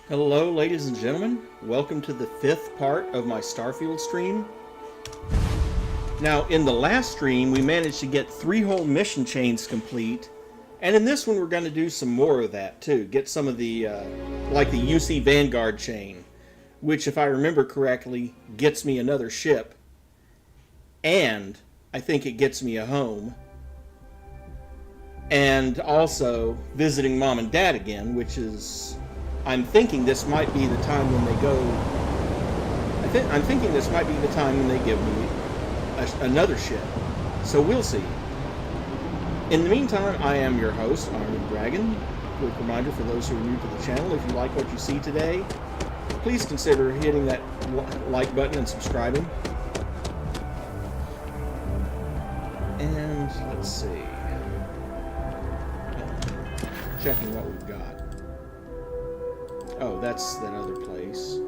Hello, ladies and gentlemen. Welcome to the fifth part of my Starfield stream. Now, in the last stream, we managed to get 3 whole mission chains complete, and in this one, we're going to do some more of that too. Get some of the, like the UC Vanguard chain, which, if I remember correctly, gets me another ship, and I think it gets me a home, and also visiting Mom and Dad again, which is. I'm thinking this might be the time when they go. I'm thinking this might be the time when they give me another ship. So we'll see. In the meantime, I am your host, Armored Dragon. Quick reminder for those who are new to the channel: if you like what you see today, please consider hitting that like button and subscribing. And let's see. Checking what we've got. Oh, that's that other place.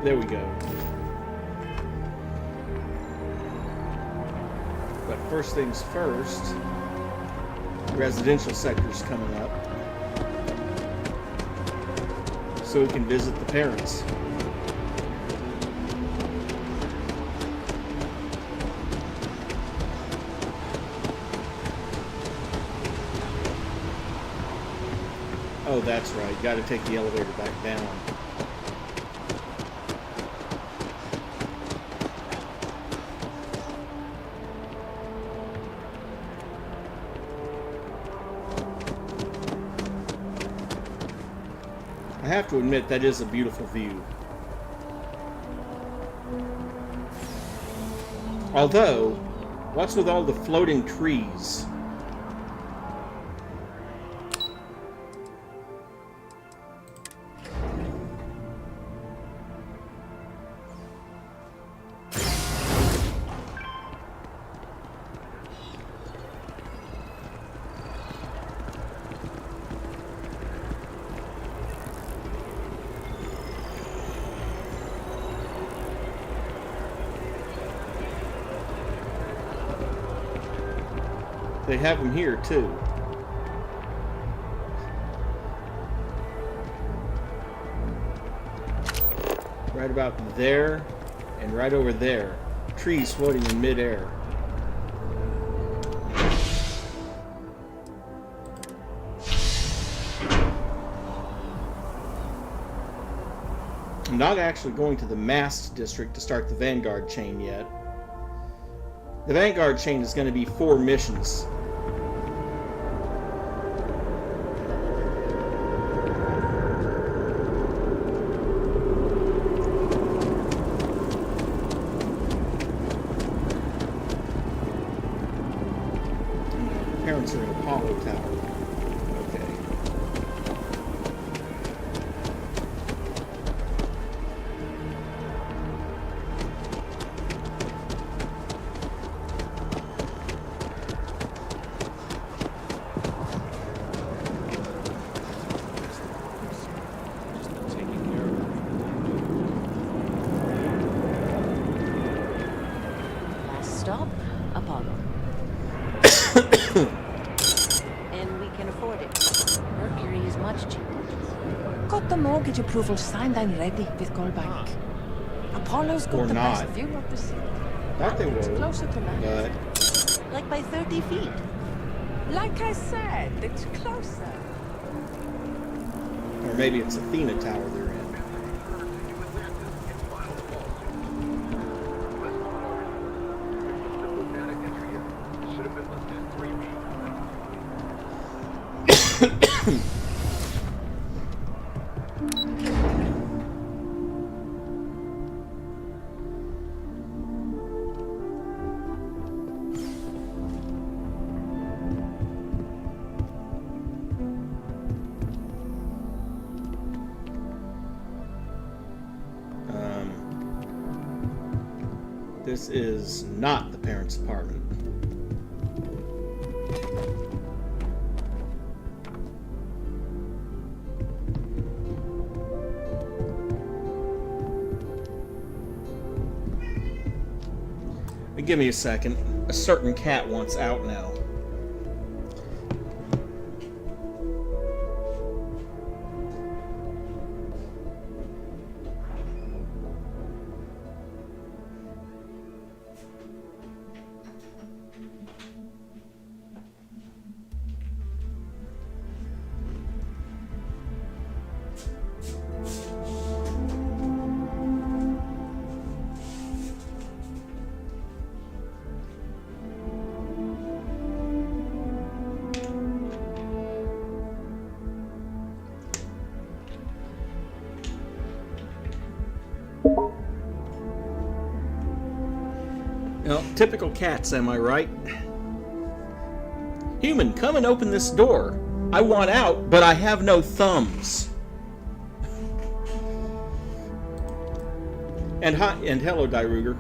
There we go. But first things first, residential sector's coming up, so we can visit the parents. Oh, that's right. Got to take the elevator back down. I have to admit, that is a beautiful view. Although, what's with all the floating trees? They have them here too. Right about there and right over there. Trees floating in midair. I'm not actually going to the Mast district to start the Vanguard chain yet. The Vanguard chain is going to be 4 missions. Parents are in Apollo Tower. Okay. Last stop, Apollo. And we can afford it. Mercury is much cheaper. Got the mortgage approval signed and ready with Gold Bank. Apollo's got Or the not. best view of the city. Thought they It's were, closer to land. but Like by 30 feet. Like I said, it's closer. or maybe it's Athena Tower they're in. This is not the parents' apartment. Give me a second. A certain cat wants out now. Well, typical cats, am I right? Human, come and open this door. I want out, but I have no thumbs. And hi, and hello, Dyruger.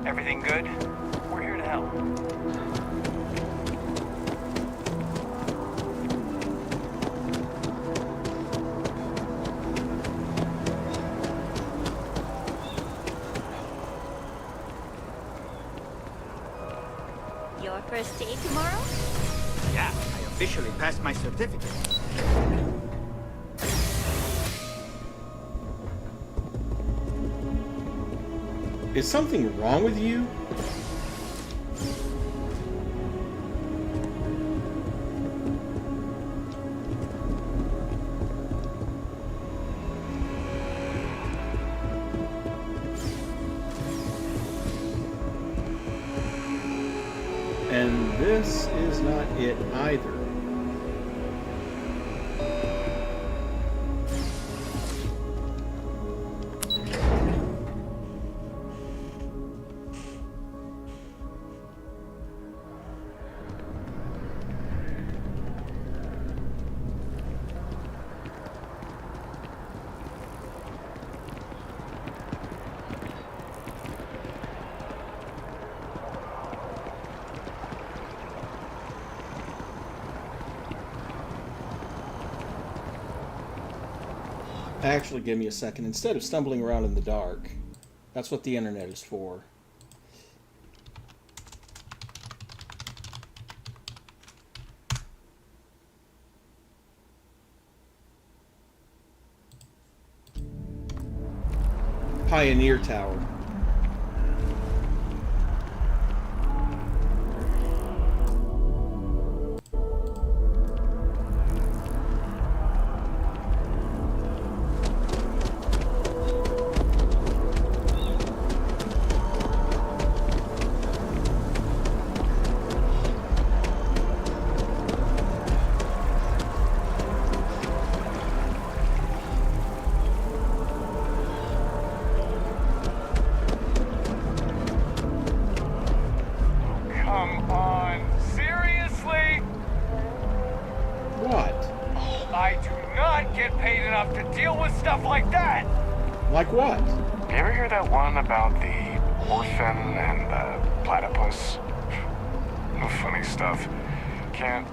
Everything good? We're here to help. Your first day tomorrow? Yeah, I officially passed my certificate. Is something wrong with you? And this is not it either. Actually, give me a second. Instead of stumbling around in the dark, that's what the internet is for. Pioneer Tower. Come on, seriously? What? I do not get paid enough to deal with stuff like that. Like what? You ever hear that one about the orphan and the platypus? No funny stuff. Can't.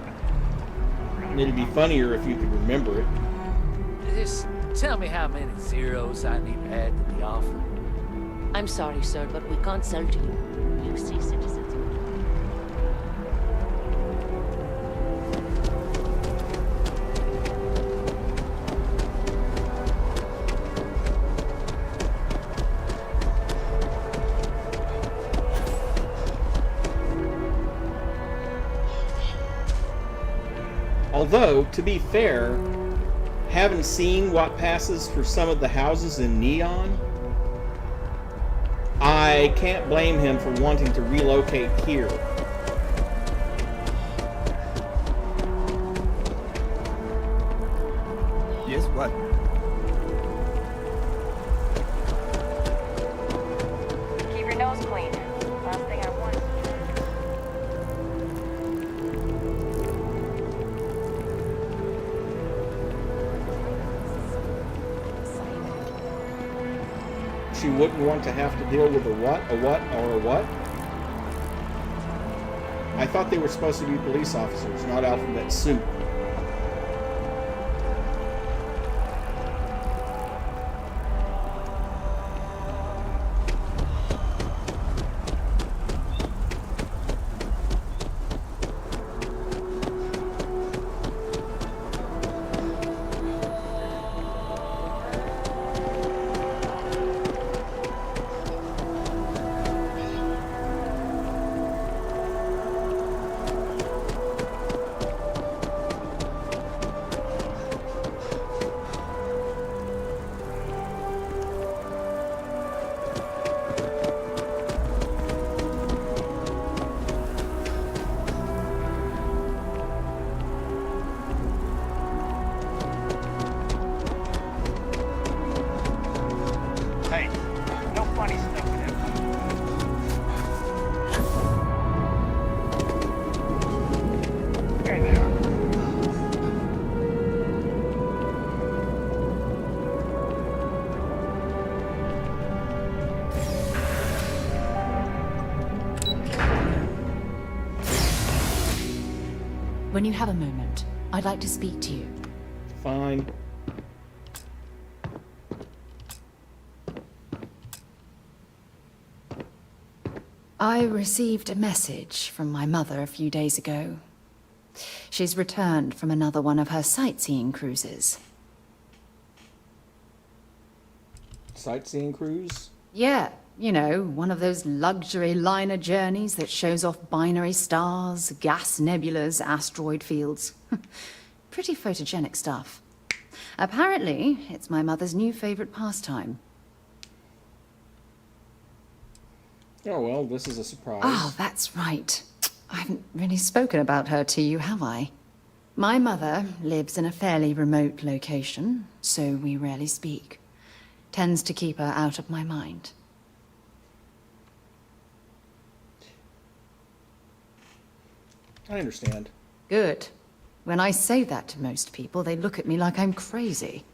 It'd be funnier if you could remember it. Just tell me how many zeros I need to add to the offer. I'm sorry, sir, but we can't sell to you. You see citizens. Although, to be fair, having seen what passes for some of the houses in Neon, I can't blame him for wanting to relocate here. What? Keep your nose clean. Last thing I want. She wouldn't want to have to deal with a what, or a what? I thought they were supposed to be police officers, not alphabet soup. Hey, no funny stuff with him. Hey there. When you have a moment, I'd like to speak to you. Fine. I received a message from my mother a few days ago. She's returned from another one of her sightseeing cruises. Sightseeing cruise? Yeah, you know, one of those luxury liner journeys that shows off binary stars, gas nebulas, asteroid fields. Pretty photogenic stuff. Apparently, it's my mother's new favorite pastime. Oh, well, this is a surprise. Oh, that's right. I haven't really spoken about her to you, have I? My mother lives in a fairly remote location, so we rarely speak. Tends to keep her out of my mind. I understand. Good. When I say that to most people, they look at me like I'm crazy.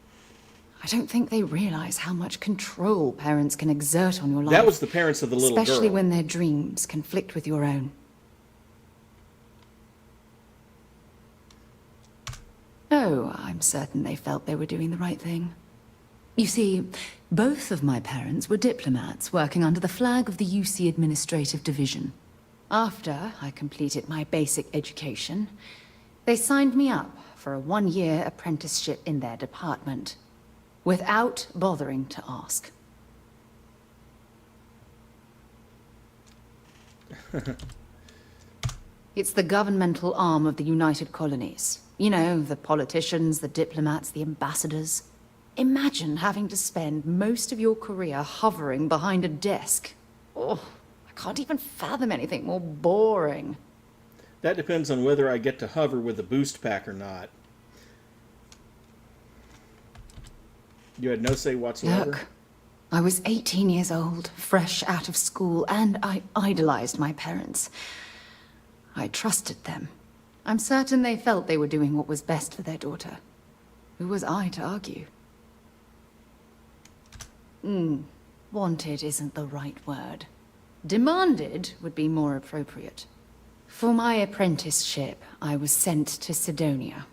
I don't think they realize how much control parents can exert on your life. That was the parents of the little girl. Especially when their dreams conflict with your own. Oh, I'm certain they felt they were doing the right thing. You see, both of my parents were diplomats working under the flag of the UC Administrative Division. After I completed my basic education, they signed me up for a one-year apprenticeship in their department, without bothering to ask. It's the governmental arm of the United Colonies. You know, the politicians, the diplomats, the ambassadors. Imagine having to spend most of your career hovering behind a desk. Oh, I can't even fathom anything more boring. That depends on whether I get to hover with the boost pack or not. You had no say whatsoever? Look, I was 18 years old, fresh out of school, and I idolized my parents. I trusted them. I'm certain they felt they were doing what was best for their daughter. Who was I to argue? Wanted isn't the right word. Demanded would be more appropriate. For my apprenticeship, I was sent to Sidonia.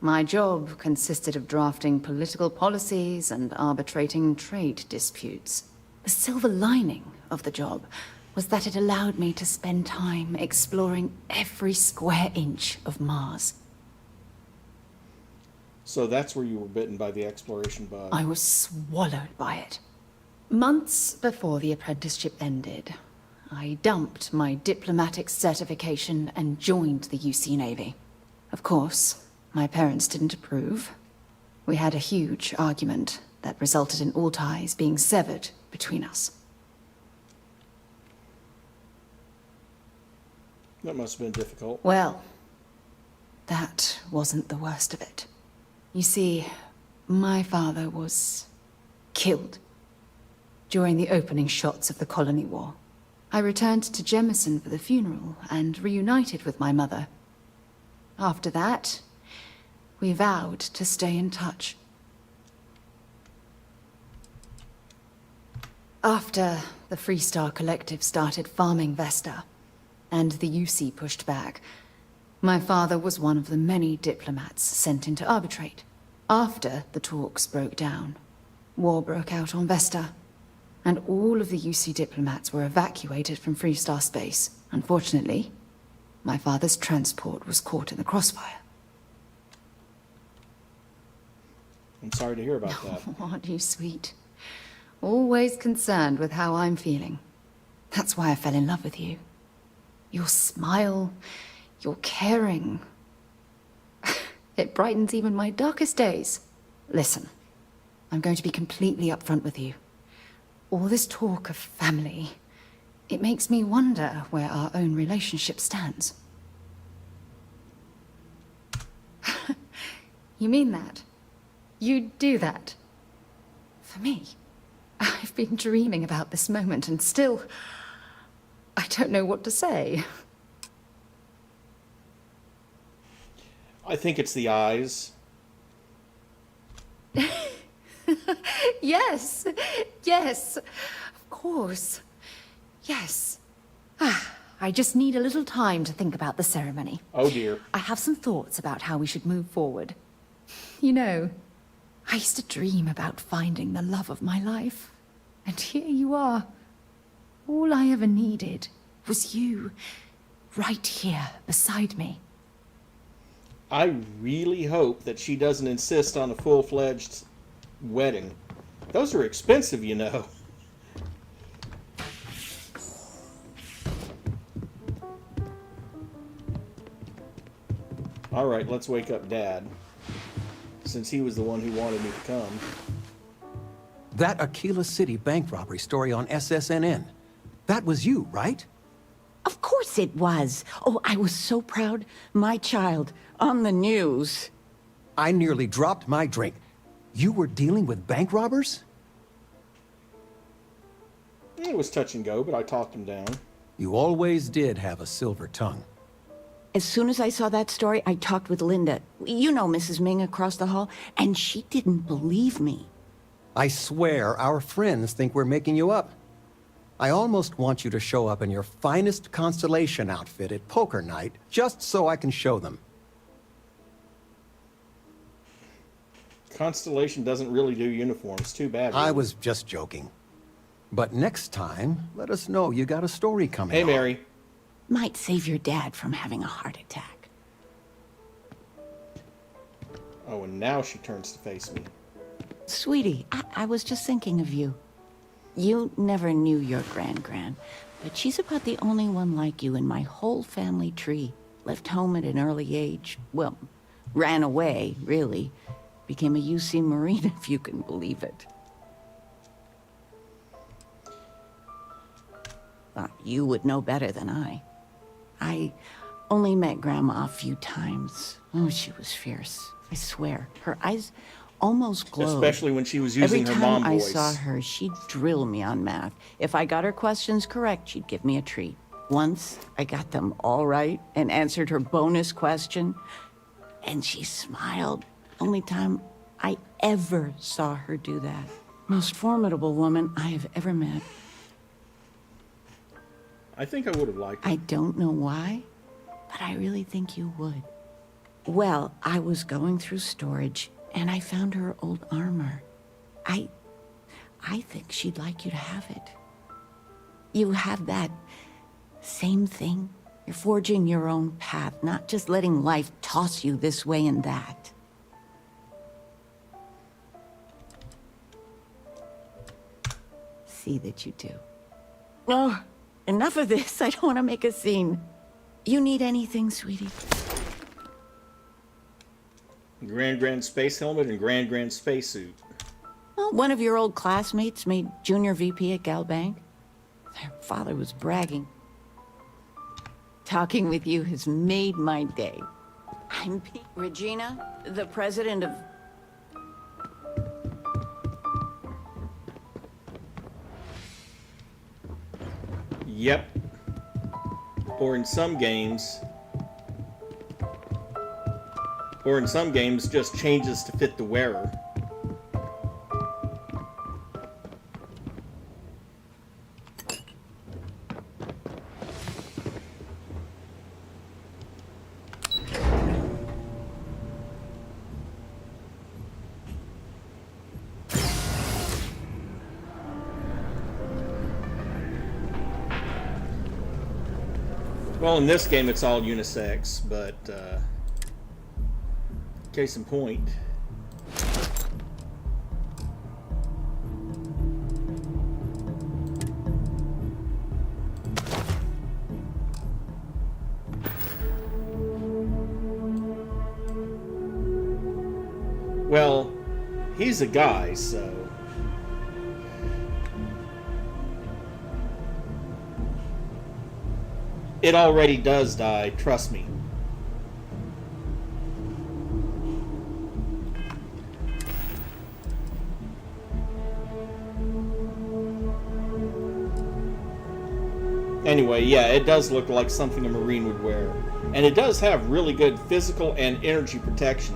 My job consisted of drafting political policies and arbitrating trade disputes. The silver lining of the job was that it allowed me to spend time exploring every square inch of Mars. So that's where you were bitten by the exploration bug. I was swallowed by it. Months before the apprenticeship ended, I dumped my diplomatic certification and joined the UC Navy. Of course, my parents didn't approve. We had a huge argument that resulted in all ties being severed between us. That must have been difficult. Well, that wasn't the worst of it. You see, My father was killed during the opening shots of the Colony War. I returned to Jemison for the funeral and reunited with my mother. After that, we vowed to stay in touch. After the Freestar Collective started farming Vesta, and the UC pushed back, my father was one of the many diplomats sent in to arbitrate. After the talks broke down, war broke out on Vesta, and all of the UC diplomats were evacuated from Freestar space. Unfortunately, my father's transport was caught in the crossfire. I'm sorry to hear about that. Oh, aren't you sweet? Always concerned with how I'm feeling. That's why I fell in love with you. Your smile, your caring. It brightens even my darkest days. Listen, I'm going to be completely upfront with you. All this talk of family, it makes me wonder where our own relationship stands. You mean that? You'd do that? For me? I've been dreaming about this moment and still, I don't know what to say. I think it's the eyes. Yes, yes, of course. Yes. I just need a little time to think about the ceremony. Oh dear. I have some thoughts about how we should move forward. You know, I used to dream about finding the love of my life. And here you are. All I ever needed was you, right here beside me. I really hope that she doesn't insist on a full-fledged wedding. Those are expensive, you know. All right, let's wake up Dad, since he was the one who wanted me to come. That Aquila City bank robbery story on SSNN. That was you, right? Of course it was. Oh, I was so proud. My child on the news. I nearly dropped my drink. You were dealing with bank robbers? It was touch and go, but I talked him down. You always did have a silver tongue. As soon as I saw that story, I talked with Linda. You know Mrs. Ming across the hall, and she didn't believe me. I swear our friends think we're making you up. I almost want you to show up in your finest Constellation outfit at poker night, just so I can show them. Constellation doesn't really do uniforms. Too bad. I really. was just joking. But next time, let us know you got a story coming Hey, on. Mary. Might save your dad from having a heart attack. Oh, and now she turns to face me. Sweetie, I was just thinking of you. You never knew your gran-gran, but she's about the only one like you in my whole family tree. Left home at an early age. Well, ran away, really. Became a UC Marine, if you can believe it. Thought you would know better than I. I only met Grandma a few times. Oh, she was fierce. I swear. Her eyes almost glowed. Especially when she was using her mom Every time voice. I saw her, she'd drill me on math. If I got her questions correct, she'd give me a treat. Once, I got them all right and answered her bonus question, and she smiled. Only time I ever saw her do that. Most formidable woman I have ever met. I think I would have liked it. I don't know why, but I really think you would. Well, I was going through storage, and I found her old armor. I think she'd like you to have it. You have that same thing. You're forging your own path, not just letting life toss you this way and that. See that you do. Oh, enough of this. I don't want to make a scene. You need anything, sweetie? Grand space helmet and Grand spacesuit. Well, one of your old classmates made junior VP at Gal Bank. Their father was bragging. Talking with you has made my day. I'm Regina, the president of... Yep. Or in some games, just changes to fit the wearer. Well, in this game, it's all unisex, but case in point. Well, he's a guy, so... It already does die, trust me. Anyway, yeah, it does look like something a Marine would wear. And it does have really good physical and energy protection.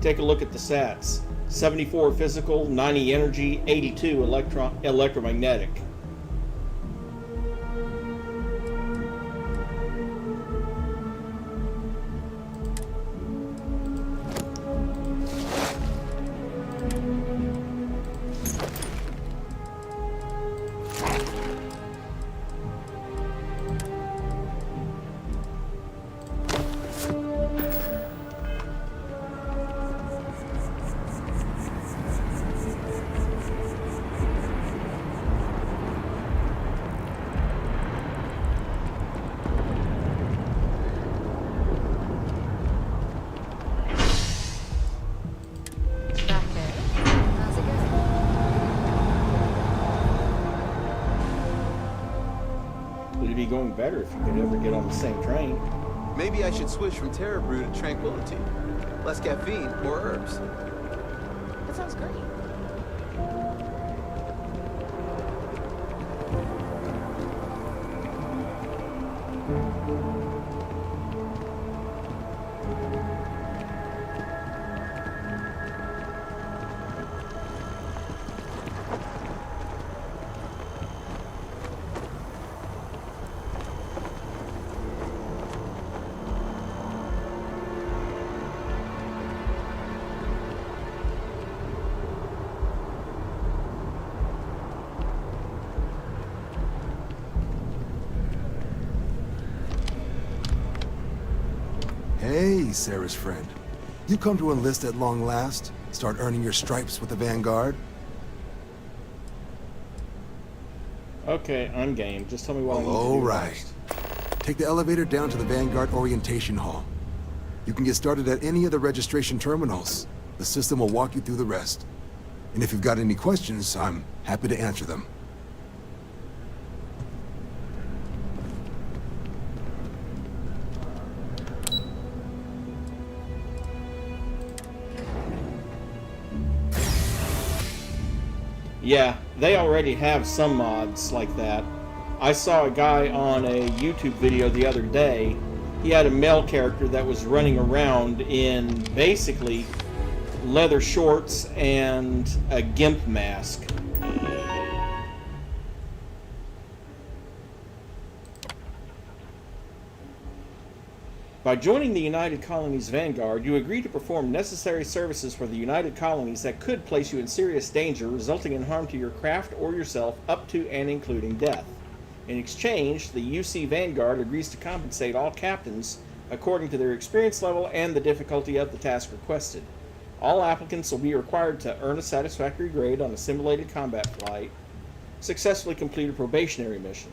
Take a look at the stats. 74 physical, 90 energy, 82 electromagnetic. It'd be going better if you could ever get on the same train. Maybe I should switch from Terror Brew to Tranquility. Less caffeine, more herbs. That sounds great. Hey, Sarah's friend. You come to enlist at long last? Start earning your stripes with the Vanguard? Okay, I'm game. Just tell me what I need to do All right. next. Take the elevator down to the Vanguard Orientation Hall. You can get started at any of the registration terminals. The system will walk you through the rest. And if you've got any questions, I'm happy to answer them. Yeah, they already have some mods like that. I saw a guy on a YouTube video the other day. He had a male character that was running around in basically leather shorts and a gimp mask. By joining the United Colonies Vanguard, you agree to perform necessary services for the United Colonies that could place you in serious danger, resulting in harm to your craft or yourself, up to and including death. In exchange, the UC Vanguard agrees to compensate all captains according to their experience level and the difficulty of the task requested. All applicants will be required to earn a satisfactory grade on a simulated combat flight, successfully complete a probationary mission.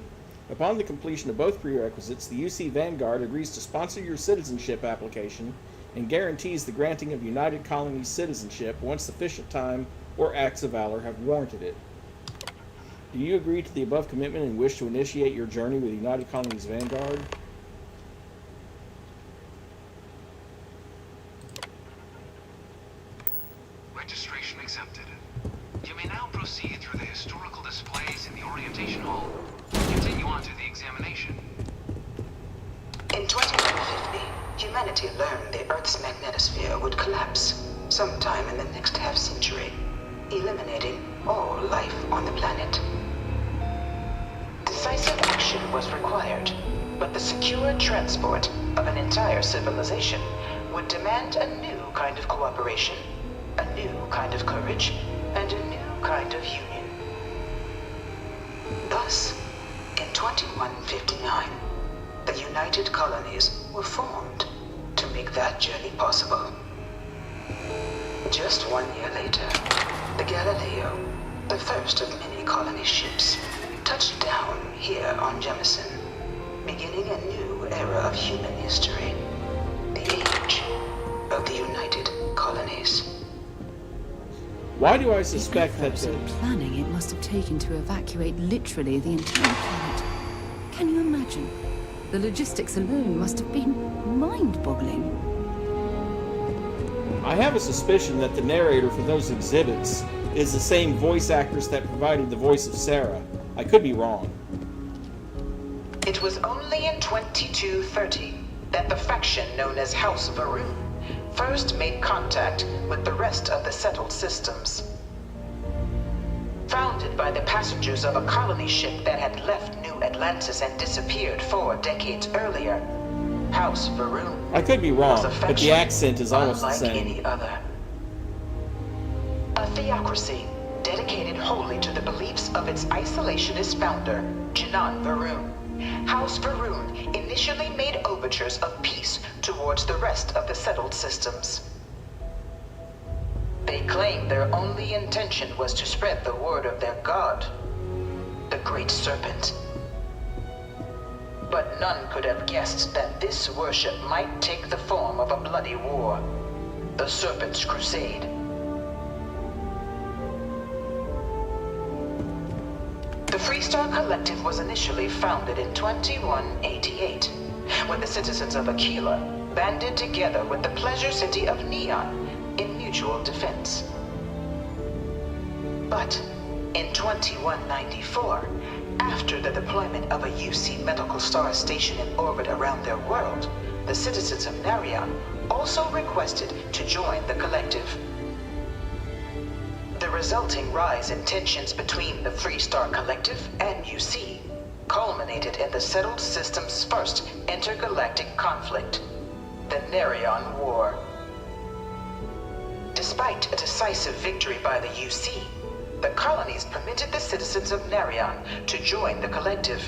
Upon the completion of both prerequisites, the UC Vanguard agrees to sponsor your citizenship application and guarantees the granting of United Colonies citizenship once sufficient time or acts of valor have warranted it. Do you agree to the above commitment and wish to initiate your journey with the United Colonies Vanguard? Registration accepted. You may now proceed through the historical displays in the orientation hall. Continue you on to the examination. In 2150, humanity learned the Earth's magnetosphere would collapse sometime in the next half-century, eliminating all life on the planet. Decisive action was required, but the secure transport of an entire civilization would demand a new kind of cooperation, a new kind of courage, and a new kind of union. Thus, in 2159, the United Colonies were formed to make that journey possible. Just 1 year later, the Galileo, the first of many colony ships, touched down here on Jemison, beginning a new era of human history, the age of the United Colonies. Why do I suspect that the planning it must have taken to evacuate literally the entire planet? Can you imagine? The logistics alone must have been mind-boggling. I have a suspicion that the narrator for those exhibits is the same voice actress that provided the voice of Sarah. I could be wrong. It was only in 2230 that the faction known as House Varun first made contact with the rest of the settled systems. Founded by the passengers of a colony ship that had left New Atlantis and disappeared 4 decades earlier, House Varun I could be wrong, was a but the faction accent is almost the unlike same. any other. A theocracy dedicated wholly to the beliefs of its isolationist founder, Jinan Varun. House Varun initially made overtures of peace towards the rest of the settled systems. They claimed their only intention was to spread the word of their god, the Great Serpent. But none could have guessed that this worship might take the form of a bloody war, the Serpent's Crusade. The Freestar Collective was initially founded in 2188, when the citizens of Aquila banded together with the pleasure city of Neon in mutual defense. But in 2194, after the deployment of a UC medical star station in orbit around their world, the citizens of Narion also requested to join the collective. The resulting rise in tensions between the Freestar Collective and UC culminated in the settled system's first intergalactic conflict, the Narion War. Despite a decisive victory by the UC, the colonies permitted the citizens of Narion to join the collective,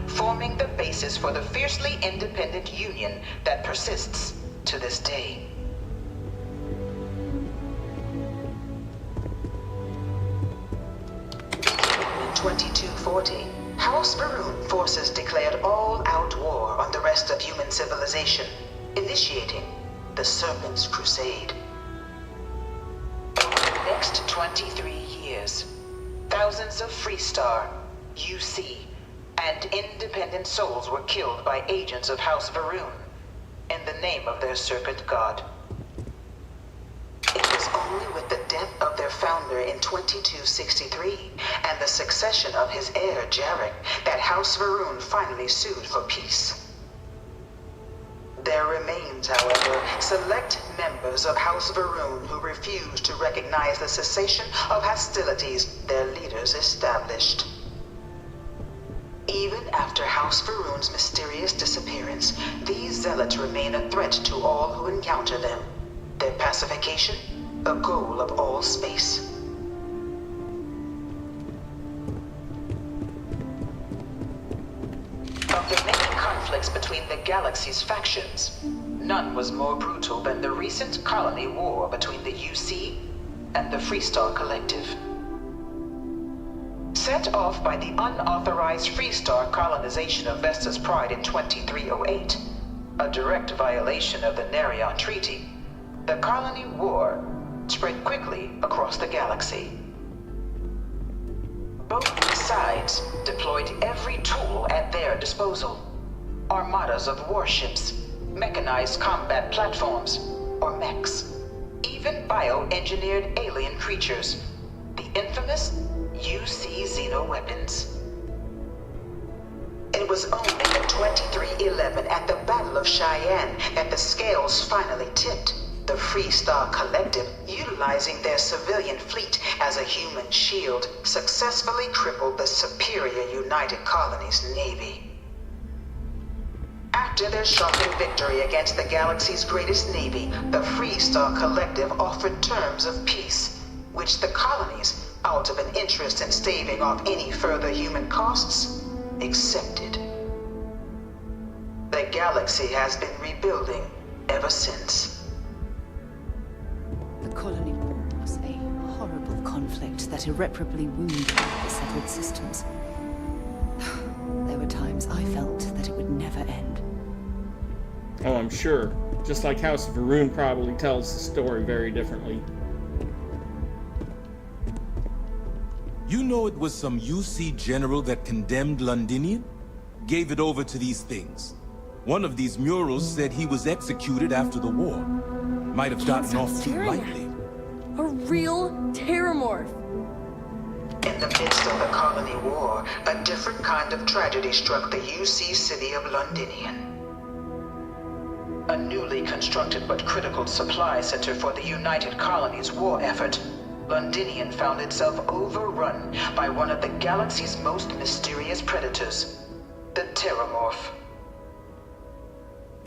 forming the basis for the fiercely independent union that persists to this day. In 2240, House Varun forces declared all-out war on the rest of human civilization, initiating the Serpent's Crusade. Over the next 23 years, thousands of Freestar, UC, and independent souls were killed by agents of House Varun in the name of their serpent god. It was only with the death of their founder in 2263 and the succession of his heir Jarek that House Varun finally sued for peace. There remains, however, select members of House Varun who refuse to recognize the cessation of hostilities their leaders established. Even after House Varun's mysterious disappearance, these zealots remain a threat to all who encounter them. Their pacification, a goal of all space. Of the many conflicts between the galaxy's factions, none was more brutal than the recent colony war between the UC and the Freestar Collective. Set off by the unauthorized Freestar colonization of Vesta's Pride in 2308, a direct violation of the Narion Treaty, the colony war spread quickly across the galaxy. Both sides deployed every tool at their disposal. Armadas of warships, mechanized combat platforms, or mechs, even bioengineered alien creatures, the infamous UC xenoweapons. was only in 2311 at the Battle of Cheyenne that the scales finally tipped. The Freestar Collective, utilizing their civilian fleet as a human shield, successfully crippled the superior United Colonies Navy. After their shocking victory against the galaxy's greatest navy, the Freestar Collective offered terms of peace, which the colonies, out of an interest in staving off any further human costs, accepted. The galaxy has been rebuilding ever since. The colony war was a horrible conflict that irreparably wounded the settled systems. There were times I felt that it would never end. Oh, I'm sure. Just like House of Varun probably tells the story very differently. You know it was some UC general that condemned Londinian? Gave it over to these things. One of these murals said he was executed after the war. Might have gotten off too lightly. A real terramorph. In the midst of the colony war, a different kind of tragedy struck the UC city of Londinian. A newly constructed but critical supply center for the United Colonies' war effort, Londinian found itself overrun by one of the galaxy's most mysterious predators, the Terramorph.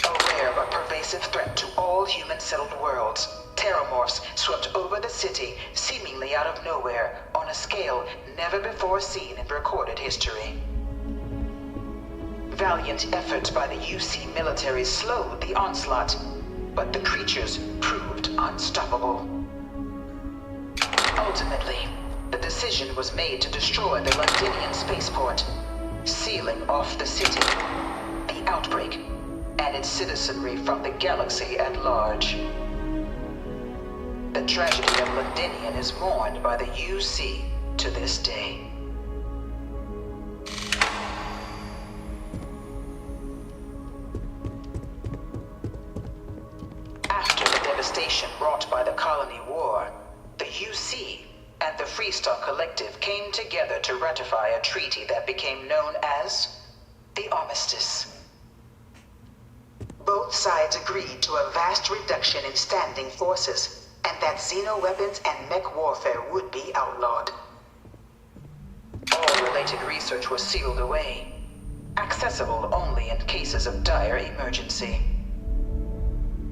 A rare but pervasive threat to all human-settled worlds, Terramorphs swept over the city, seemingly out of nowhere, on a scale never before seen in recorded history. Valiant efforts by the UC military slowed the onslaught, but the creatures proved unstoppable. Ultimately, the decision was made to destroy the Londinian spaceport, sealing off the city, the outbreak, and its citizenry from the galaxy at large. The tragedy of Londinian is mourned by the UC to this day. After the devastation wrought by the colony war, the UC and the Freestar Collective came together to ratify a treaty that became known as the Armistice. Both sides agreed to a vast reduction in standing forces, and that xenoweapons and mech warfare would be outlawed. All related research was sealed away, accessible only in cases of dire emergency.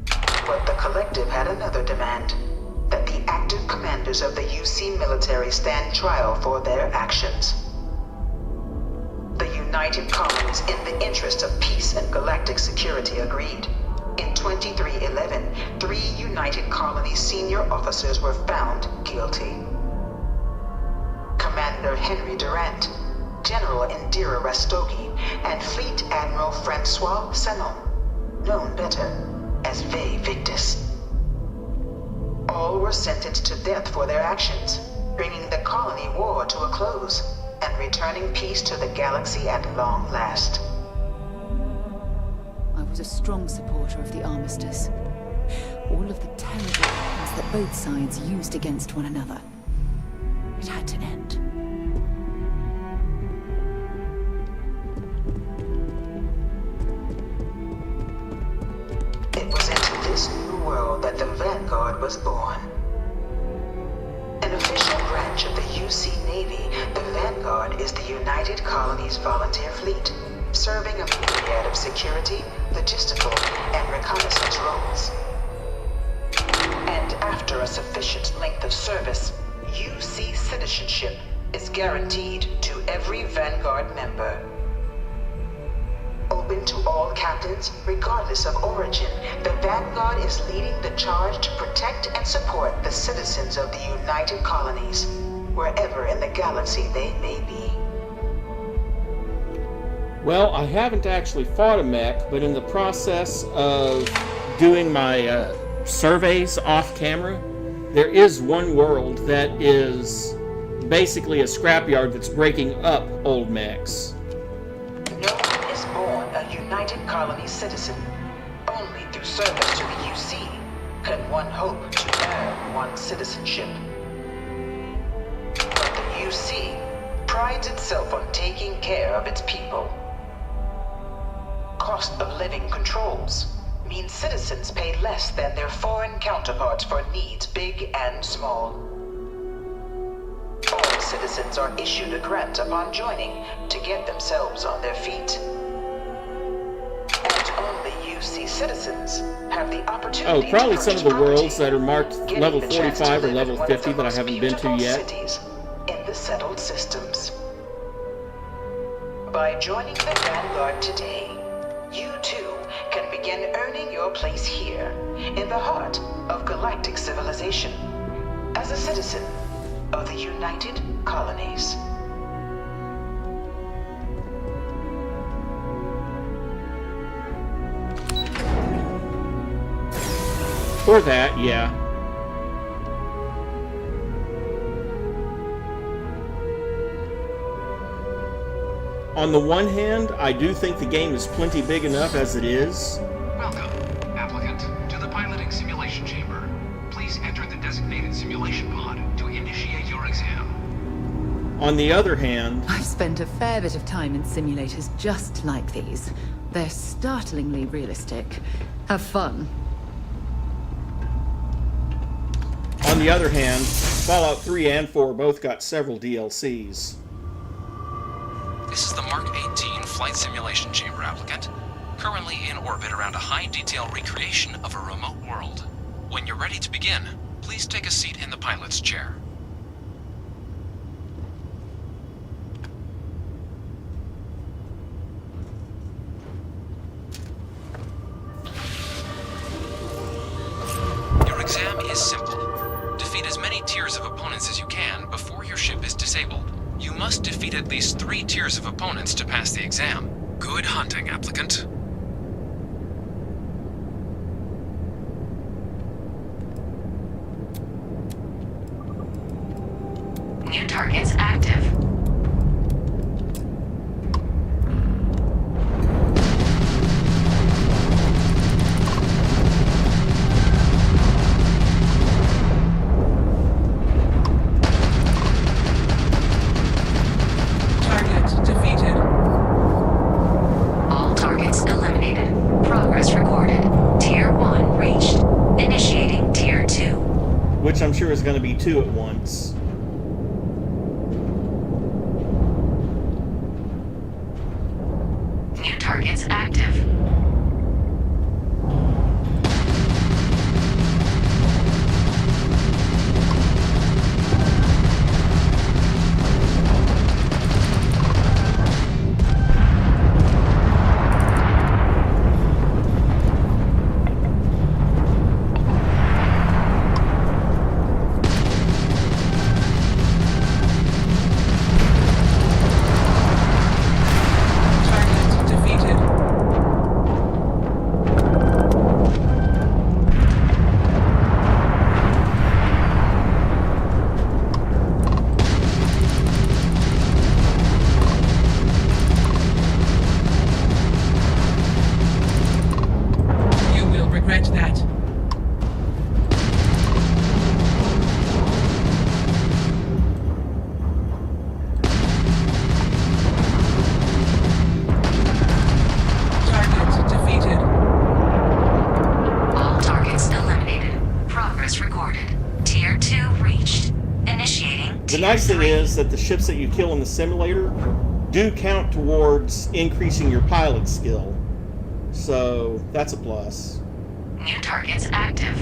But the Collective had another demand, that the active commanders of the UC military stand trial for their actions. The United Colonies, in the interest of peace and galactic security, agreed. In 2311, 3 United Colonies senior officers were found guilty. Commander Henry Durant, General Indira Rastogi, and Fleet Admiral Francois Sanon, known better as Ve Victus. All were sentenced to death for their actions, bringing the colony war to a close and returning peace to the galaxy at long last. I was a strong supporter of the Armistice. All of the terrible weapons that both sides used against one another. It had to end. It was into this new world that the Vanguard was born. An official branch of the UC Navy, the Vanguard is the United Colonies Volunteer Fleet, serving a myriad of security, logistical, and reconnaissance roles. And after a sufficient length of service, UC citizenship is guaranteed to every Vanguard member. Open to all captains, regardless of origin, the Vanguard is leading the charge to protect and support the citizens of the United Colonies, wherever in the galaxy they may be. Well, I haven't actually fought a mech, but in the process of doing my surveys off camera, there is one world that is basically a scrapyard that's breaking up old mechs. No one is born a United Colony citizen. Only through service to the UC can one hope to earn one's citizenship. But the UC prides itself on taking care of its people. cost of living controls means citizens pay less than their foreign counterparts for needs big and small. All citizens are issued a grant upon joining to get themselves on their feet. And only UC citizens have the opportunity probably to some of purchase the worlds property, that are marked getting level the chance to 45 or live in level one of 50 the that I most haven't been to beautiful yet. cities in the settled systems. By joining the Vanguard today, you too can begin earning your place here, in the heart of galactic civilization, as a citizen of the United Colonies. For that, yeah. On the one hand, I do think the game is plenty big enough as it is. Welcome, applicant, to the piloting simulation chamber. Please enter the designated simulation pod to initiate your exam. On the other hand, I've spent a fair bit of time in simulators just like these. They're startlingly realistic. Have fun. On the other hand, Fallout 3 and 4 both got several DLCs. This is the Mark 18 Flight Simulation Chamber applicant, currently in orbit around a high-detail recreation of a remote world. When you're ready to begin, please take a seat in the pilot's chair. Your exam is simple. Defeat as many tiers of opponents as you can before your ship is disabled. You must defeat at least 3 tiers of opponents to pass the exam. Good hunting, applicant. New targets active. Target defeated. All targets eliminated. Progress recorded. Tier 1 reached. Initiating Tier 2. Which I'm sure is going to be 2 at once. New targets active. Target defeated. You will regret that. Target defeated. All targets eliminated. Progress recorded. Tier 2 reached. Initiating The Tier nice thing 3. is that the ships that you kill in the simulator do count towards increasing your pilot skill. So, that's a plus. New targets active.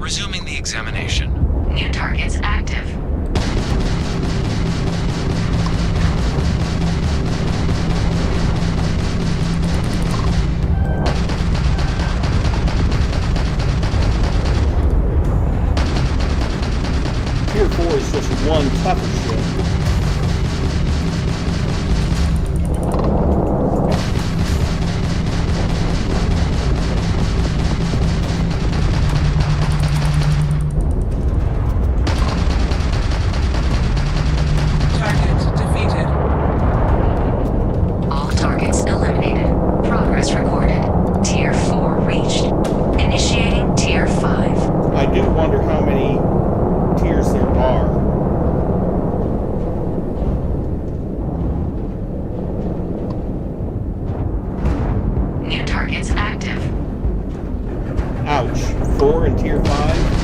Resuming the examination. New targets active. Tier 4 is just one tougher ship. Target defeated. All targets eliminated. Progress recorded. Tier 4 reached. Initiating Tier 5. I do wonder how many tiers there are. New targets active. Ouch. 4 in tier 5?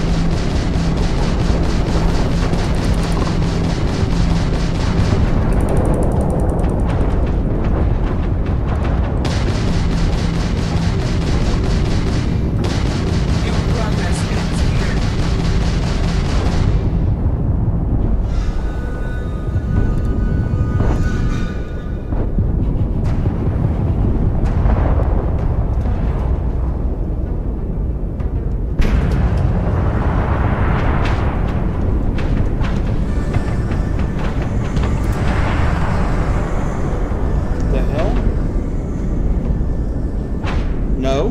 No.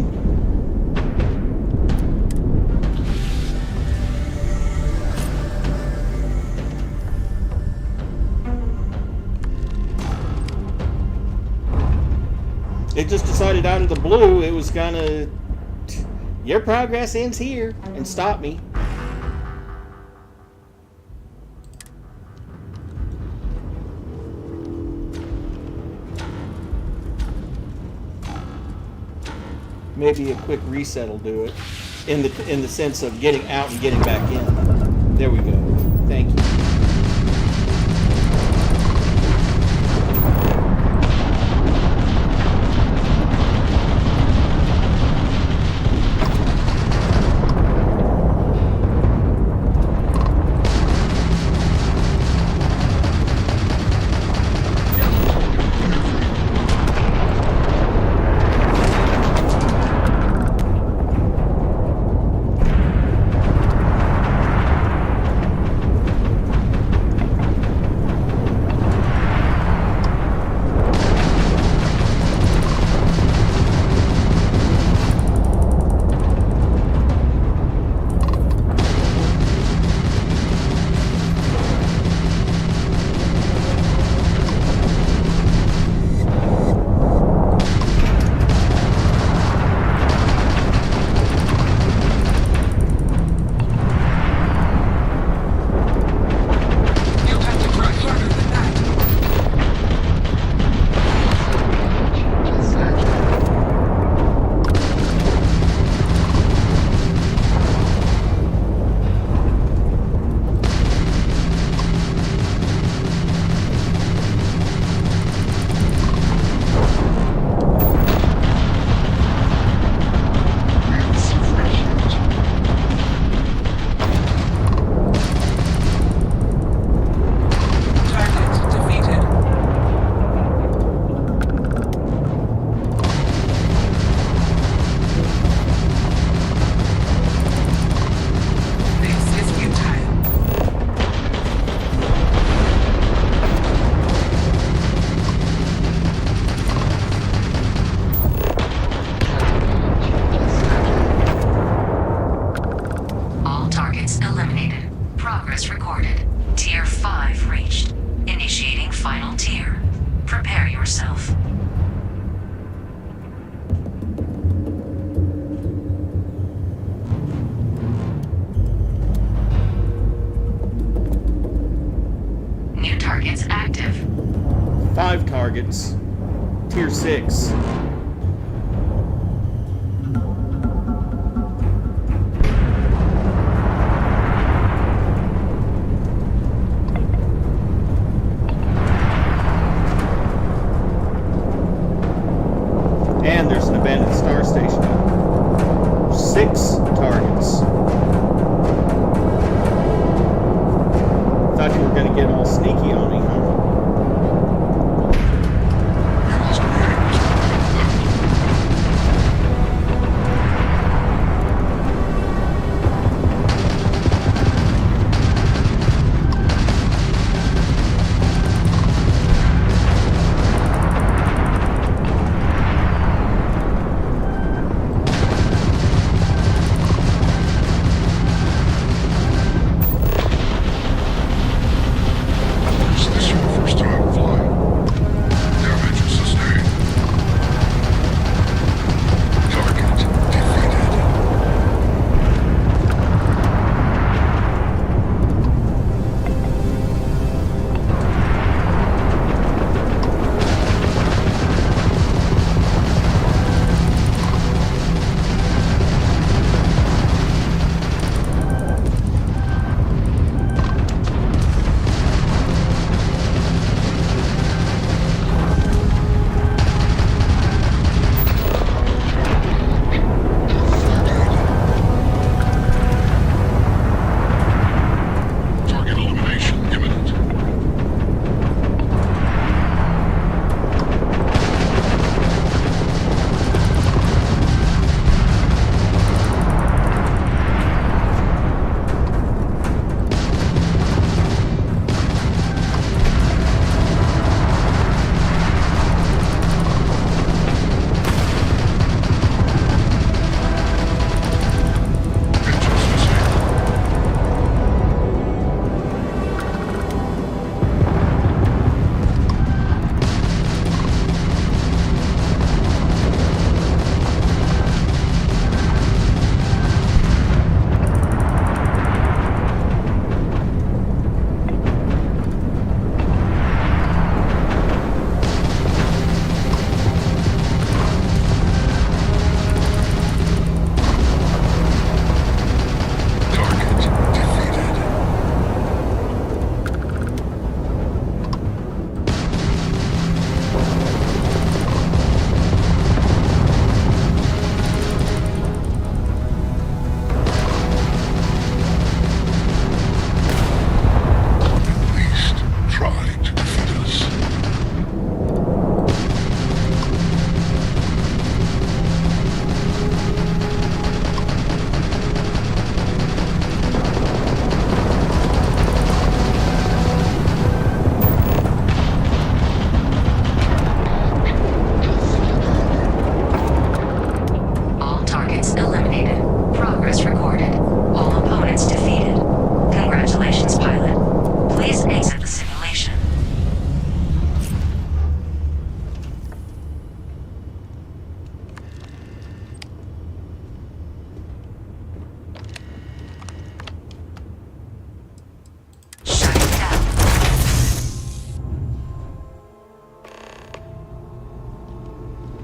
It just decided out of the blue it was gonna... Your progress ends here, and stop me. Maybe a quick reset will do it, in the sense of getting out and getting back in. There we go. Thank you. Targets active. 5 targets. Tier 6. And there's an abandoned star station. 6 targets.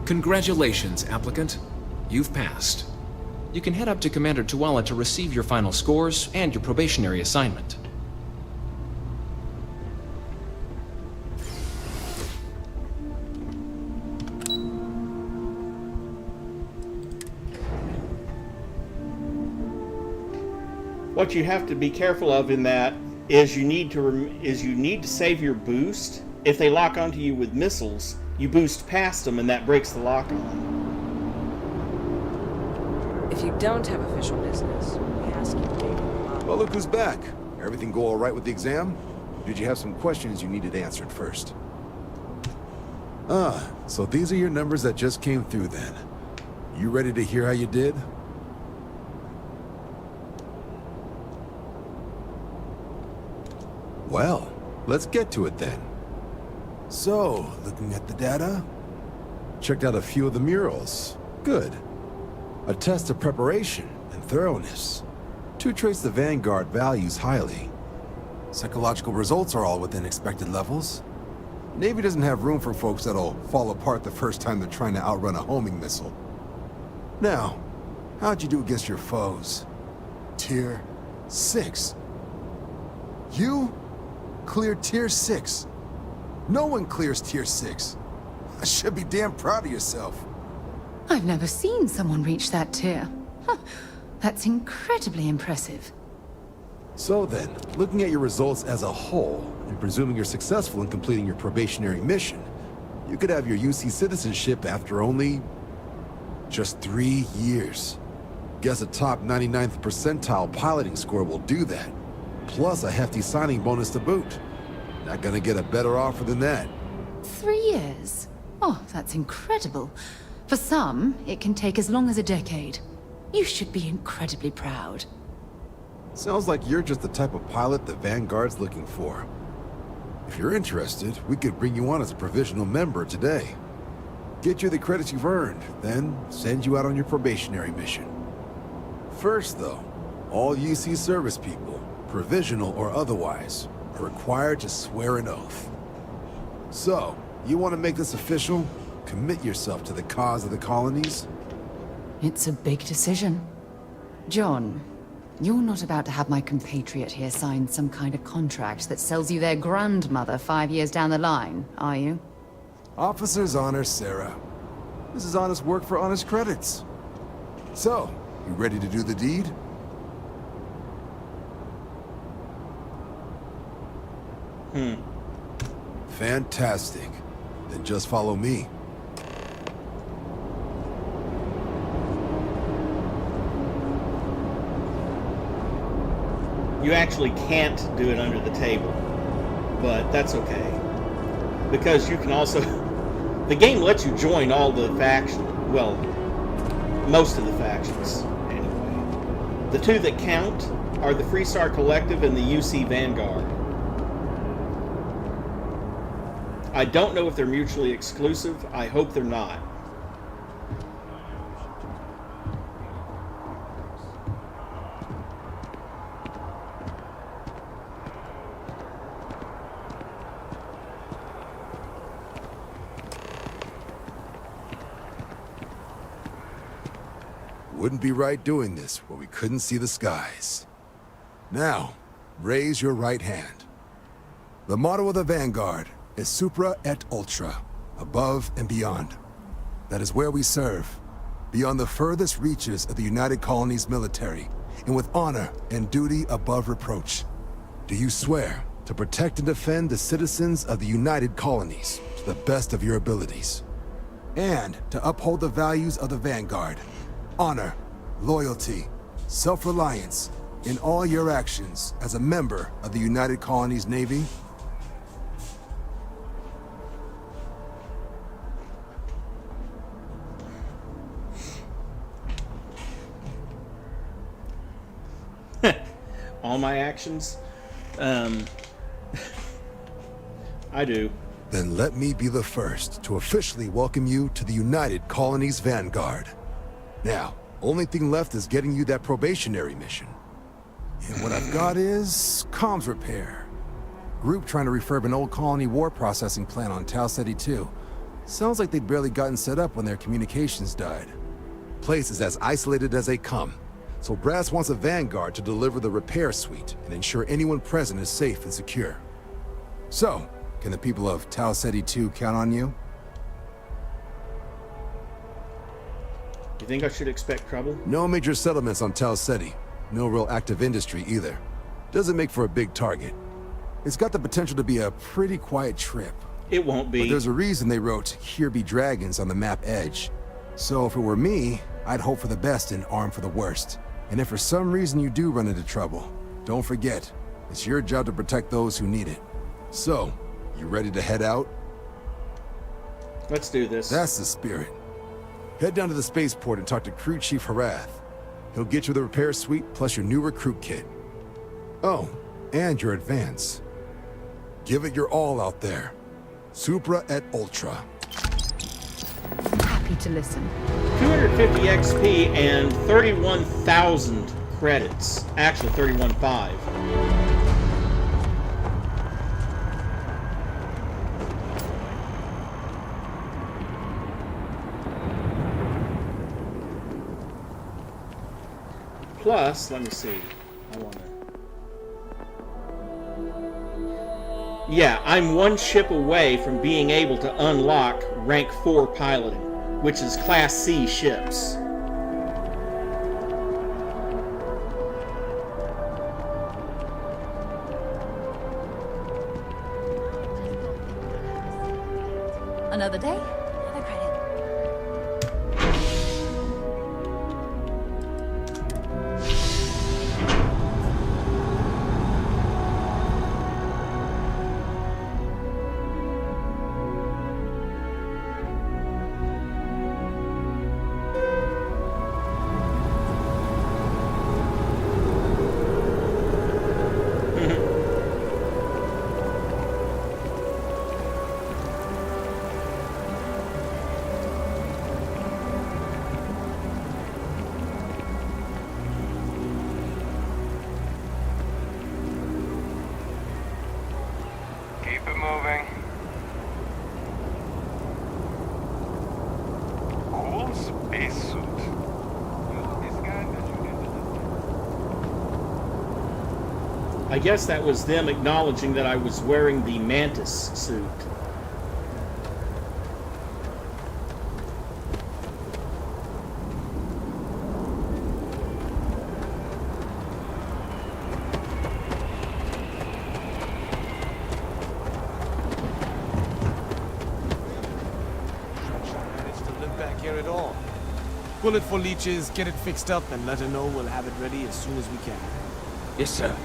Congratulations, applicant. You've passed. You can head up to Commander Tuala to receive your final scores and your probationary assignment. What you have to be careful of in that is you need to save your boost. If they lock onto you with missiles, you boost past them and that breaks the lock on. If you don't have official business, we ask you to maybe... Well, look who's back. Everything go all right with the exam? Did you have some questions you needed answered first? Ah, so these are your numbers that just came through then. You ready to hear how you did? Well, let's get to it then. So, looking at the data, checked out a few of the murals. Good. A test of preparation and thoroughness. Two traits the Vanguard values highly. Psychological results are all within expected levels. Navy doesn't have room for folks that'll fall apart the first time they're trying to outrun a homing missile. Now, how'd you do against your foes? Tier 6. You cleared Tier 6. No one clears Tier 6. I should be damn proud of yourself. I've never seen someone reach that tier. Huh. That's incredibly impressive. So then, looking at your results as a whole, and presuming you're successful in completing your probationary mission, you could have your UC citizenship after only... just 3 years. Guess a top 99th percentile piloting score will do that. Plus a hefty signing bonus to boot. Not gonna get a better offer than that. 3 years? Oh, that's incredible. For some, it can take as long as a decade. You should be incredibly proud. Sounds like you're just the type of pilot the Vanguard's looking for. If you're interested, we could bring you on as a provisional member today. Get you the credits you've earned, then send you out on your probationary mission. First, though, all UC service people, provisional or otherwise, are required to swear an oath. So, you want to make this official? Commit yourself to the cause of the colonies? It's a big decision. John, you're not about to have my compatriot here sign some kind of contract that sells you their grandmother 5 years down the line, are you? Officer's honor, Sarah. This is honest work for honest credits. So, you ready to do the deed? Fantastic. Then just follow me. You actually can't do it under the table, but that's okay. Because you can also... the game lets you join all the factions. Well, most of the factions, anyway. The two that count are the Freestar Collective and the UC Vanguard. I don't know if they're mutually exclusive. I hope they're not. Wouldn't be right doing this where we couldn't see the skies. Now, raise your right hand. The motto of the Vanguard is Supra et Ultra, above and beyond. That is where we serve, beyond the furthest reaches of the United Colonies military, and with honor and duty above reproach. Do you swear to protect and defend the citizens of the United Colonies to the best of your abilities, and to uphold the values of the Vanguard, honor, loyalty, self-reliance, in all your actions as a member of the United Colonies Navy? All my actions? I do. Then let me be the first to officially welcome you to the United Colonies Vanguard. Now, only thing left is getting you that probationary mission. And what I've got is comms repair. Group trying to refurb an old colony war processing plant on Tau Ceti 2. Sounds like they'd barely gotten set up when their communications died. Place is as isolated as they come, so Brass wants a vanguard to deliver the repair suite and ensure anyone present is safe and secure. So, can the people of Tau Ceti 2 count on you? You think I should expect trouble? No major settlements on Tau Ceti. No real active industry either. Doesn't make for a big target. It's got the potential to be a pretty quiet trip. It won't be. But there's a reason they wrote "Here be dragons" on the map edge. So if it were me, I'd hope for the best and arm for the worst. And if for some reason you do run into trouble, don't forget, it's your job to protect those who need it. So, you ready to head out? Let's do this. That's the spirit. Head down to the spaceport and talk to Crew Chief Harath. He'll get you the repair suite plus your new recruit kit. Oh, and your advance. Give it your all out there. Supra et Ultra. Happy to listen. 250 XP and 31,000 credits. Actually, 31,500. Plus, let me see. I want to. Yeah, I'm one ship away from being able to unlock rank 4 piloting, which is Class C ships. Another day, another credit. Keep it moving. Cool spacesuit. I guess that was them acknowledging that I was wearing the Mantis suit. Here at all. Pull it for leeches, get it fixed up, and let her know we'll have it ready as soon as we can. Yes, sir.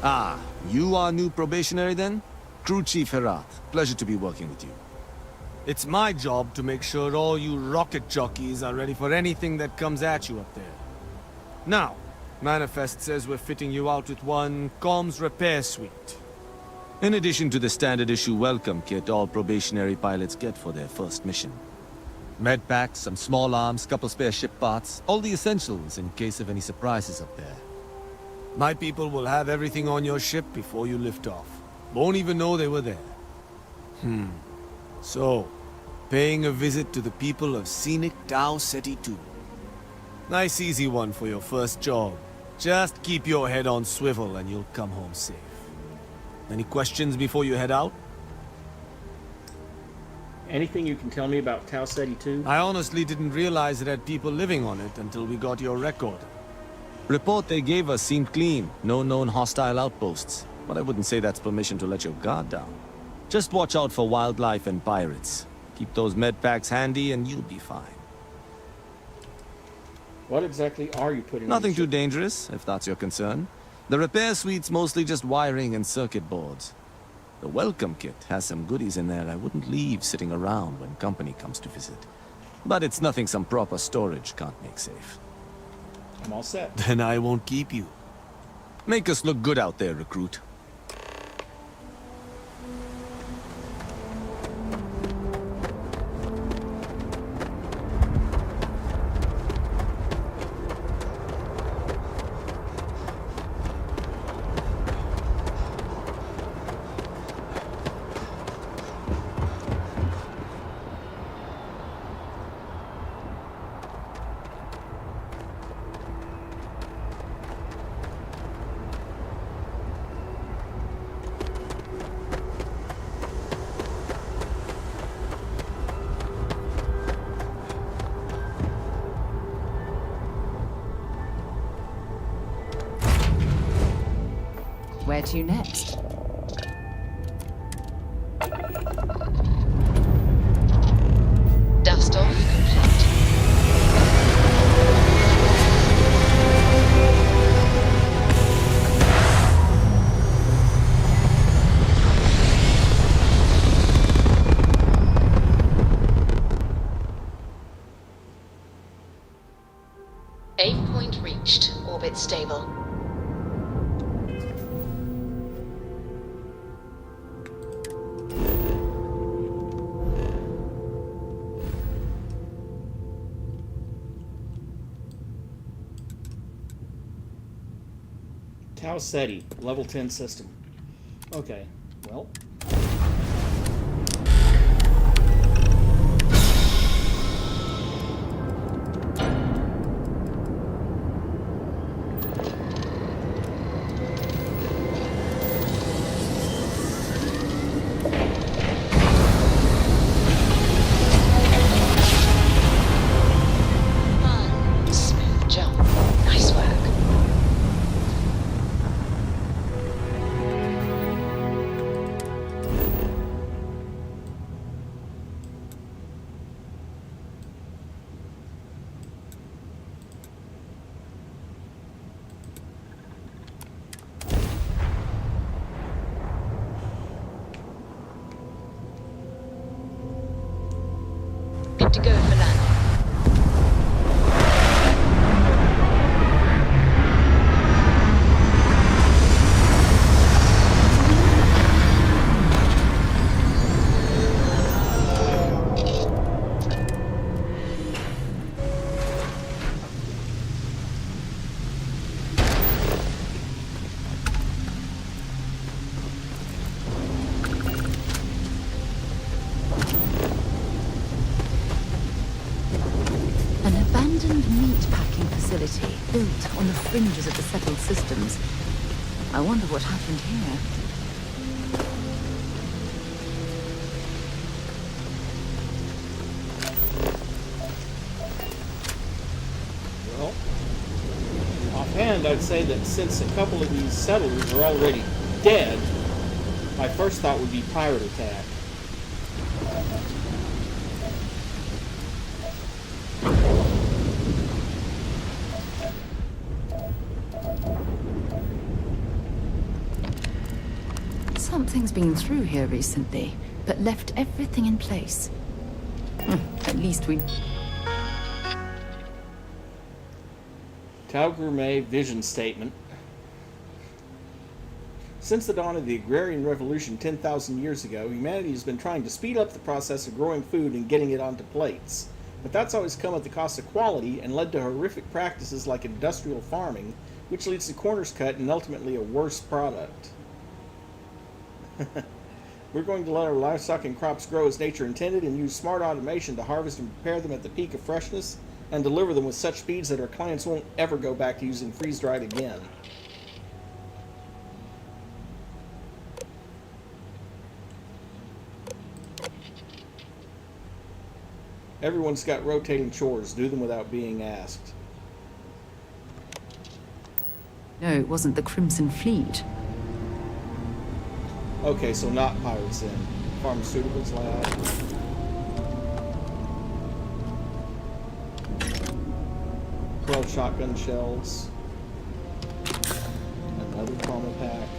Ah, you are new probationary then? Crew Chief Herath. Pleasure to be working with you. It's my job to make sure all you rocket jockeys are ready for anything that comes at you up there. Now, Manifest says we're fitting you out with one comms repair suite. In addition to the standard issue welcome kit all probationary pilots get for their first mission. Med packs, some small arms, couple spare ship parts, all the essentials in case of any surprises up there. My people will have everything on your ship before you lift off. Won't even know they were there. So, paying a visit to the people of scenic Tau Ceti 2. Nice easy one for your first job. Just keep your head on swivel and you'll come home safe. Any questions before you head out? Anything you can tell me about Tau Ceti 2? I honestly didn't realize it had people living on it until we got your record. Report they gave us seemed clean. No known hostile outposts. But I wouldn't say that's permission to let your guard down. Just watch out for wildlife and pirates. Keep those med packs handy and you'll be fine. What exactly are you putting Nothing on too dangerous, if that's your concern. The repair suite's mostly just wiring and circuit boards. The welcome kit has some goodies in there I wouldn't leave sitting around when company comes to visit. But it's nothing some proper storage can't make safe. I'm all set. Then I won't keep you. Make us look good out there, recruit. Where to next? Dust off complete. Aim point reached. Orbit stable. Tau Ceti, level 10 system. Okay, well. Smooth jump. Nice work. Good to go for landing. An abandoned meat-packing facility built on the fringes of the settled systems. I wonder what happened here. Well, offhand, I'd say that since a couple of these settlers are already dead, my first thought would be pirate attack. Something's been through here recently, but left everything in place. At least we... Tau Gourmet Vision Statement. Since the dawn of the agrarian revolution 10,000 years ago, humanity has been trying to speed up the process of growing food and getting it onto plates. But that's always come at the cost of quality and led to horrific practices like industrial farming, which leads to corners cut and ultimately a worse product. We're going to let our livestock and crops grow as nature intended and use smart automation to harvest and prepare them at the peak of freshness and deliver them with such speeds that our clients won't ever go back to using freeze-dried again. Everyone's got rotating chores. Do them without being asked. No, it wasn't the Crimson Fleet. Okay, so not pirates then. Pharmaceuticals lab. 12 shotgun shells. Another trauma pack.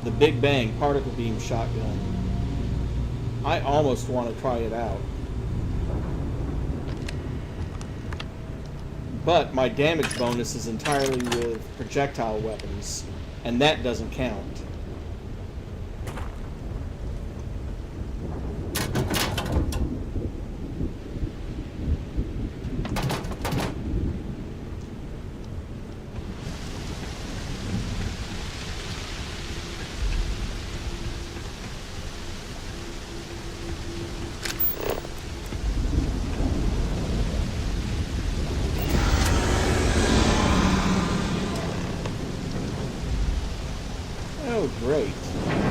The Big Bang particle beam shotgun. I almost want to try it out. But my damage bonus is entirely with projectile weapons, and that doesn't count. Oh, great.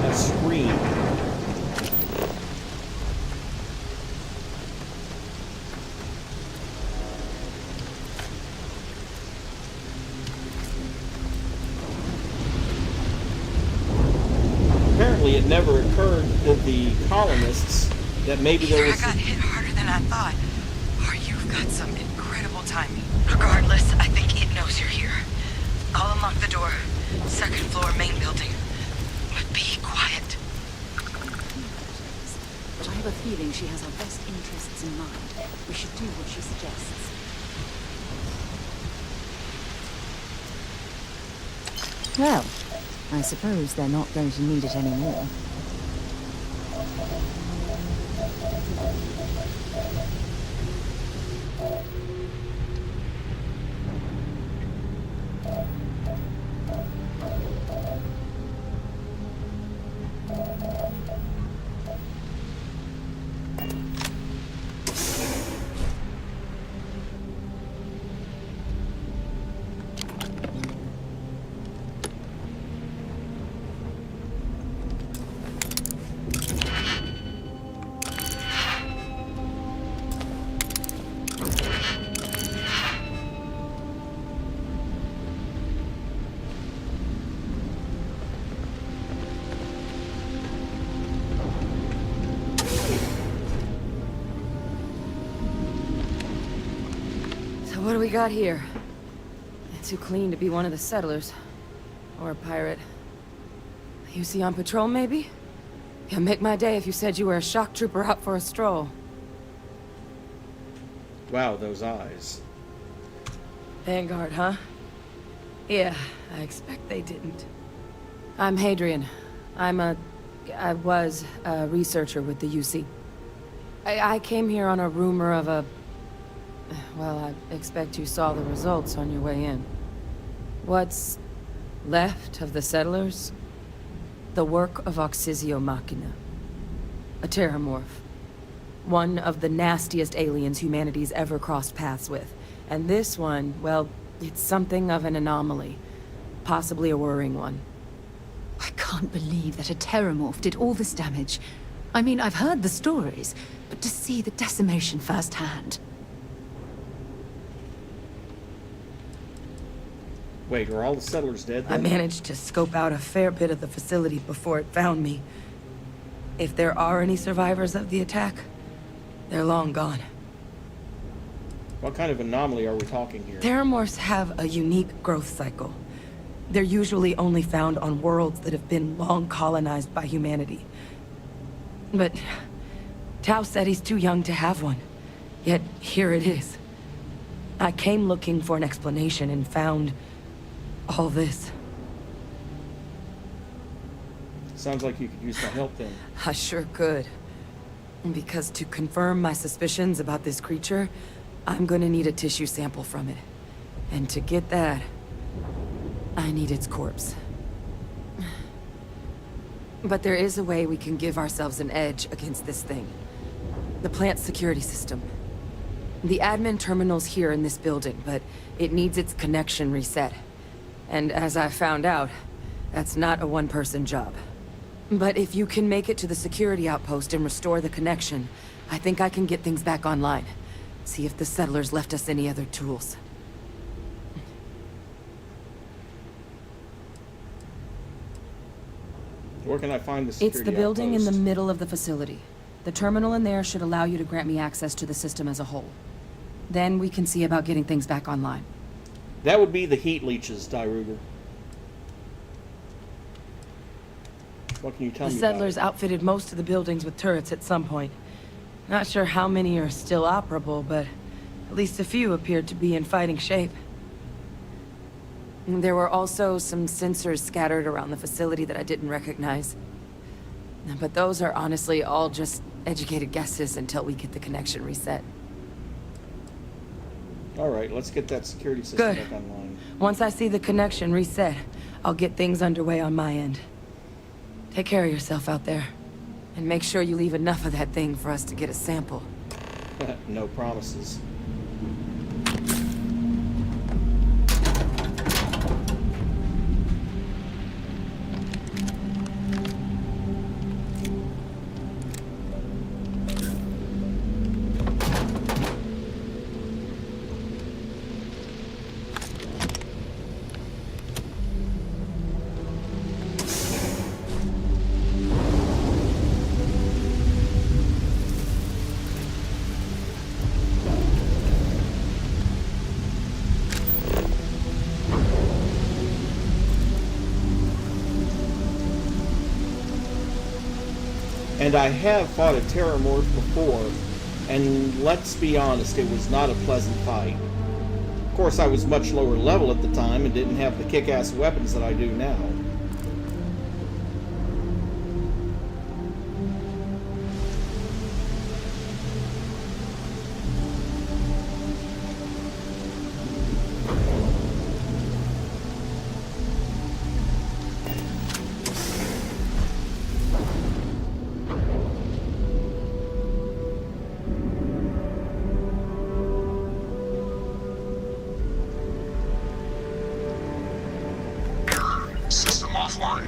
a screen. Apparently it never occurred to the colonists that maybe there was... I got hit harder than I thought, or you've got some incredible timing. Regardless, I think it knows you're here. I'll unlock the door. Second floor, main building. But be quiet. I have a feeling she has our best interests in mind. We should do what she suggests. Well, I suppose they're not going to need it anymore. What do we got here? Too clean to be one of the settlers. Or a pirate. You see on patrol, maybe? Yeah, make my day if you said you were a shock trooper out for a stroll. Wow, those eyes. Vanguard, huh? Yeah, I expect they didn't. I'm Hadrian. I was a researcher with the UC. I came here on a rumor of a... Well, I expect you saw the results on your way in. What's left of the settlers? The work of Oxysio Machina. A terramorph. One of the nastiest aliens humanity's ever crossed paths with. And this one, well, it's something of an anomaly. Possibly a worrying one. I can't believe that a terramorph did all this damage. I mean, I've heard the stories, but to see the decimation firsthand... Wait, are all the settlers dead then? I managed to scope out a fair bit of the facility before it found me. If there are any survivors of the attack, they're long gone. What kind of anomaly are we talking here? Terramorphs have a unique growth cycle. They're usually only found on worlds that have been long colonized by humanity. But Tao said he's too young to have one. Yet here it is. I came looking for an explanation and found all this. Sounds like you could use my help then. I sure could. Because to confirm my suspicions about this creature, I'm gonna need a tissue sample from it. And to get that, I need its corpse. But there is a way we can give ourselves an edge against this thing. The plant security system. The admin terminal's here in this building, but it needs its connection reset. And as I found out, that's not a one-person job. But if you can make it to the security outpost and restore the connection, I think I can get things back online. See if the settlers left us any other tools. Where can I find the security It's the building outpost? in the middle of the facility. The terminal in there should allow you to grant me access to the system as a whole. Then we can see about getting things back online. That would be the heat leeches, Dyruger. What can you tell The me about settlers it? outfitted most of the buildings with turrets at some point. Not sure how many are still operable, but at least a few appeared to be in fighting shape. There were also some sensors scattered around the facility that I didn't recognize. But those are honestly all just educated guesses until we get the connection reset. Alright, let's get that security system Good. back online. Once I see the connection reset, I'll get things underway on my end. Take care of yourself out there. And make sure you leave enough of that thing for us to get a sample. No promises. And I have fought a Terramorph before, and let's be honest, it was not a pleasant fight. Of course, I was much lower level at the time and didn't have the kick-ass weapons that I do now. System offline.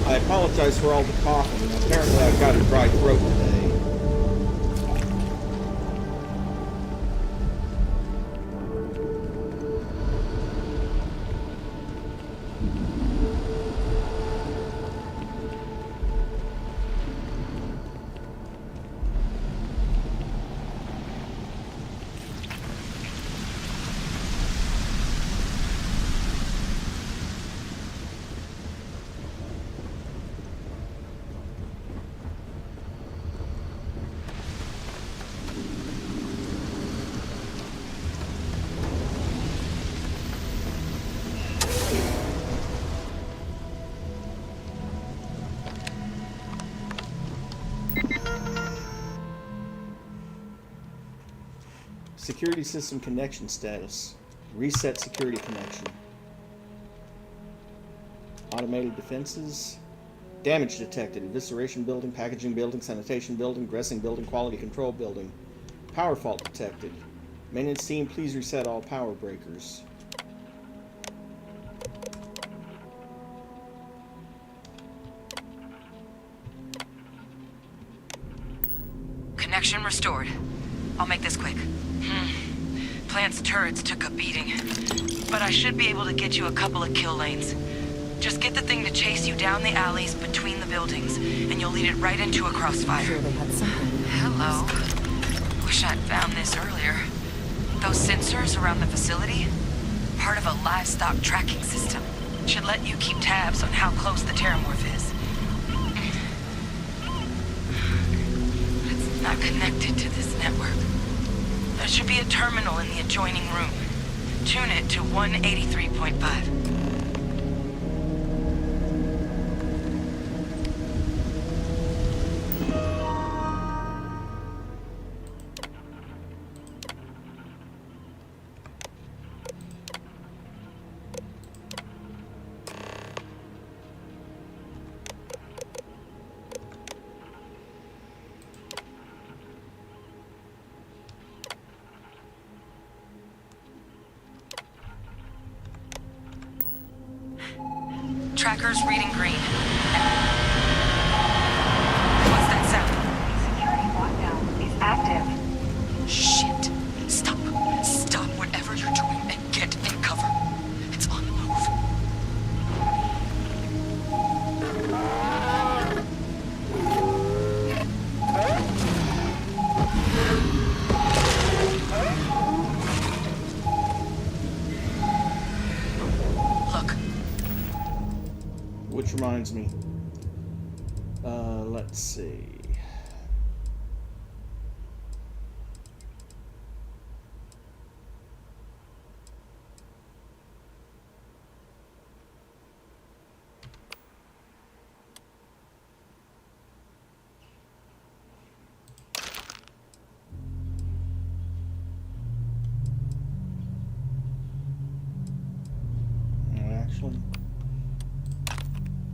I apologize for all the coughing. Apparently I've got a dry throat today. Security system connection status. Reset security connection. Automated defenses. Damage detected. Evisceration building, packaging building, sanitation building, dressing building, quality control building. Power fault detected. Maintenance team, please reset all power breakers. Connection restored. I'll make this quick. Plant's turrets took a beating, but I should be able to get you a couple of kill lanes. Just get the thing to chase you down the alleys between the buildings, and you'll lead it right into a crossfire. Sure they had something. Hello. Wish I'd found this earlier. Those sensors around the facility? Part of a livestock tracking system. Should let you keep tabs on how close the Terramorph is. It's not connected to this network. There should be a terminal in the adjoining room. Tune it to 183.5. Tracker's reading green. What's that sound? Security lockdown is active. Shit. Stop. Stop whatever you're doing and get in cover. It's on the move. Look. Which reminds me. Let's see. Actually,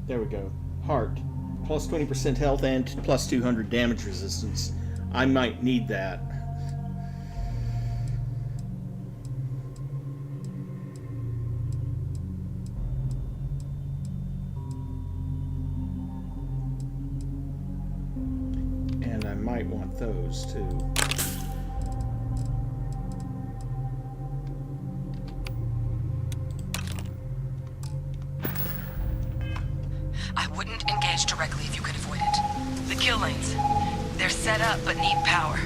there we go. Heart. Plus 20% health and plus 200 damage resistance. I might need that. And I might want those too. damage directly if you can avoid it. The kill lanes. They're set up but need power.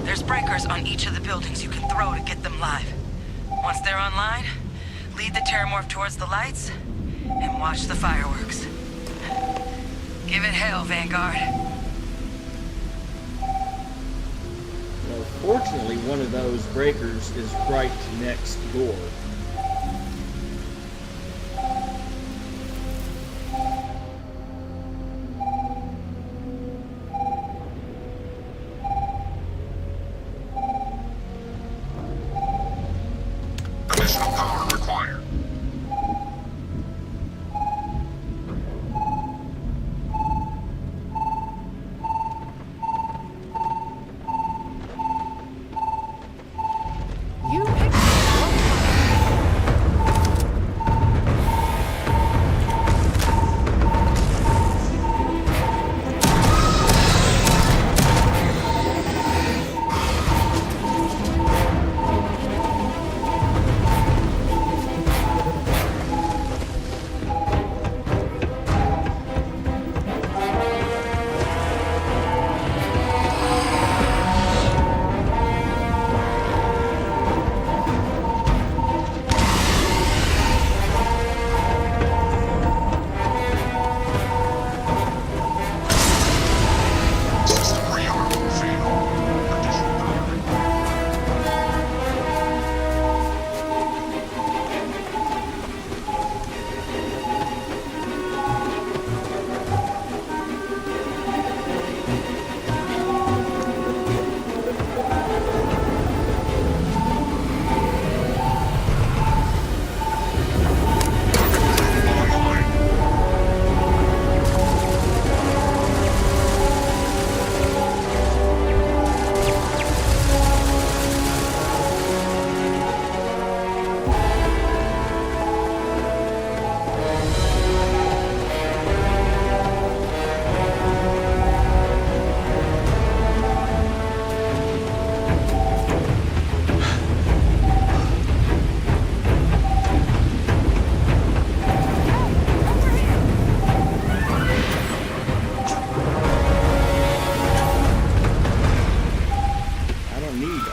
There's breakers on each of the buildings you can throw to get them live. Once they're online, lead the Terramorph towards the lights and watch the fireworks. Give it hell, Vanguard. Well, fortunately, one of those breakers is right next door. Additional power required.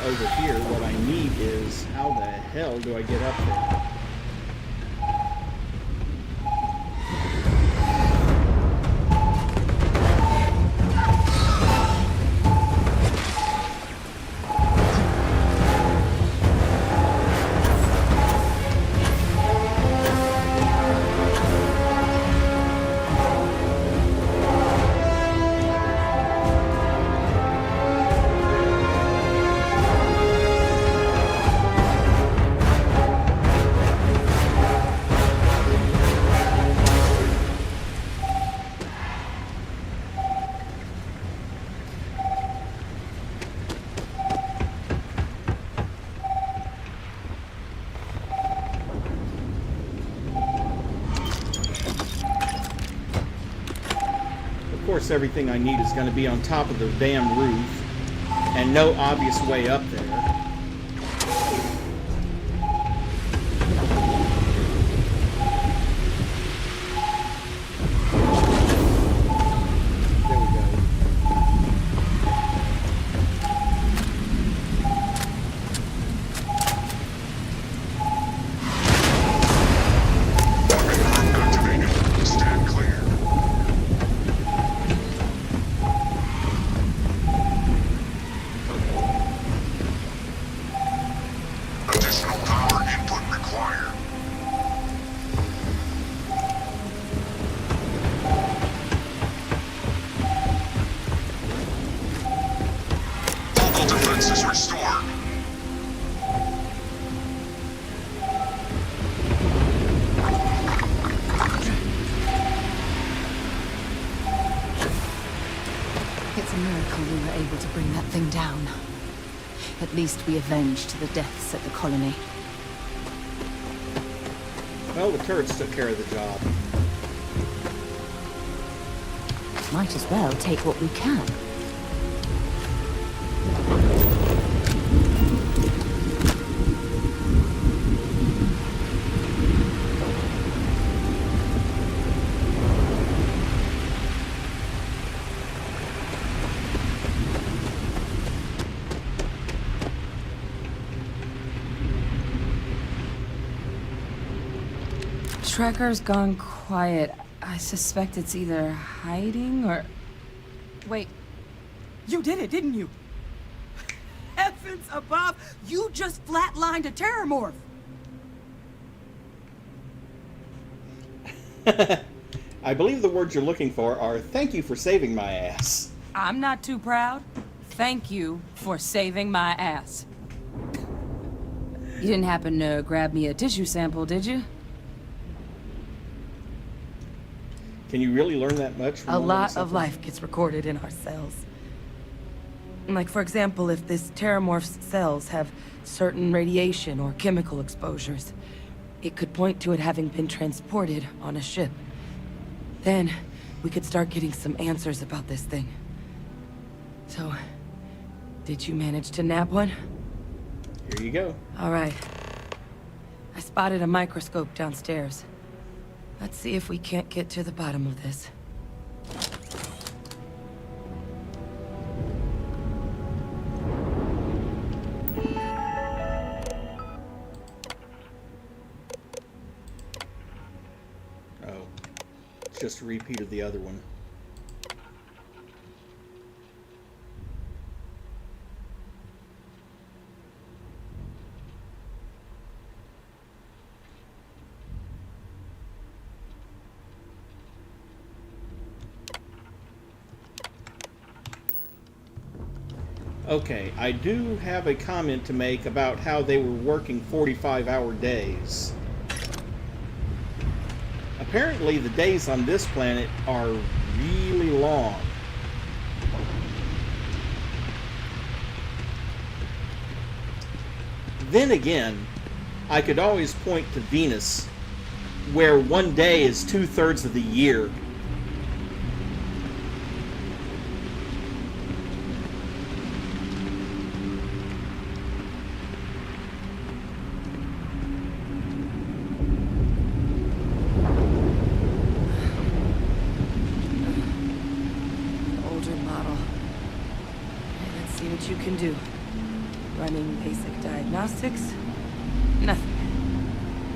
Over here, what I need is how the hell do I get up there? Of course, everything I need is going to be on top of the damn roof, and no obvious way up there. Defenses restored. It's a miracle we were able to bring that thing down. At least we avenged the deaths at the colony. Well, the turrets took care of the job. Might as well take what we can. tracker's gone quiet. I suspect it's either hiding or... Wait. You did it, didn't you? Heavens above! You just flatlined a terramorph! I believe the words you're looking for are "thank you for saving my ass." I'm not too proud. Thank you for saving my ass. You didn't happen to grab me a tissue sample, did you? Can you really learn that much from A one lot sample? of life gets recorded in our cells. Like, for example, if this terramorph's cells have certain radiation or chemical exposures, it could point to it having been transported on a ship. Then, we could start getting some answers about this thing. So, did you manage to nab one? Here you go. All right. I spotted a microscope downstairs. Let's see if we can't get to the bottom of this. Oh. It's just a repeat of the other one. Okay, I do have a comment to make about how they were working 45-hour days. Apparently, the days on this planet are really long. Then again, I could always point to Venus, where one day is 2/3 of the year. You can do. Running basic diagnostics? Nothing.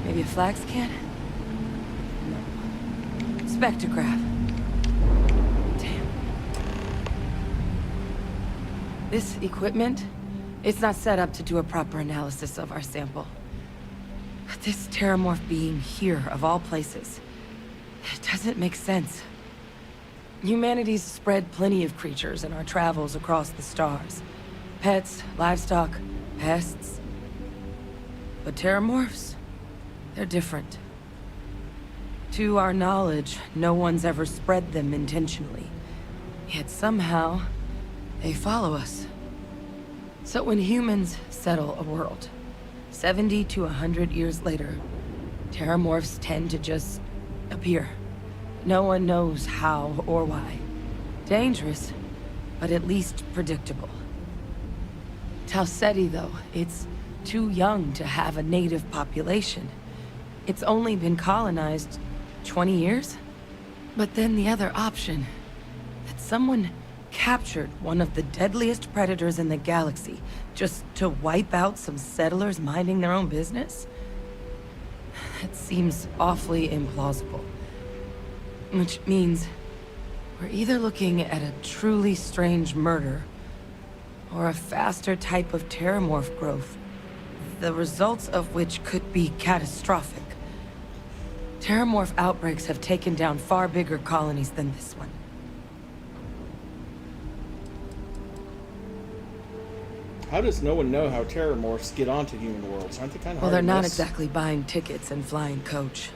Maybe a flax can? No. Spectrograph. Damn. This equipment, it's not set up to do a proper analysis of our sample. But this terramorph being here, of all places, it doesn't make sense. Humanity's spread plenty of creatures in our travels across the stars. Pets, livestock, pests. But terramorphs, they're different. To our knowledge, no one's ever spread them intentionally. Yet somehow, they follow us. So when humans settle a world, 70 to 100 years later, terramorphs tend to just appear. No one knows how or why. Dangerous, but at least predictable. Tau Ceti, though, it's too young to have a native population. It's only been colonized 20 years? But then the other option, that someone captured one of the deadliest predators in the galaxy just to wipe out some settlers minding their own business? That seems awfully implausible. Which means we're either looking at a truly strange murder or a faster type of terramorph growth, the results of which could be catastrophic. Terramorph outbreaks have taken down far bigger colonies than this one. How does no one know how terramorphs get onto human worlds? Aren't they kind of Well, hard they're to not miss? exactly buying tickets and flying coach.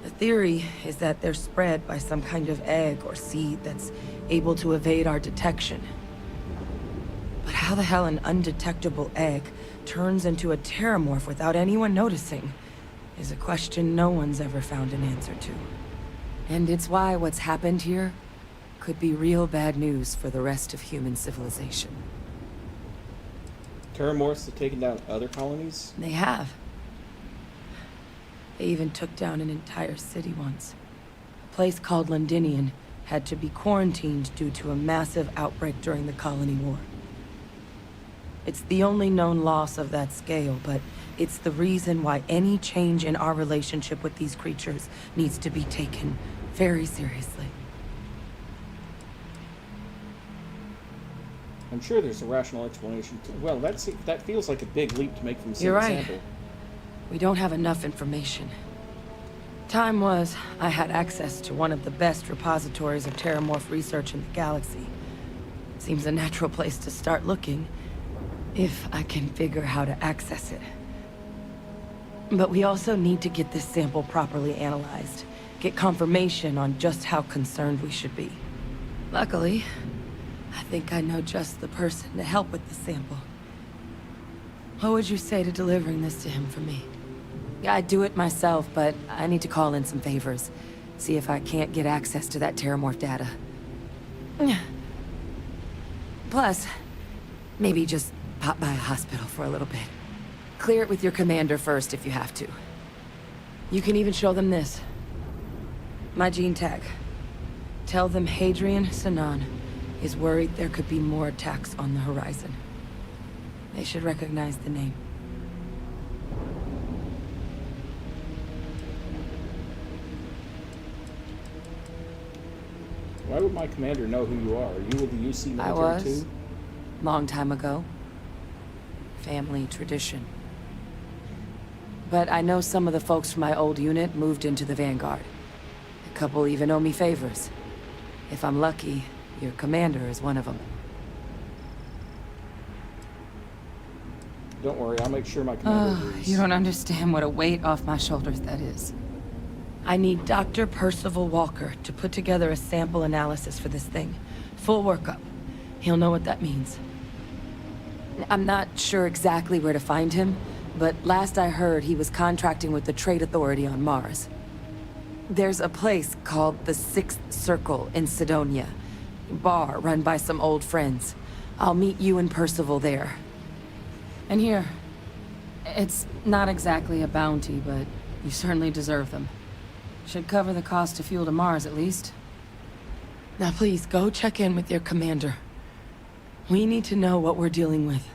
The theory is that they're spread by some kind of egg or seed that's able to evade our detection. But how the hell an undetectable egg turns into a terramorph without anyone noticing is a question no one's ever found an answer to. And it's why what's happened here could be real bad news for the rest of human civilization. Terramorphs have taken down other colonies? They have. They even took down an entire city once. A place called Londinian had to be quarantined due to a massive outbreak during the colony war. It's the only known loss of that scale, but it's the reason why any change in our relationship with these creatures needs to be taken very seriously. I'm sure there's a rational explanation to... Well, that feels like a big leap to make from a You're single right. sample. We don't have enough information. Time was, I had access to one of the best repositories of terramorph research in the galaxy. Seems a natural place to start looking, if I can figure how to access it. But we also need to get this sample properly analyzed, get confirmation on just how concerned we should be. Luckily, I think I know just the person to help with the sample. What would you say to delivering this to him for me? Yeah, I'd do it myself, but I need to call in some favors. See if I can't get access to that terramorph data. Plus, maybe just pop by a hospital for a little bit. Clear it with your commander first if you have to. You can even show them this. My gene tag. Tell them Hadrian Sinan is worried there could be more attacks on the horizon. They should recognize the name. Why would my commander know who you are? Are you with the UC military I was. too? Long time ago. Family tradition. But I know some of the folks from my old unit moved into the Vanguard. A couple even owe me favors. If I'm lucky, your commander is one of them. Don't worry, I'll make sure my commander agrees. You don't understand what a weight off my shoulders that is. I need Dr. Percival Walker to put together a sample analysis for this thing. Full workup. He'll know what that means. I'm not sure exactly where to find him, but last I heard he was contracting with the Trade Authority on Mars. There's a place called the Sixth Circle in Sidonia. Bar run by some old friends. I'll meet you and Percival there. And here. It's not exactly a bounty, but you certainly deserve them. Should cover the cost of fuel to Mars, at least. Now please, go check in with your commander. We need to know what we're dealing with.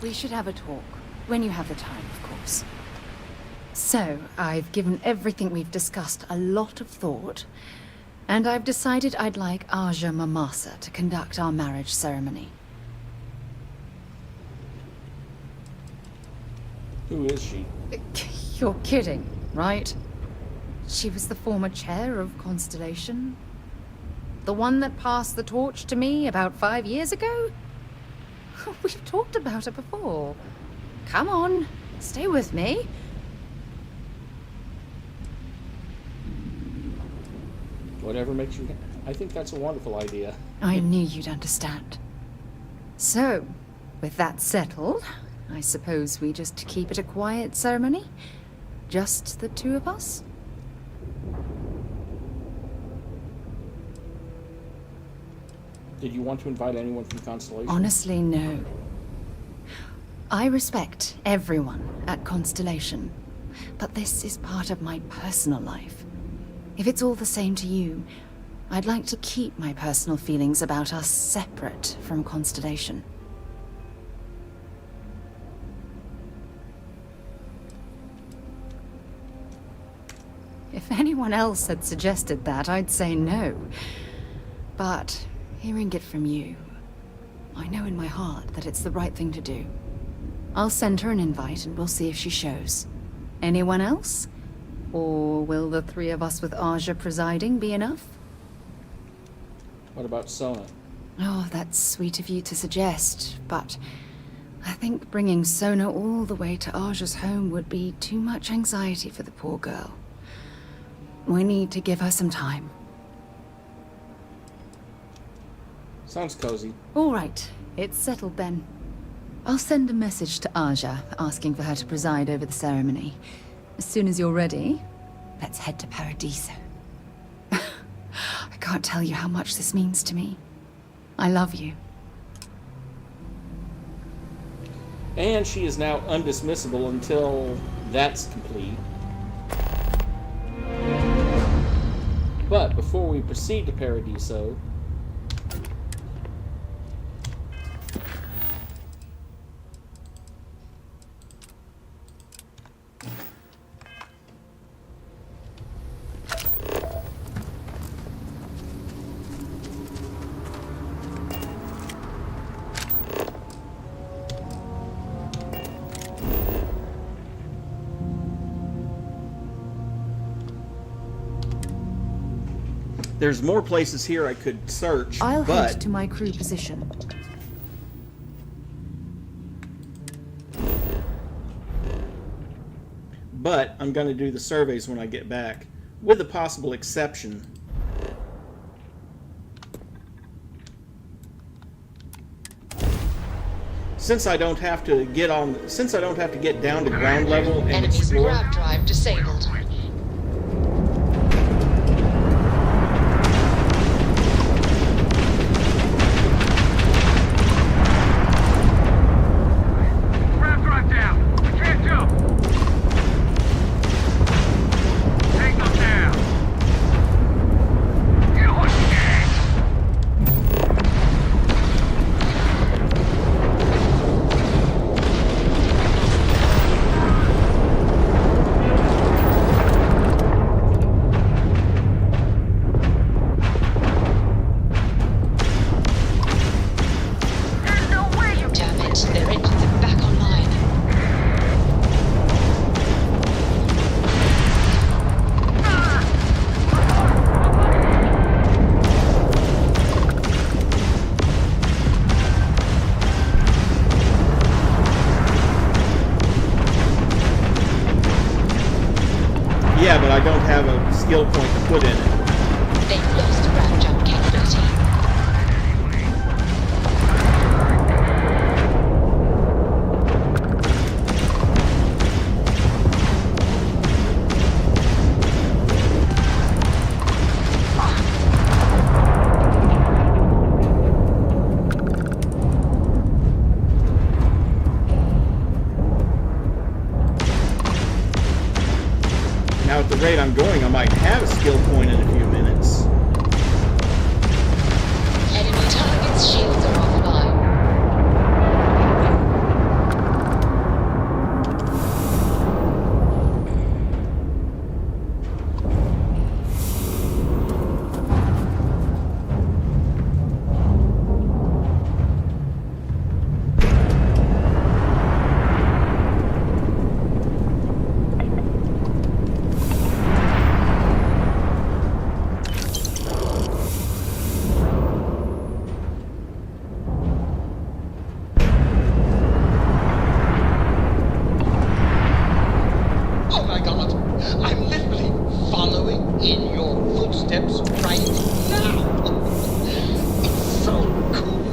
We should have a talk. When you have the time, of course. So, I've given everything we've discussed a lot of thought, and I've decided I'd like Aja Mamasa to conduct our marriage ceremony. Who is she? You're kidding, right? She was the former chair of Constellation. The one that passed the torch to me about 5 years ago? We've talked about her before. Come on, stay with me. Whatever makes you... I think that's a wonderful idea. I knew you'd understand. So, with that settled, I suppose we just keep it a quiet ceremony? Just the two of us? Did you want to invite anyone from Constellation? Honestly, no. I respect everyone at Constellation, but this is part of my personal life. If it's all the same to you, I'd like to keep my personal feelings about us separate from Constellation. If anyone else had suggested that, I'd say no. But hearing it from you, I know in my heart that it's the right thing to do. I'll send her an invite and we'll see if she shows. Anyone else? Or will the three of us with Aja presiding be enough? What about Sona? Oh, that's sweet of you to suggest, but I think bringing Sona all the way to Aja's home would be too much anxiety for the poor girl. We need to give her some time. Sounds cozy. All right, it's settled then. I'll send a message to Aja asking for her to preside over the ceremony. As soon as you're ready, let's head to Paradiso. I can't tell you how much this means to me. I love you. And she is now undismissible until that's complete. But before we proceed to Paradiso, There's more places here I could search, I'll but head to my crew position. But I'm going to do the surveys when I get back, with a possible exception. Since I don't have to get down to ground level and Enemy's explore. grab drive disabled. Grab drive down. We can't jump. Take them down. You're dead. Damn it, their engines are back online. Yeah, but I don't have a skill point to put in it. They've lost ramp jump capability. Now at the rate I'm going, I might have a skill point in a few minutes. Enemy targets' shields are offline. Oh my god, I'm literally following in your footsteps right now. It's so cool.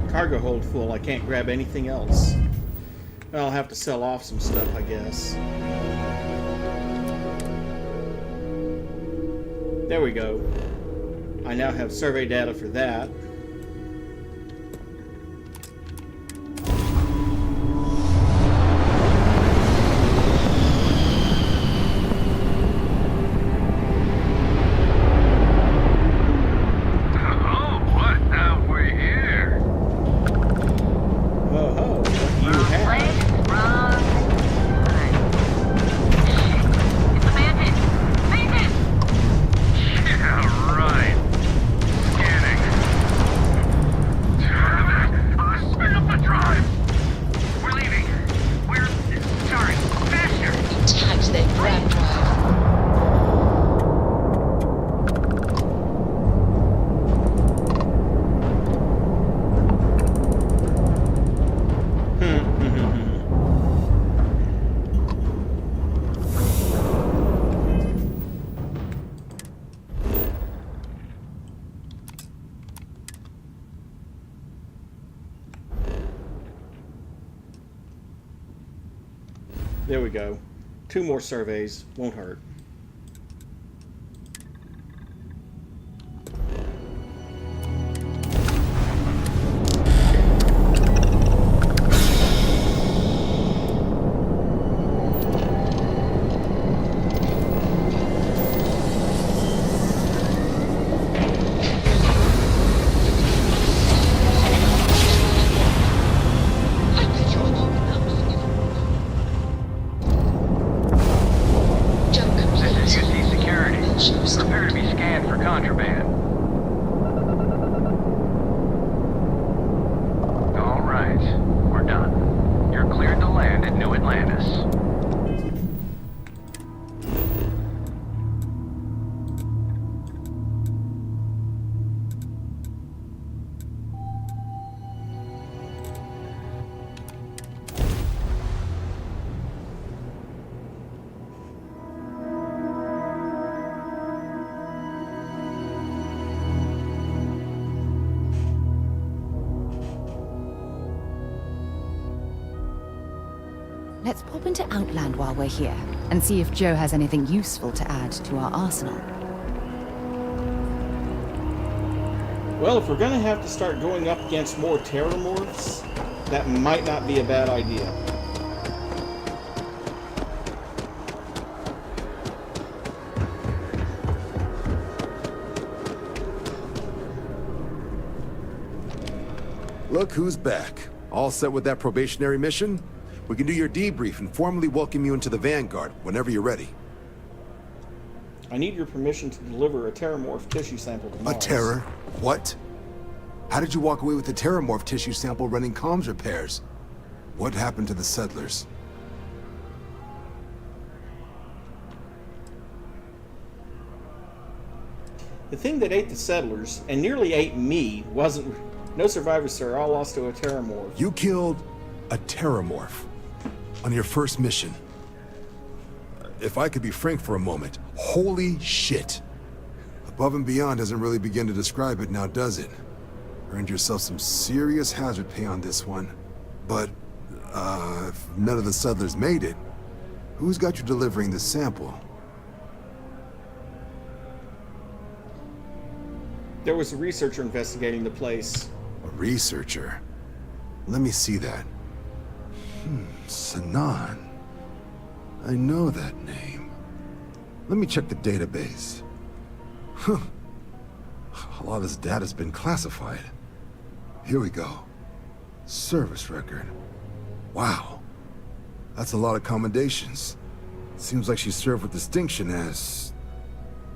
Cargo hold full. I can't grab anything else. I'll have to sell off some stuff, I guess. There we go. I now have survey data for that. Oh, what have we here? Oh ho, what do you have? Yeah, right. Scanning. Damn it! Speed up the drive! We're leaving. We're... sorry, faster! You tagged their grab drive. There we go. 2 more surveys. Won't hurt. Jump Let's pop into Outland while we're here, and see if Joe has anything useful to add to our arsenal. Well, if we're gonna have to start going up against more terramorphs, that might not be a bad idea. Look who's back. All set with that probationary mission? We can do your debrief and formally welcome you into the Vanguard whenever you're ready. I need your permission to deliver a terramorph tissue sample to Mars. A terror? What? How did you walk away with the terramorph tissue sample running comms repairs? What happened to the settlers? The thing that ate the settlers, and nearly ate me, wasn't... No survivors, sir. All lost to a terramorph. You killed a terramorph on your first mission. If I could be frank for a moment, holy shit. Above and beyond doesn't really begin to describe it now, does it? Earned yourself some serious hazard pay on this one. But, if none of the settlers made it, who's got you delivering the sample? There was a researcher investigating the place. A researcher? Let me see that. Sanan. I know that name. Let me check the database. Huh. A lot of this data's been classified. Here we go. Service record. Wow. That's a lot of commendations. Seems like she served with distinction as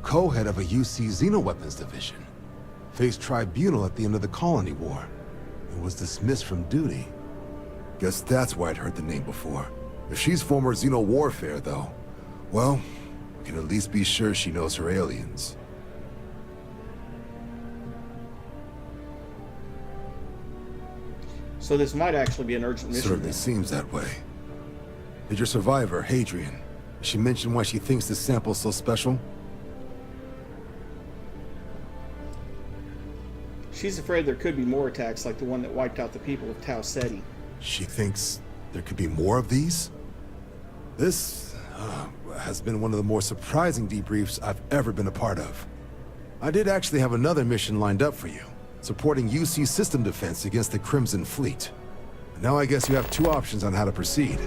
co-head of a UC Xenoweapons division. Faced tribunal at the end of the Colony War. And was dismissed from duty. Guess that's why I'd heard the name before. If she's former Xeno warfare, though, well, we can at least be sure she knows her aliens. So this might actually be an urgent mission. Certainly seems that way. Did your survivor, Hadrian, she mention why she thinks this sample's so special? She's afraid there could be more attacks like the one that wiped out the people of Tau Ceti. She thinks there could be more of these? This has been one of the more surprising debriefs I've ever been a part of. I did actually have another mission lined up for you, supporting UC system defense against the Crimson Fleet. Now I guess you have two options on how to proceed.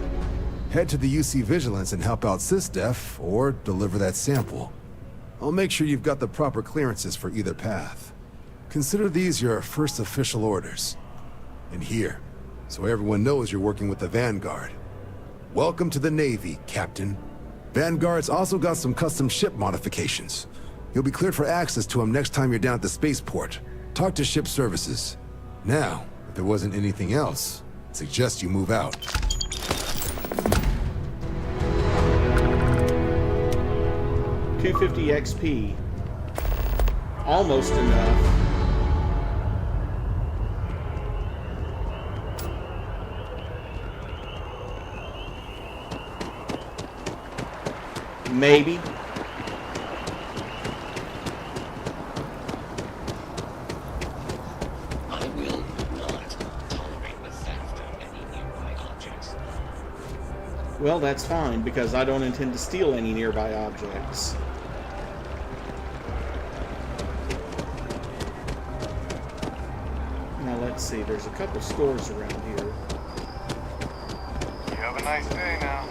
Head to the UC Vigilance and help out SysDef, or deliver that sample. I'll make sure you've got the proper clearances for either path. Consider these your first official orders. And here, so everyone knows you're working with the Vanguard. Welcome to the Navy, Captain. Vanguard's also got some custom ship modifications. You'll be cleared for access to them next time you're down at the spaceport. Talk to ship services. Now, if there wasn't anything else, I'd suggest you move out. $250 XP. Almost enough. Maybe. I will not tolerate the theft of any nearby objects. Well, that's fine, because I don't intend to steal any nearby objects. Now let's see, there's a couple stores around here. You have a nice day now.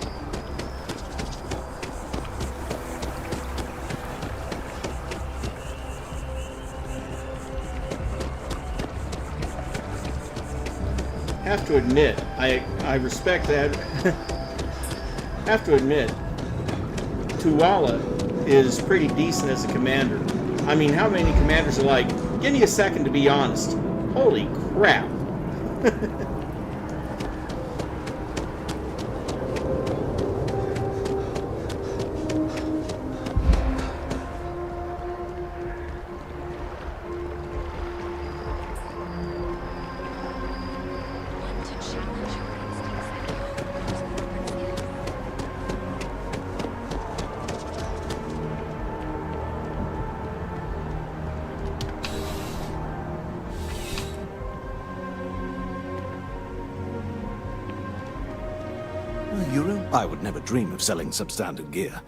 Have to admit, I respect that. Have to admit, Tuala is pretty decent as a commander. I mean, how many commanders are like, give me a second to be honest? Holy crap. Euro? I would never dream of selling substandard gear.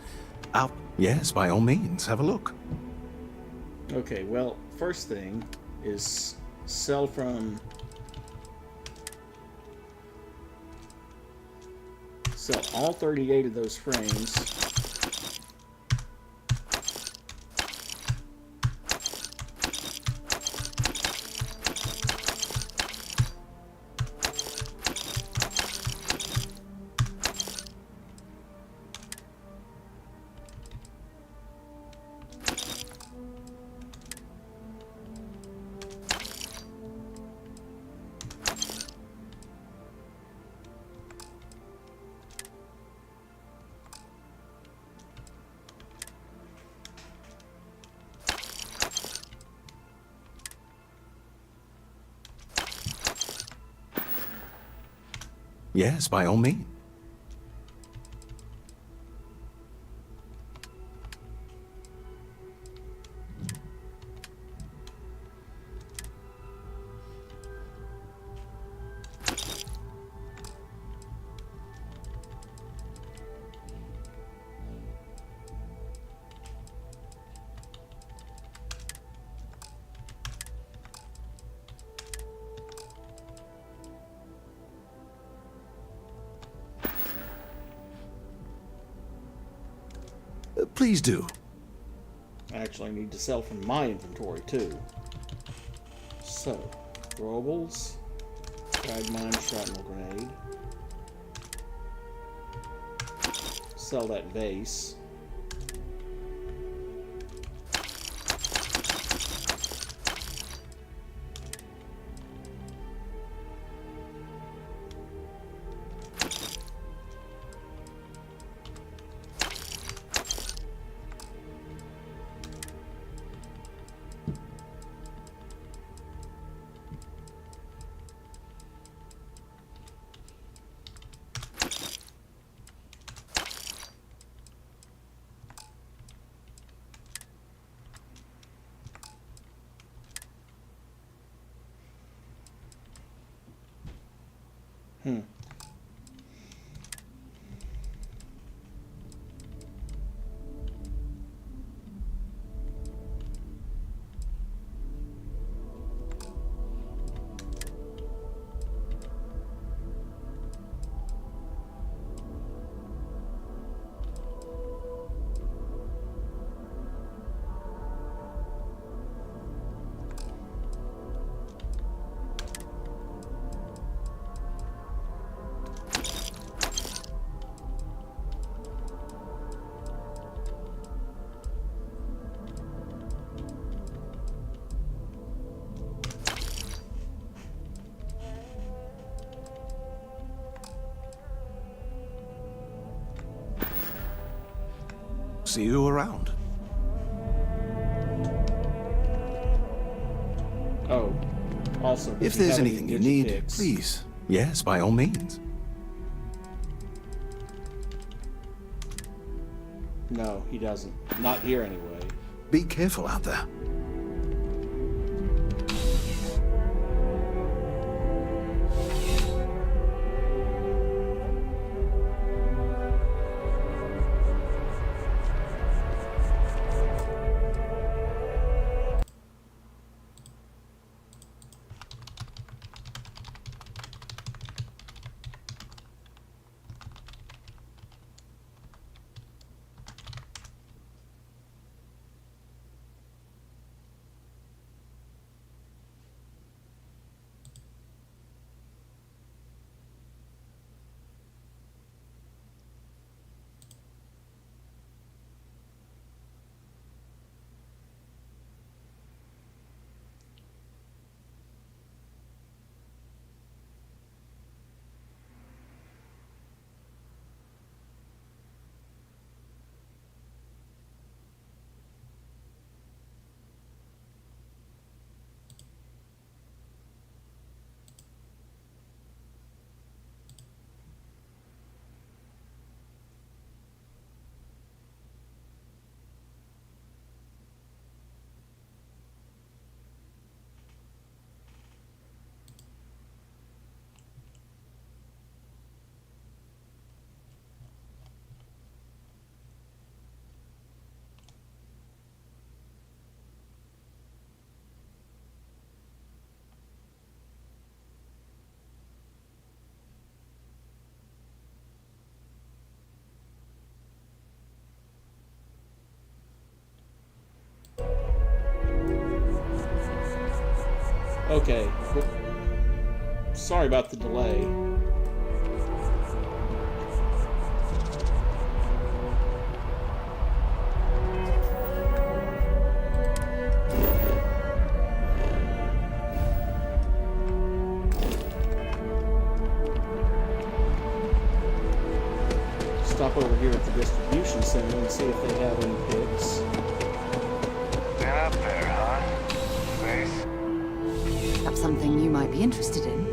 Out? Yes, by all means, have a look. Okay, well, first thing is sell from... Sell all 38 of those frames. Yes, by all means. Please do. I actually need to sell from my inventory too. So, throwables, frag mine, shrapnel grenade. Sell that vase. See you around. Oh, also, If do you there's have anything any you need, digipicks? please. Yes, by all means. No, he doesn't. Not here anyway. Be careful out there. Okay. Sorry about the delay. Stop over here at the distribution center and see if they have any picks. Been up there, huh? Space? That's something you might be interested in.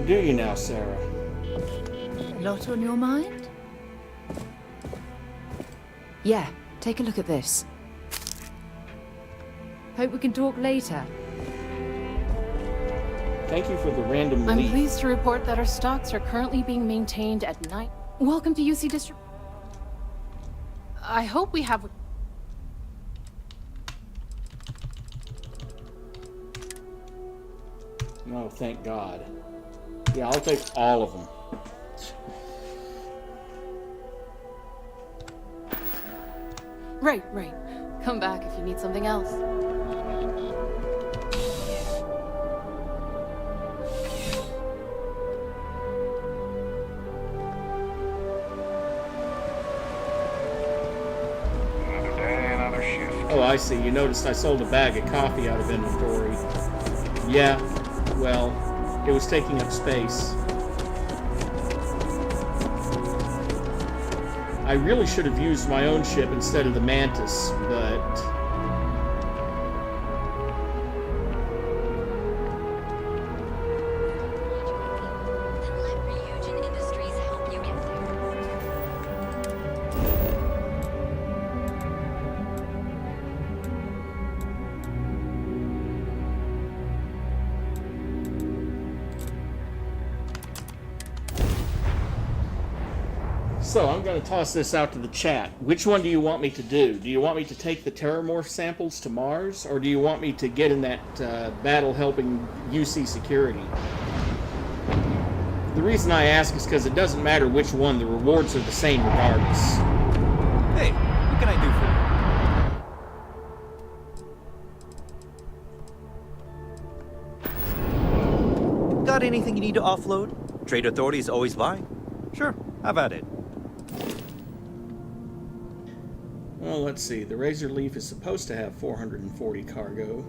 Do you now, Sarah? A lot on your mind? Yeah, take a look at this. Hope we can talk later. Thank you for the random I'm lead. pleased to report that our stocks are currently being maintained at 9. Welcome to UC District. I hope we have... No, thank God. Yeah, I'll take all of them. Right. Come back if you need something else. Another day, another shift. Oh, I see. You noticed I sold a bag of coffee out of inventory. Yeah, well, it was taking up space. I really should have used my own ship instead of the Mantis, but... So, I'm going to toss this out to the chat. Which one do you want me to do? Do you want me to take the Terramorph samples to Mars? Or do you want me to get in that battle helping UC security? The reason I ask is because it doesn't matter which one, the rewards are the same regardless. Hey, what can I do for you? Got anything you need to offload? Trade Authority is always buying. Sure, have at it. Well, let's see. The Razor Leaf is supposed to have 440 cargo.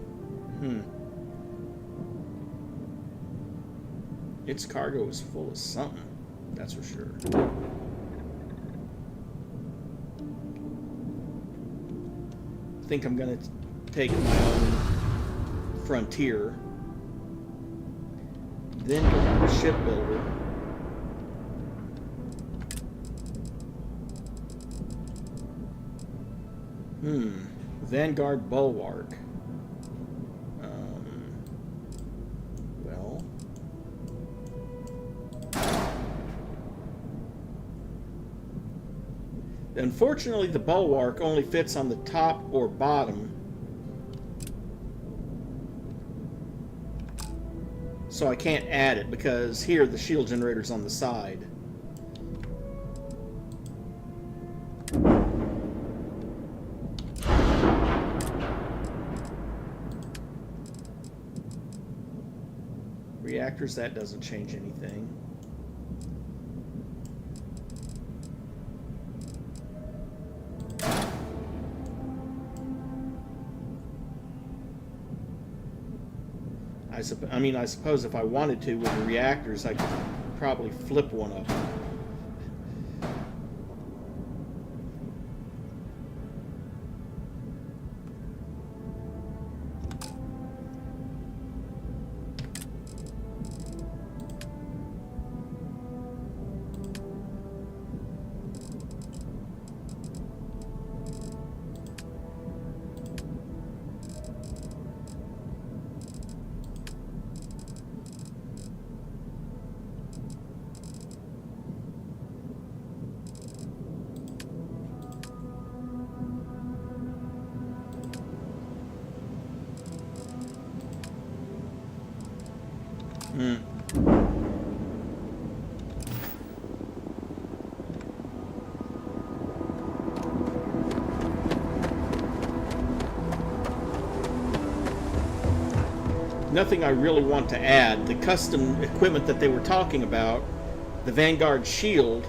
Its cargo is full of something, that's for sure. I think I'm going to take my own Frontier. Then go on the Shipbuilder. Vanguard Bulwark. Well... Unfortunately, the Bulwark only fits on the top or bottom. So I can't add it because here the shield generator's on the side. Reactors, that doesn't change anything. I suppose if I wanted to with the reactors, I could probably flip one of them. nothing I really want to add. The custom equipment that they were talking about, the Vanguard shield,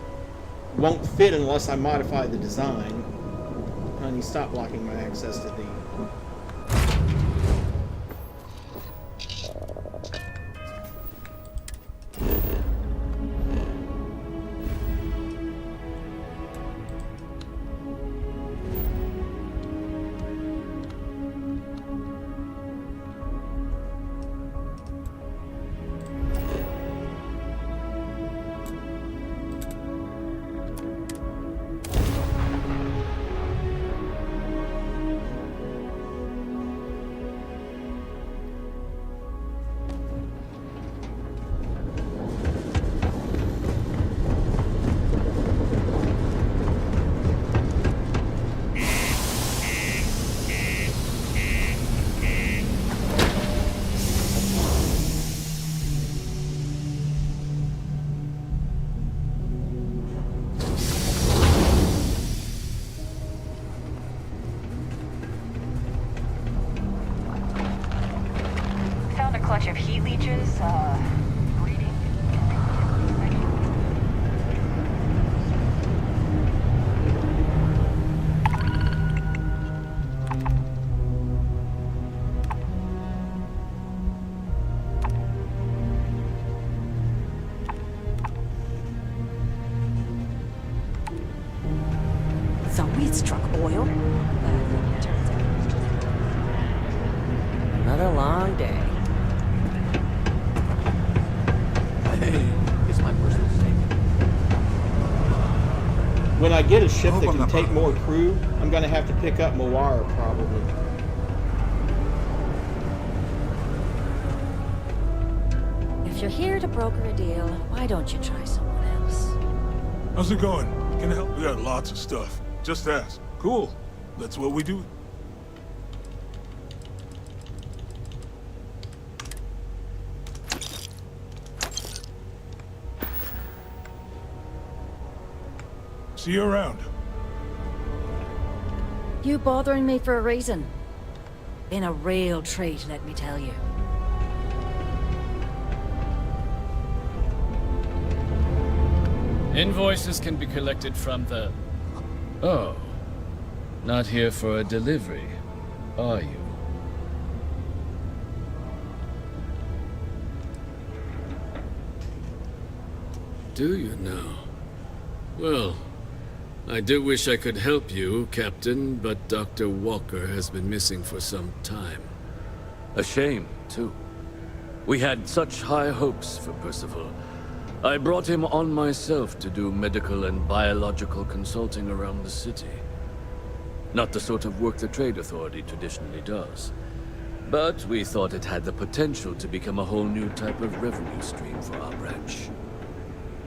won't fit unless I modify the design. Honey, stop blocking my access to the... Found a clutch of heat leeches, breeding. So we struck oil? Another long day. Hey, it's my personal stake. When I get a ship that can take more crew, I'm going to have to pick up Moara, probably. If you're here to broker a deal, why don't you try someone else? How's it going? Can I help? We got lots of stuff. Just ask. Cool. That's what we do. See you around. You bothering me for a reason. Been a real treat, let me tell you. Invoices can be collected from the... Oh. Not here for a delivery, are you? Do you now? Well, I do wish I could help you, Captain, but Dr. Walker has been missing for some time. A shame, too. We had such high hopes for Percival. I brought him on myself to do medical and biological consulting around the city. Not the sort of work the Trade Authority traditionally does. But we thought it had the potential to become a whole new type of revenue stream for our branch.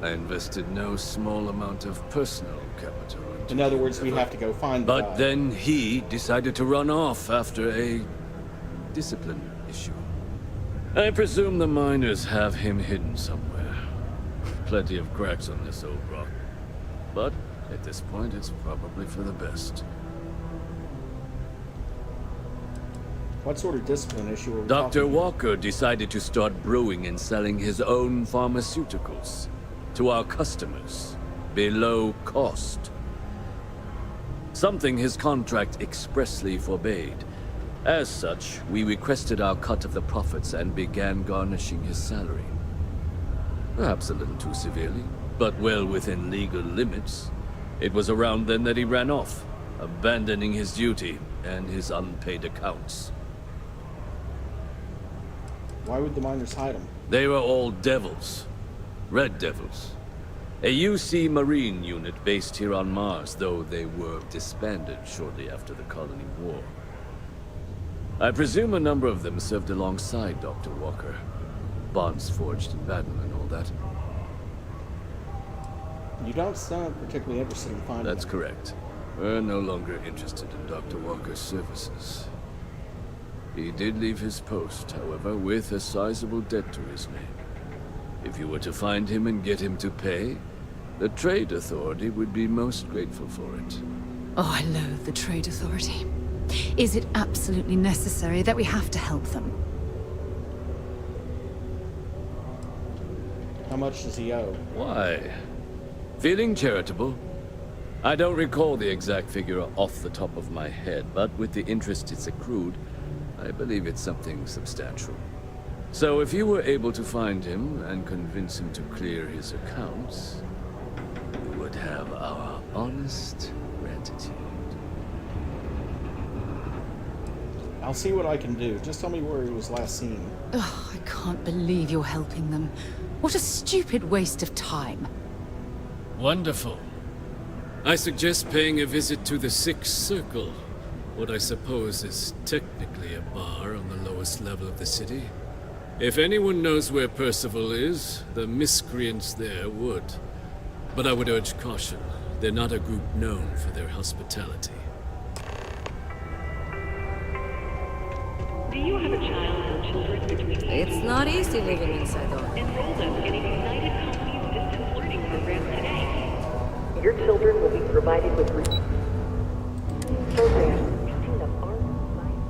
I invested no small amount of personal capital. In other words, we have to go find the guy. But then he decided to run off after a discipline issue. I presume the miners have him hidden somewhere. Plenty of cracks on this old rock. But at this point, it's probably for the best. What sort of discipline issue are we Dr. talking Walker decided to start brewing and selling his own pharmaceuticals to our customers, below cost. Something his contract expressly forbade. As such, we requested our cut of the profits and began garnishing his salary. Perhaps a little too severely, but well within legal limits. It was around then that he ran off, abandoning his duty and his unpaid accounts. Why would the miners hide him? They were all devils. Red Devils. A UC Marine unit based here on Mars, though they were disbanded shortly after the Colony War. I presume a number of them served alongside Dr. Walker. Bonds forged in battle and all that. You don't sound particularly interested in finding That's correct. We're no longer interested in Dr. Walker's services. He did leave his post, however, with a sizable debt to his name. If you were to find him and get him to pay, the Trade Authority would be most grateful for it. Oh, I loathe the Trade Authority. Is it absolutely necessary that we have to help them? How much does he owe? Why? Feeling charitable? I don't recall the exact figure off the top of my head, but with the interest it's accrued, I believe it's something substantial. So if you were able to find him and convince him to clear his accounts, you would have our honest gratitude. I'll see what I can do. Just tell me where he was last seen. Ugh, I can't believe you're helping them. What a stupid waste of time. Wonderful. I suggest paying a visit to the Sixth Circle, what I suppose is technically a bar on the lowest level of the city. If anyone knows where Percival is, the miscreants there would. But I would urge caution. They're not a group known for their hospitality. Do you have a child or children between... It's not easy living inside though. Enroll them in a United Company's distance learning program today. Your children will be provided with programs teaching them art, science.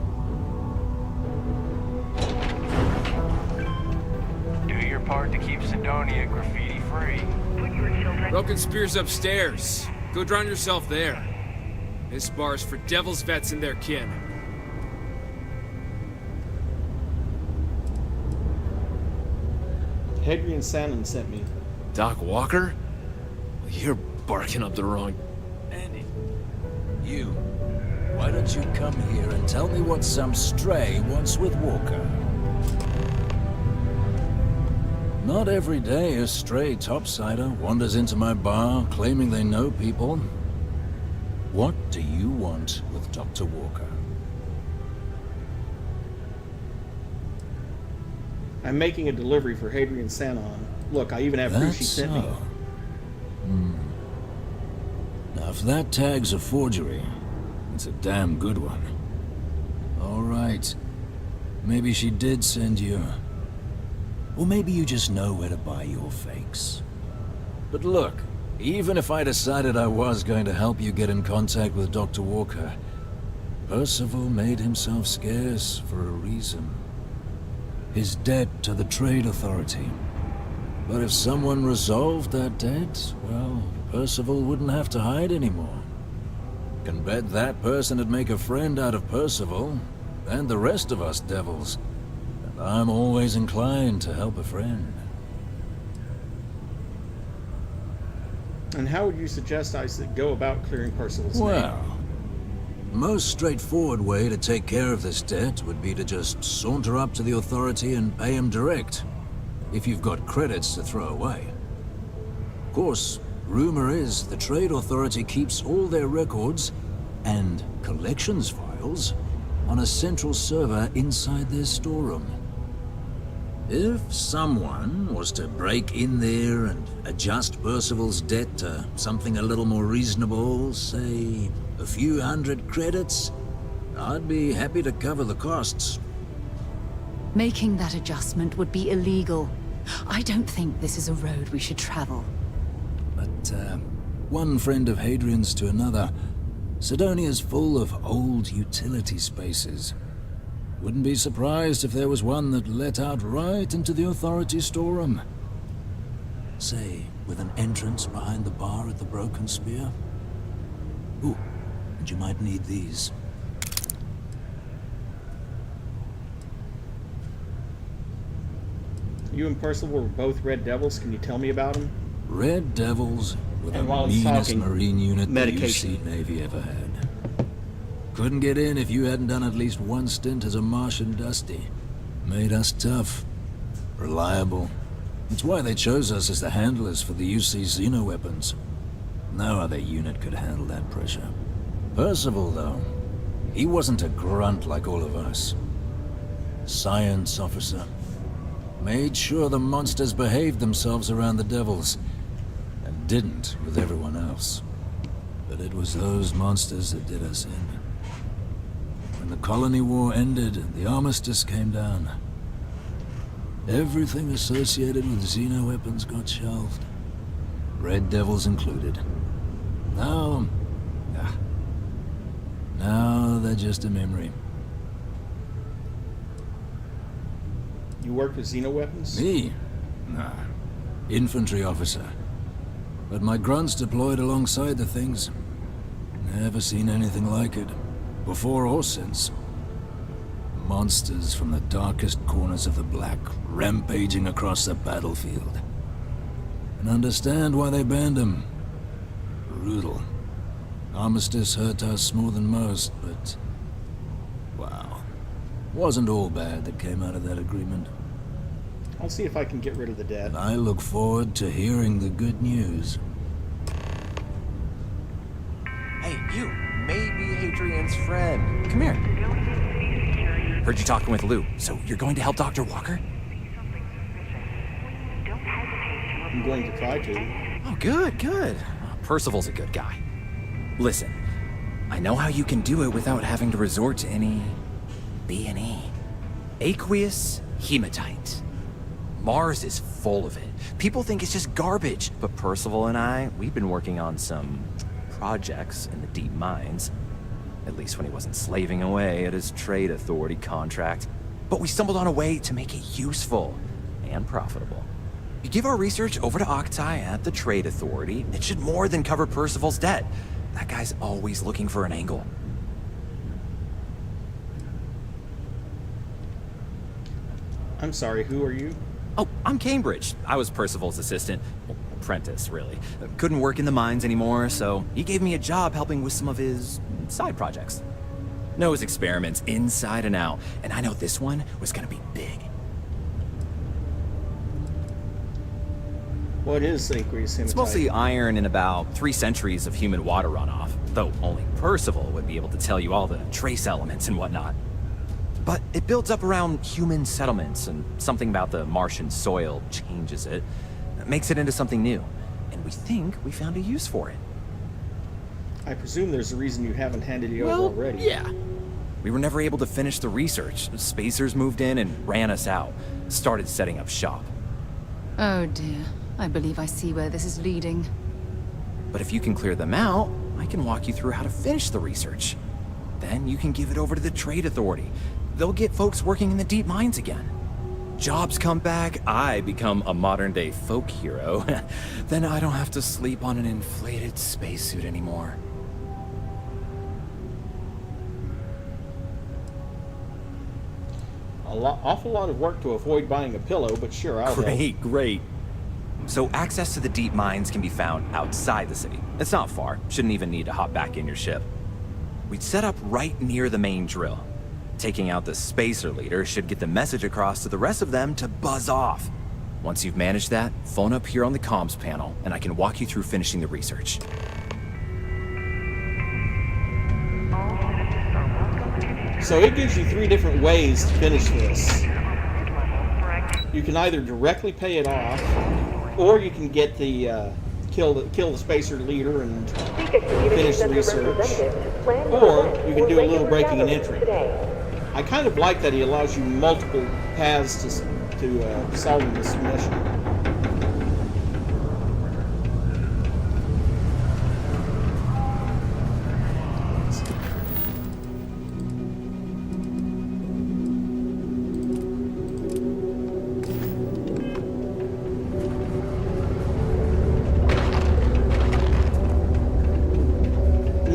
Do your part to keep Sidonia graffiti-free. Put your children... Broken Spear's upstairs. Go drown yourself there. This bar's for Devil's vets and their kin. Hadrian Sandon sent me. Doc Walker? Well, you're barking up the wrong... Andy, you. Why don't you come here and tell me what some stray wants with Walker? Not every day a stray topsider wanders into my bar claiming they know people. What do you want with Dr. Walker? I'm making a delivery for Hadrian Sandon. Look, I even have proof she sent me. Now, if that tag's a forgery, it's a damn good one. All right. Maybe she did send you. Or maybe you just know where to buy your fakes. But look, even if I decided I was going to help you get in contact with Dr. Walker, Percival made himself scarce for a reason. His debt to the Trade Authority. But if someone resolved that debt, well, Percival wouldn't have to hide anymore. Can bet that person would make a friend out of Percival, and the rest of us devils. And I'm always inclined to help a friend. And how would you suggest I go about clearing Percival's name? Well, the most straightforward way to take care of this debt would be to just saunter up to the authority and pay him direct, if you've got credits to throw away. Of course, rumor is the Trade Authority keeps all their records and collections files on a central server inside their storeroom. If someone was to break in there and adjust Percival's debt to something a little more reasonable, say a few hundred credits, I'd be happy to cover the costs. Making that adjustment would be illegal. I don't think this is a road we should travel. But, one friend of Hadrian's to another, Sidonia's full of old utility spaces. Wouldn't be surprised if there was one that let out right into the authority storeroom. Say, with an entrance behind the bar at the Broken Spear. Ooh, and you might need these. You and Percival were both Red Devils. Can you tell me about them? Red Devils were the And while he's meanest talking, Marine unit the medication. UC Navy ever had. Couldn't get in if you hadn't done at least one stint as a Martian Dusty. Made us tough, reliable. It's why they chose us as the handlers for the UC xenoweapons. No other unit could handle that pressure. Percival, though, he wasn't a grunt like all of us. Science officer. Made sure the monsters behaved themselves around the Devils, and didn't with everyone else. But it was those monsters that did us in. When the colony war ended and the armistice came down, everything associated with xenoweapons got shelved. Red Devils included. Now they're just a memory. You work with xenoweapons? Me? Nah. Infantry officer. But my grunts deployed alongside the things. Never seen anything like it. Before or since. Monsters from the darkest corners of the Black, rampaging across the battlefield. And understand why they banned them. Brutal. Armistice hurt us more than most, but... wow. Wasn't all bad that came out of that agreement. I'll see if I can get rid of the dead. And I look forward to hearing the good news. Hey, you. Maybe Hadrian's friend. Come here. Heard you talking with Lou, so you're going to help Dr. Walker? I'm going to try to. Oh, good, good. Percival's a good guy. Listen, I know how you can do it without having to resort to any... B&E. Aqueous hematite. Mars is full of it. People think it's just garbage, but Percival and I, we've been working on some projects in the deep mines. At least when he wasn't slaving away at his trade authority contract. But we stumbled on a way to make it useful and profitable. You give our research over to Octai at the trade authority, it should more than cover Percival's debt. That guy's always looking for an angle. I'm sorry, who are you? Oh, I'm Cambridge. I was Percival's assistant. Well, apprentice, really. Couldn't work in the mines anymore, so he gave me a job helping with some of his side projects. Knows experiments inside and out, and I know this one was gonna be big. What is aqueous hematite? It's mostly iron in about 3 centuries of human water runoff, though only Percival would be able to tell you all the trace elements and whatnot. But it builds up around human settlements, and something about the Martian soil changes it. It makes it into something new, and we think we found a use for it. I presume there's a reason you haven't handed it over already. Yeah. We were never able to finish the research. Spacers moved in and ran us out. Started setting up shop. Oh dear. I believe I see where this is leading. But if you can clear them out, I can walk you through how to finish the research. Then you can give it over to the trade authority. They'll get folks working in the deep mines again. Jobs come back, I become a modern-day folk hero. Then I don't have to sleep on an inflated spacesuit anymore. Awful lot of work to avoid buying a pillow, but sure, I'll help. Great. So access to the deep mines can be found outside the city. It's not far. Shouldn't even need to hop back in your ship. We'd set up right near the main drill. Taking out the spacer leader should get the message across to the rest of them to buzz off. Once you've managed that, phone up here on the comms panel, and I can walk you through finishing the research. So it gives you 3 different ways to finish this. You can either directly pay it off, or you can get the kill the spacer leader and finish the research, or you can do a little breaking and entering. I kind of like that he allows you multiple paths to solving this mission.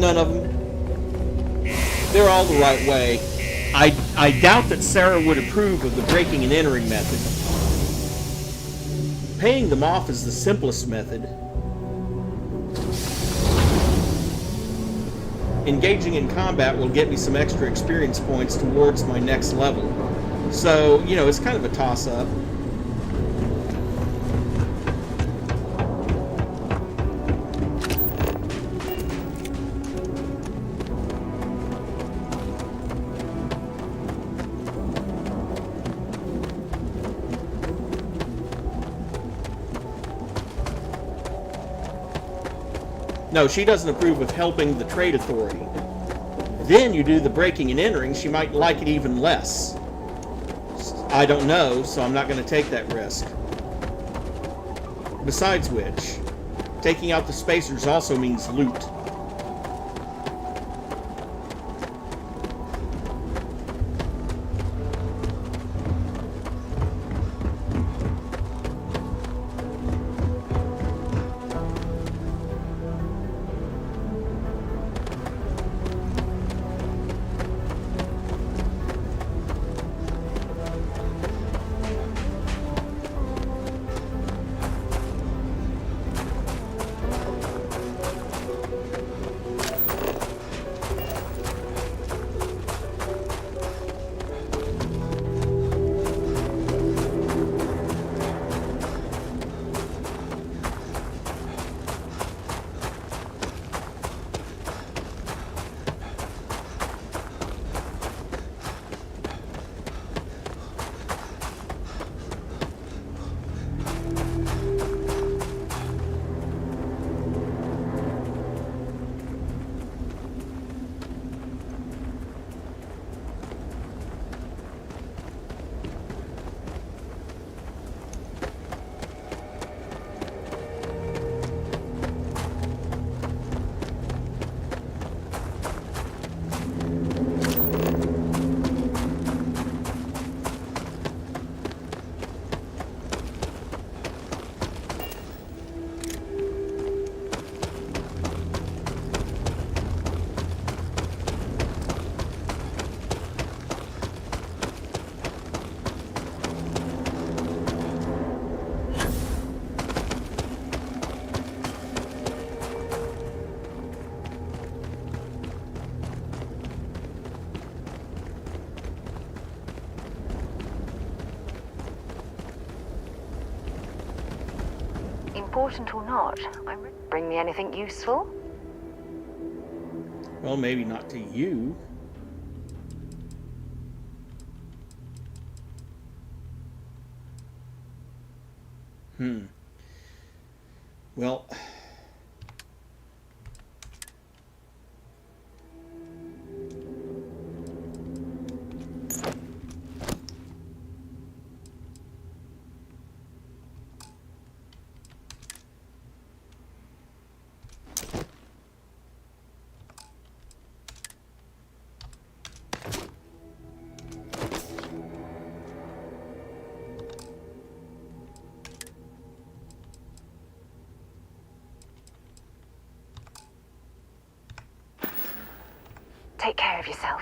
None of them. They're all the right way. I doubt that Sarah would approve of the breaking and entering method. Paying them off is the simplest method. Engaging in combat will get me some extra experience points towards my next level. So, you know, it's kind of a toss-up. No, she doesn't approve of helping the trade authority. Then you do the breaking and entering, she might like it even less. I don't know, so I'm not going to take that risk. Besides which, taking out the spacers also means loot. important or not, bring me anything useful? Well, maybe not to you. Well, Take care of yourself.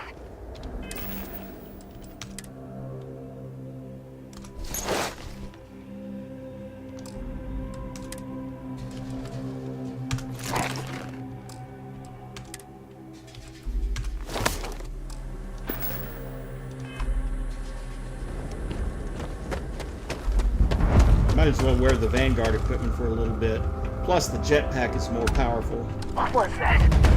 might as well wear the Vanguard equipment for a little bit. Plus, the jetpack is more powerful. What was that?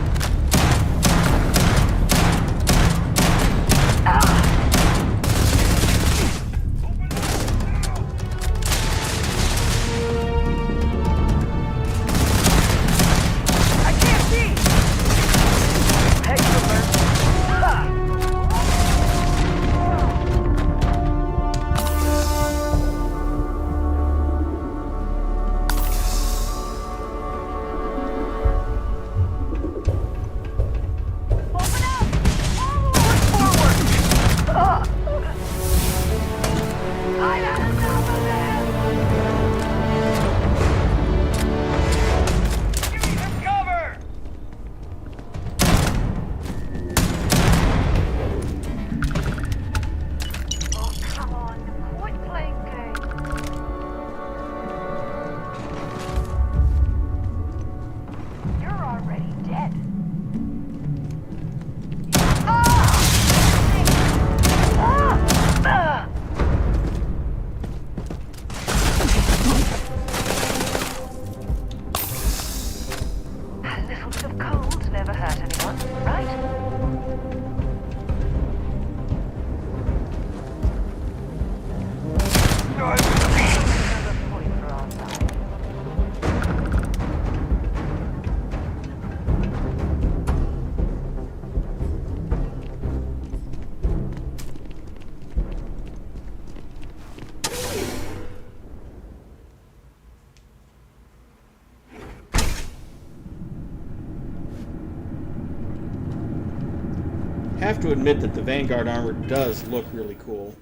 Have to admit that the Vanguard armor does look really cool.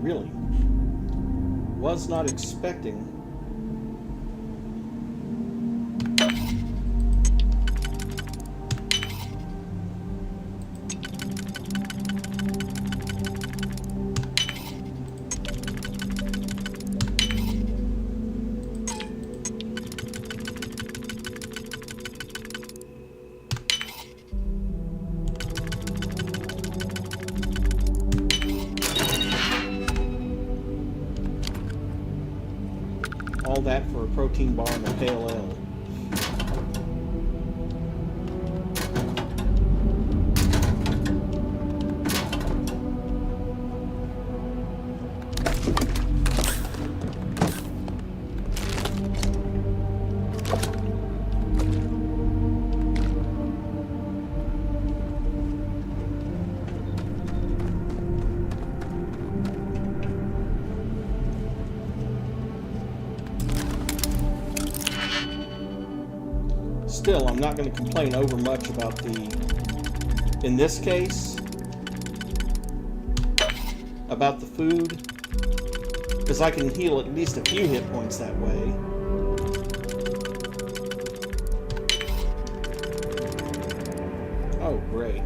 really. Was not expecting. All that for a protein bar and a pale ale. Still, I'm not going to complain over much about in this case, about the food, because I can heal at least a few hit points that way. Oh, great.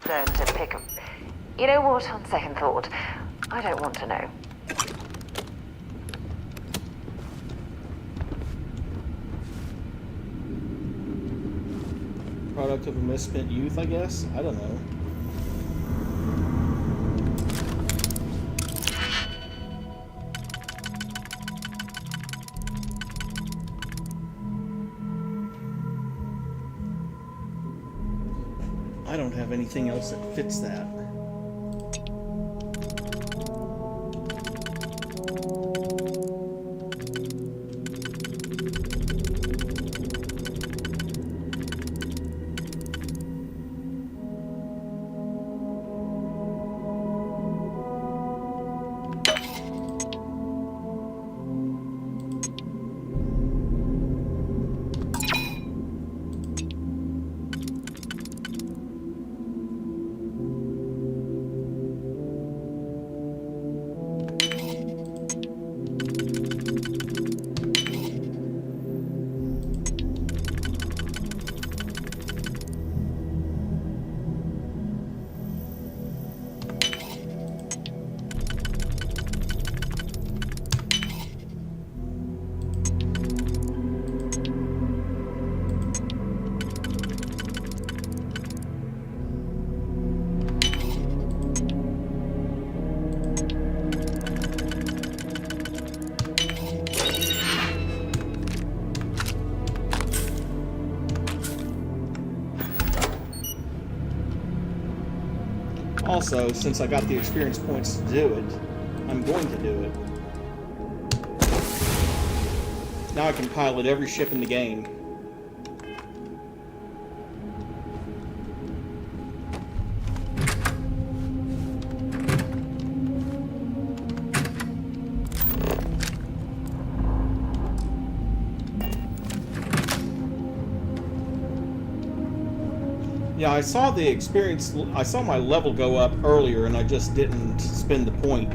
Learn to pick 'em. You know what, on second thought, I don't want to know. Product of a misspent youth, I guess? I don't know. I don't have anything else that fits that. Also, since I got the experience points to do it, I'm going to do it. Now I can pilot every ship in the game. Yeah, I saw the experience, I saw my level go up earlier and I just didn't spend the point.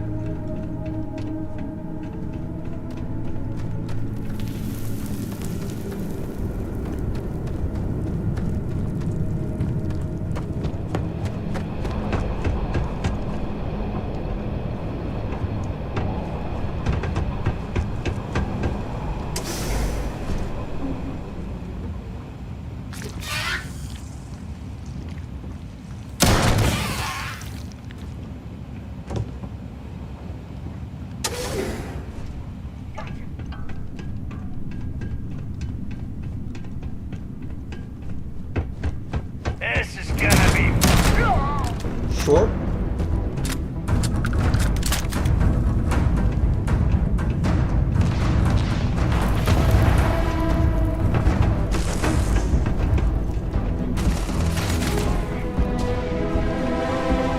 Sure.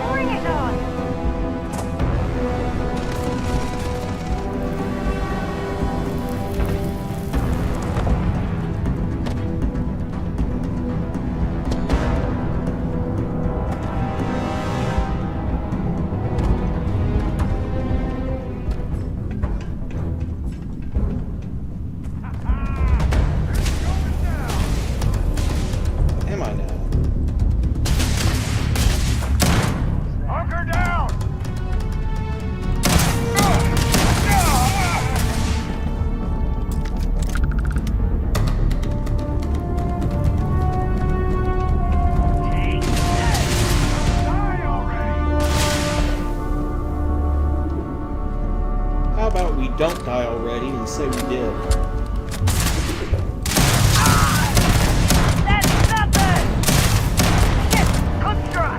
Bring it on! Am I now? Hunker down! How about we don't die already and say we did? That's nothing! Shit! Good try!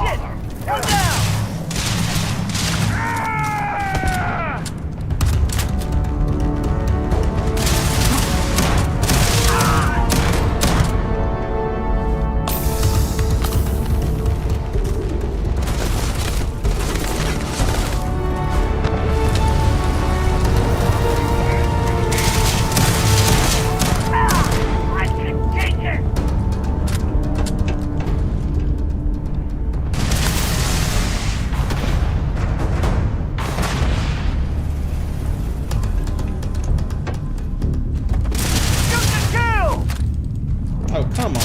Shit! Go down! I can take it! Shoot the kill! Oh, come on.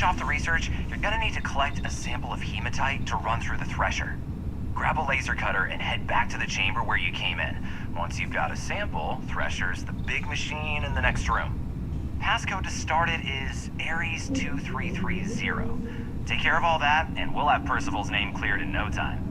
Off the research, you're gonna need to collect a sample of hematite to run through the thresher. Grab a laser cutter and head back to the chamber where you came in. Once you've got a sample, thresher's the big machine in the next room. Passcode to start it is Ares 2330. Take care of all that, and we'll have Percival's name cleared in no time.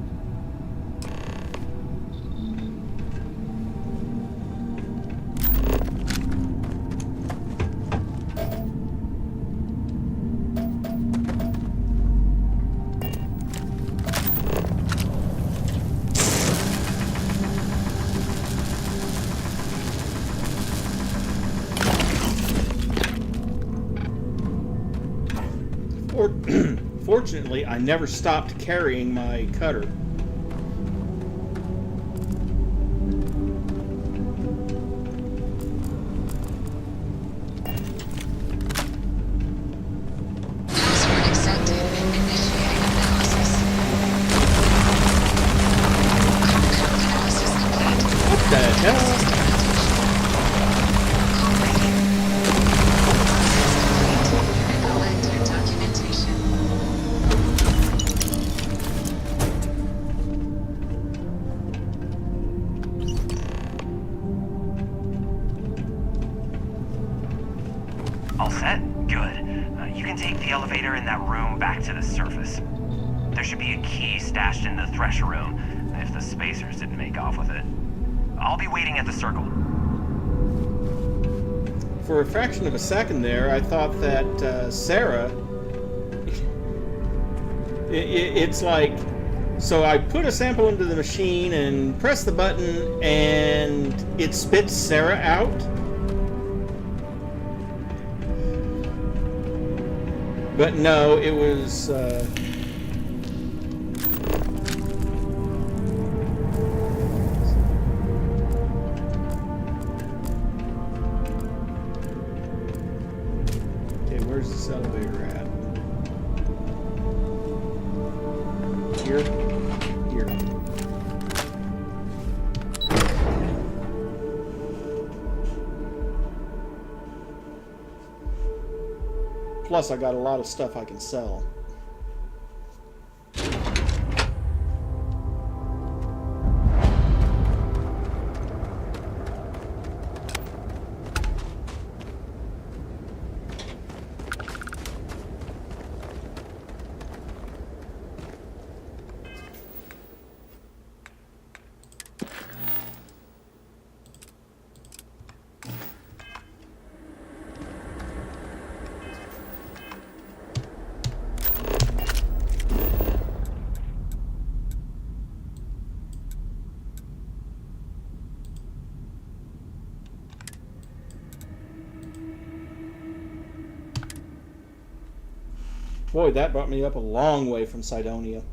Fortunately, I never stopped carrying my cutter. Password accepted. Initiating analysis. Code analysis complete. What the hell? Bllind documentation. All set? Good. You can take the elevator in that room back to the surface. There should be a key stashed in the thresher room, if the spacers didn't make off with it. I'll be waiting at the circle. For a fraction of a second there, I thought that Sarah... it's like... So I put a sample into the machine and press the button, and it spits Sarah out. But no, it was... Okay, where's this elevator at? Here? Here. Plus, I got a lot of stuff I can sell. Boy, that brought me up a long way from Cydonia.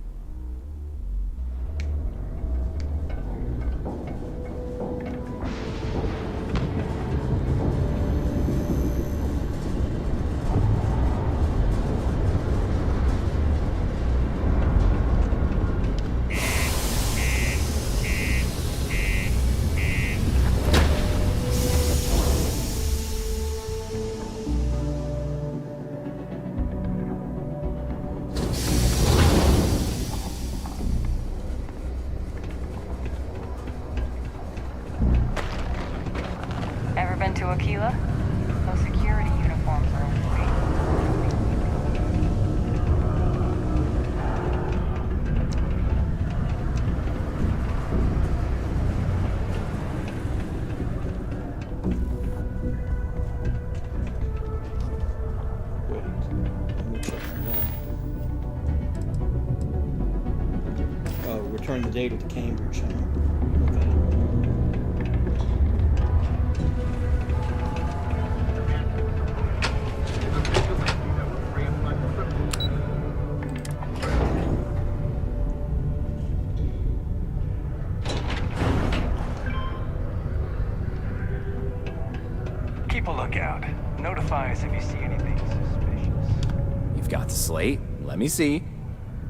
Ever been to Aquila? Those security uniforms are Oh, return the data to Cambridge, huh? Keep a lookout. Notify us if you see anything suspicious. You've got the slate. Let me see.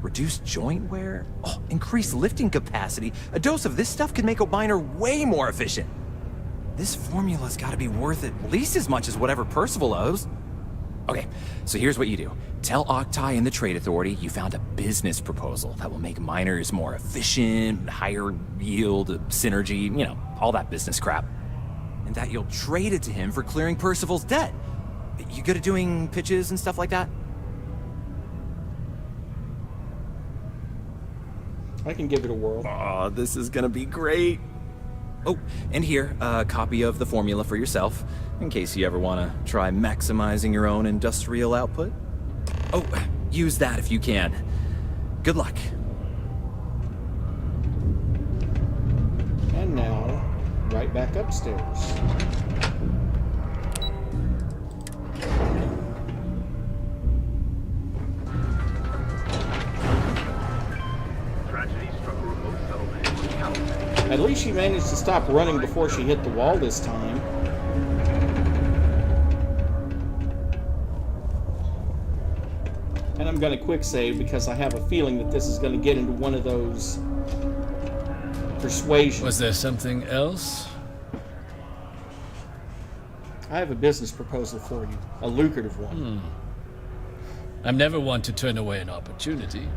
Reduced joint wear? Oh, increased lifting capacity. A dose of this stuff could make a miner way more efficient. This formula's gotta be worth at least as much as whatever Percival owes. Okay, so here's what you do. Tell Octai and the Trade Authority you found a business proposal that will make miners more efficient, higher yield, synergy, you know, all that business crap. And that you'll trade it to him for clearing Percival's debt. You good at doing pitches and stuff like that? I can give it a whirl. Oh, this is gonna be great. Oh, and here, a copy of the formula for yourself, in case you ever want to try maximizing your own industrial output. Oh, use that if you can. Good luck. And now, right back upstairs. least she managed to stop running before she hit the wall this time. And I'm going to quick save because I have a feeling that this is going to get into one of those persuasion. Was there something else? I have a business proposal for you, a lucrative one. I'm never one to turn away an opportunity,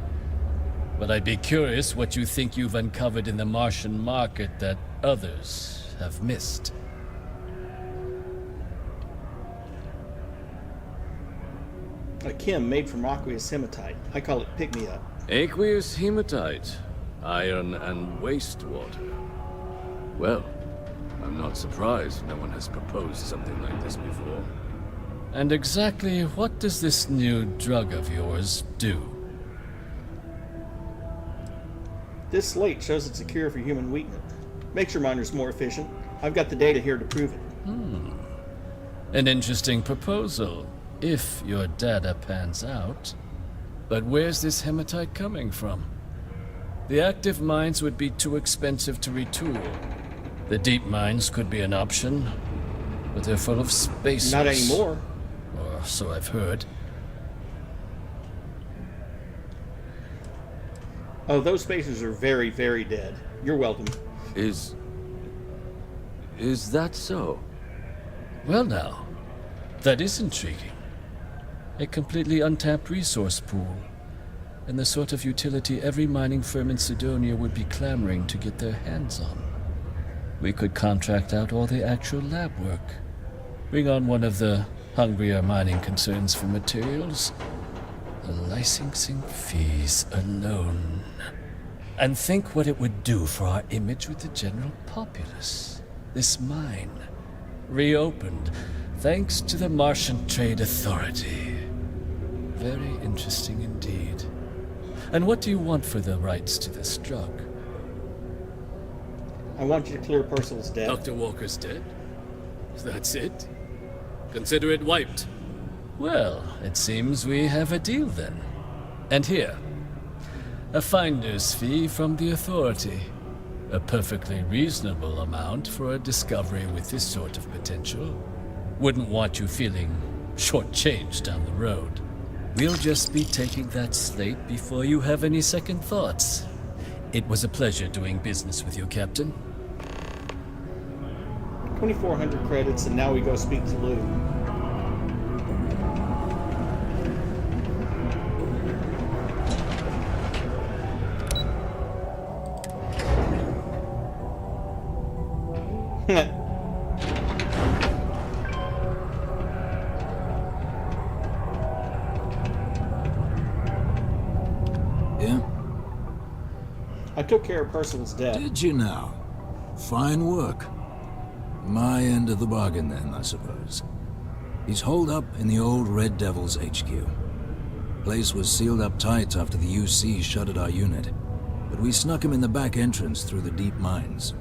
but I'd be curious what you think you've uncovered in the Martian market that others have missed. A chem made from aqueous hematite. I call it pick-me-up. Aqueous hematite, iron and wastewater. Well, I'm not surprised no one has proposed something like this before. And exactly what does this new drug of yours do? This slate shows it's a cure for human weakness. Makes your miners more efficient. I've got the data here to prove it. An interesting proposal, if your data pans out. But where's this hematite coming from? The active mines would be too expensive to retool. The deep mines could be an option, but they're full of spacers. Not anymore. Or so I've heard. Oh, those spacers are very, very dead. You're welcome. Is that so? Well now, that is intriguing. A completely untapped resource pool, and the sort of utility every mining firm in Sidonia would be clamoring to get their hands on. We could contract out all the actual lab work, bring on one of the hungrier mining concerns for materials, the licensing fees alone. And think what it would do for our image with the general populace. This mine, reopened thanks to the Martian Trade Authority. Very interesting indeed. And what do you want for the rights to this drug? I want you to clear Percival's debt. Dr. Walker's dead? That's it? Consider it wiped. Well, it seems we have a deal then. And here, a finder's fee from the Authority. A perfectly reasonable amount for a discovery with this sort of potential. Wouldn't want you feeling shortchanged down the road. We'll just be taking that slate before you have any second thoughts. It was a pleasure doing business with you, Captain. 2,400 credits, and now we go speak to Lou. Yeah? I took care of Percival's debt. Did you now? Fine work. My end of the bargain then, I suppose. He's holed up in the old Red Devil's HQ. Place was sealed up tight after the UC shuttered our unit, but we snuck him in the back entrance through the deep mines.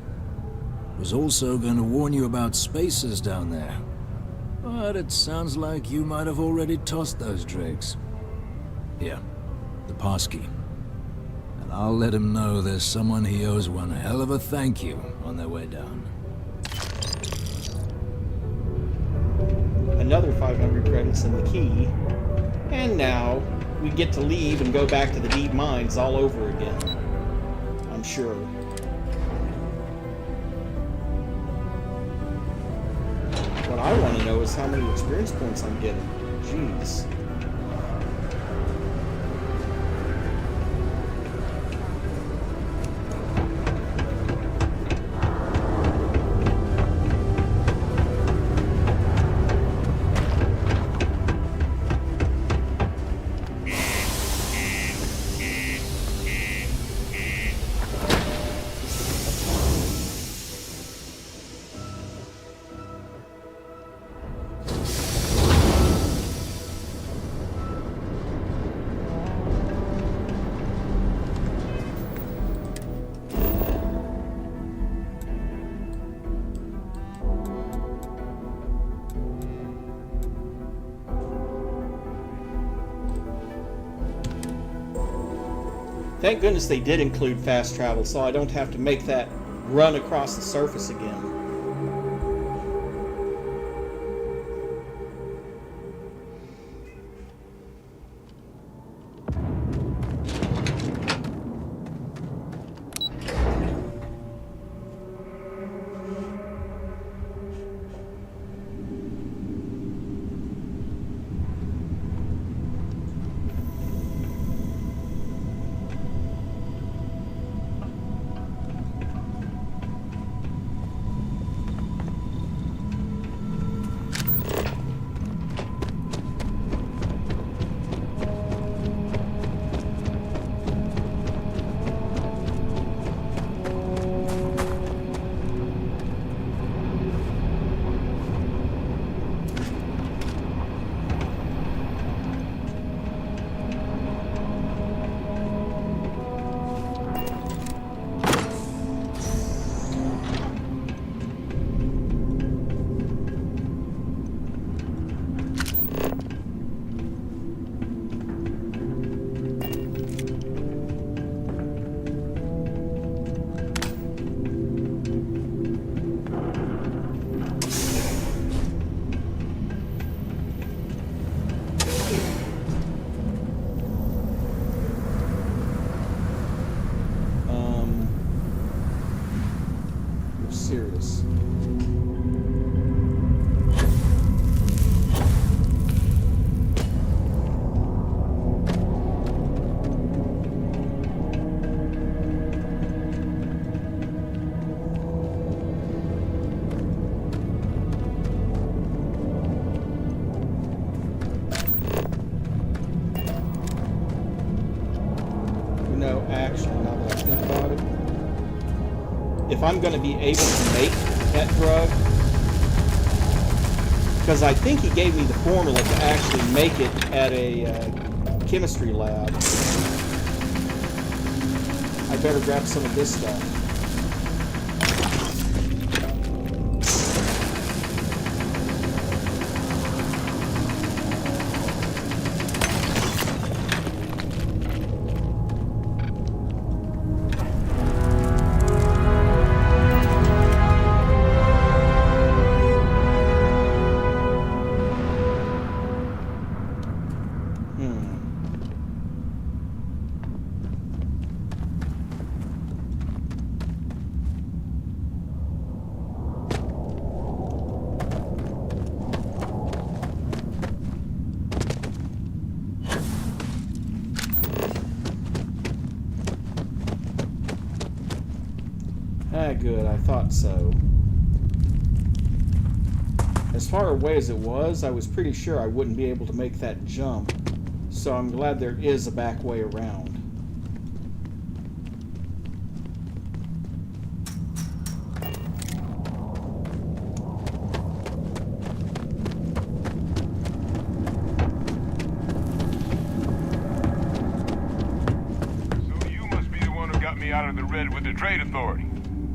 Was also going to warn you about spacers down there, but it sounds like you might have already tossed those dregs. Here, the passkey. And I'll let him know there's someone he owes one hell of a thank you on their way down. Another 500 credits in the key. And now we get to leave and go back to the deep mines all over again. I'm sure. What I want to know is how many experience points I'm getting. Jeez. Thank goodness they did include fast travel, so I don't have to make that run across the surface again. Serious. No, actually, now that I think about it, if I'm going to be able to make that drug, because I think he gave me the formula to actually make it at a chemistry lab, I better grab some of this stuff. Ah, good, I thought so. As far away as it was, I was pretty sure I wouldn't be able to make that jump, so I'm glad there is a back way around. So you must be the one who got me out of the red with the trade authority.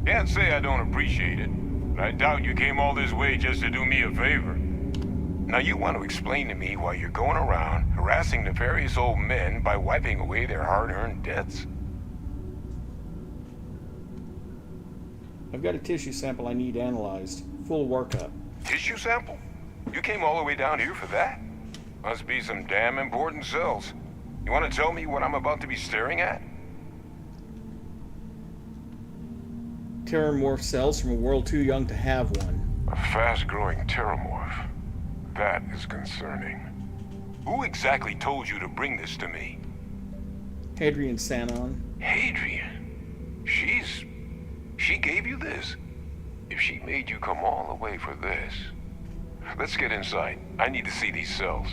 Can't say I don't appreciate it, but I doubt you came all this way just to do me a favor. Now you want to explain to me why you're going around harassing nefarious old men by wiping away their hard-earned debts? I've got a tissue sample I need analyzed. Full workup. Tissue sample? You came all the way down here for that? Must be some damn important cells. You want to tell me what I'm about to be staring at? Terramorph cells from a world too young to have one. A fast-growing terramorph. That is concerning. Who exactly told you to bring this to me? Hadrian Sanon. Hadrian? She gave you this? If she made you come all the way for this... Let's get inside. I need to see these cells.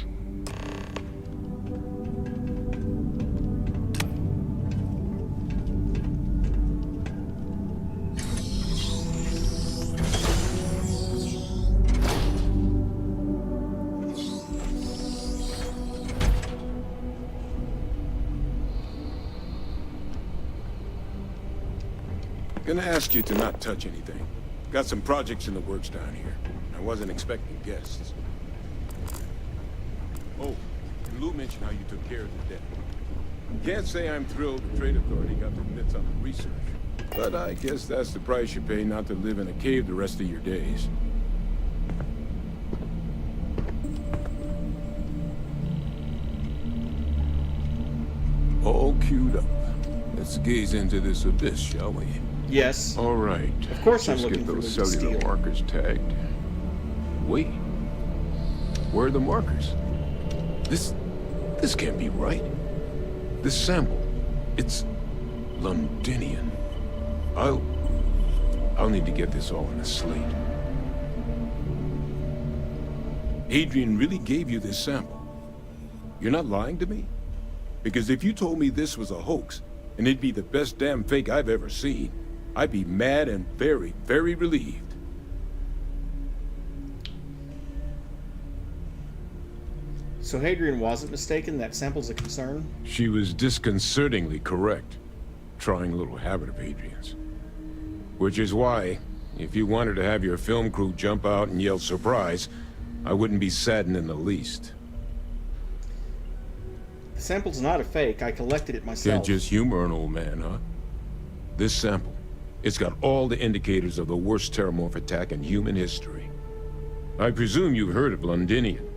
Gonna ask you to not touch anything. Got some projects in the works down here. I wasn't expecting guests. Oh, and Lou mentioned how you took care of the debt. Can't say I'm thrilled the Trade Authority got their mitts on the research. But I guess that's the price you pay not to live in a cave the rest of your days. All queued up. Let's gaze into this abyss, shall we? Yes. All right. Of course I'm Just looking get for those loot to cellular steal. markers tagged. Wait. Where are the markers? This can't be right. This sample, it's Londinian. I'll need to get this all on a slate. Adrian really gave you this sample. You're not lying to me? Because if you told me this was a hoax, and it'd be the best damn fake I've ever seen, I'd be mad and very, very relieved. So Hadrian wasn't mistaken? That sample's a concern? She was disconcertingly correct, trying a little habit of Adrian's. Which is why, if you wanted to have your film crew jump out and yell surprise, I wouldn't be saddened in the least. The sample's not a fake. I collected it myself. Can't just humor an old man, huh? This sample, it's got all the indicators of the worst terramorph attack in human history. I presume you've heard of Londinian.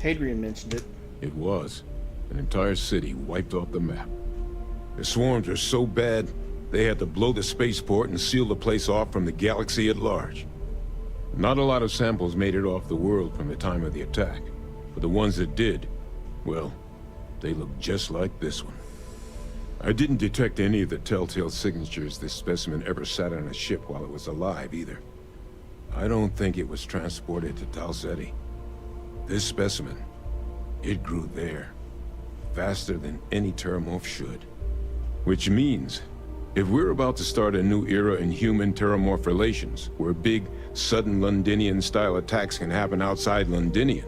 Hadrian mentioned it. It was. An entire city wiped off the map. The swarms were so bad, they had to blow the spaceport and seal the place off from the galaxy at large. Not a lot of samples made it off the world from the time of the attack, but the ones that did, well, they look just like this one. I didn't detect any of the telltale signatures this specimen ever sat on a ship while it was alive, either. I don't think it was transported to Dalseti. This specimen, it grew there, faster than any terramorph should. Which means, if we're about to start a new era in human-terramorph relations, where big, sudden Londinian-style attacks can happen outside Londinian,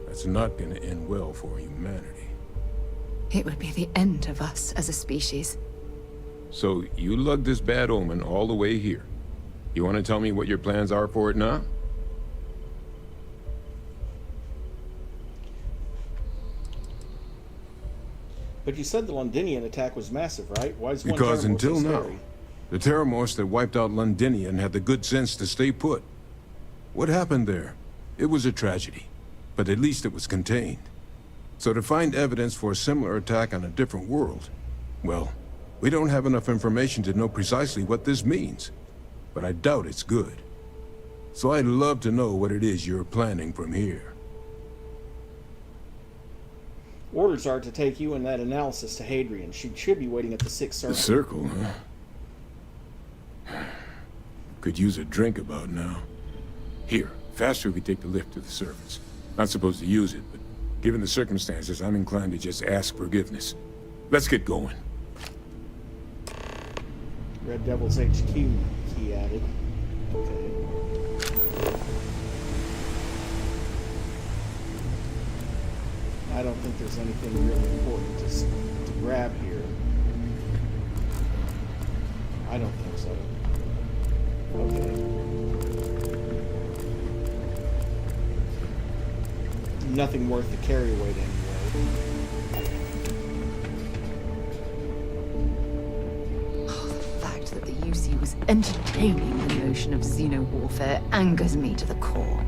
that's not gonna end well for humanity. It would be the end of us as a species. So, you lugged this bad omen all the way here. You want to tell me what your plans are for it now? But you said the Londinian attack was massive, right? Why is one Because terramorph until so now, scary? the terramorphs that wiped out Londinian had the good sense to stay put. What happened there? It was a tragedy, but at least it was contained. So to find evidence for a similar attack on a different world, well, we don't have enough information to know precisely what this means, but I doubt it's good. So I'd love to know what it is you're planning from here. Orders are to take you and that analysis to Hadrian. She should be waiting at the Sixth Circle. The circle, huh? Could use a drink about now. Here, faster we take the lift to the surface. Not supposed to use it, but given the circumstances, I'm inclined to just ask forgiveness. Let's get going. Red Devil's HQ key added. Okay. I don't think there's anything really important to grab here. I don't think so. Okay. Nothing worth the carry weight anyway. Oh, the fact that the UC was entertaining the notion of xeno-warfare angers me to the core.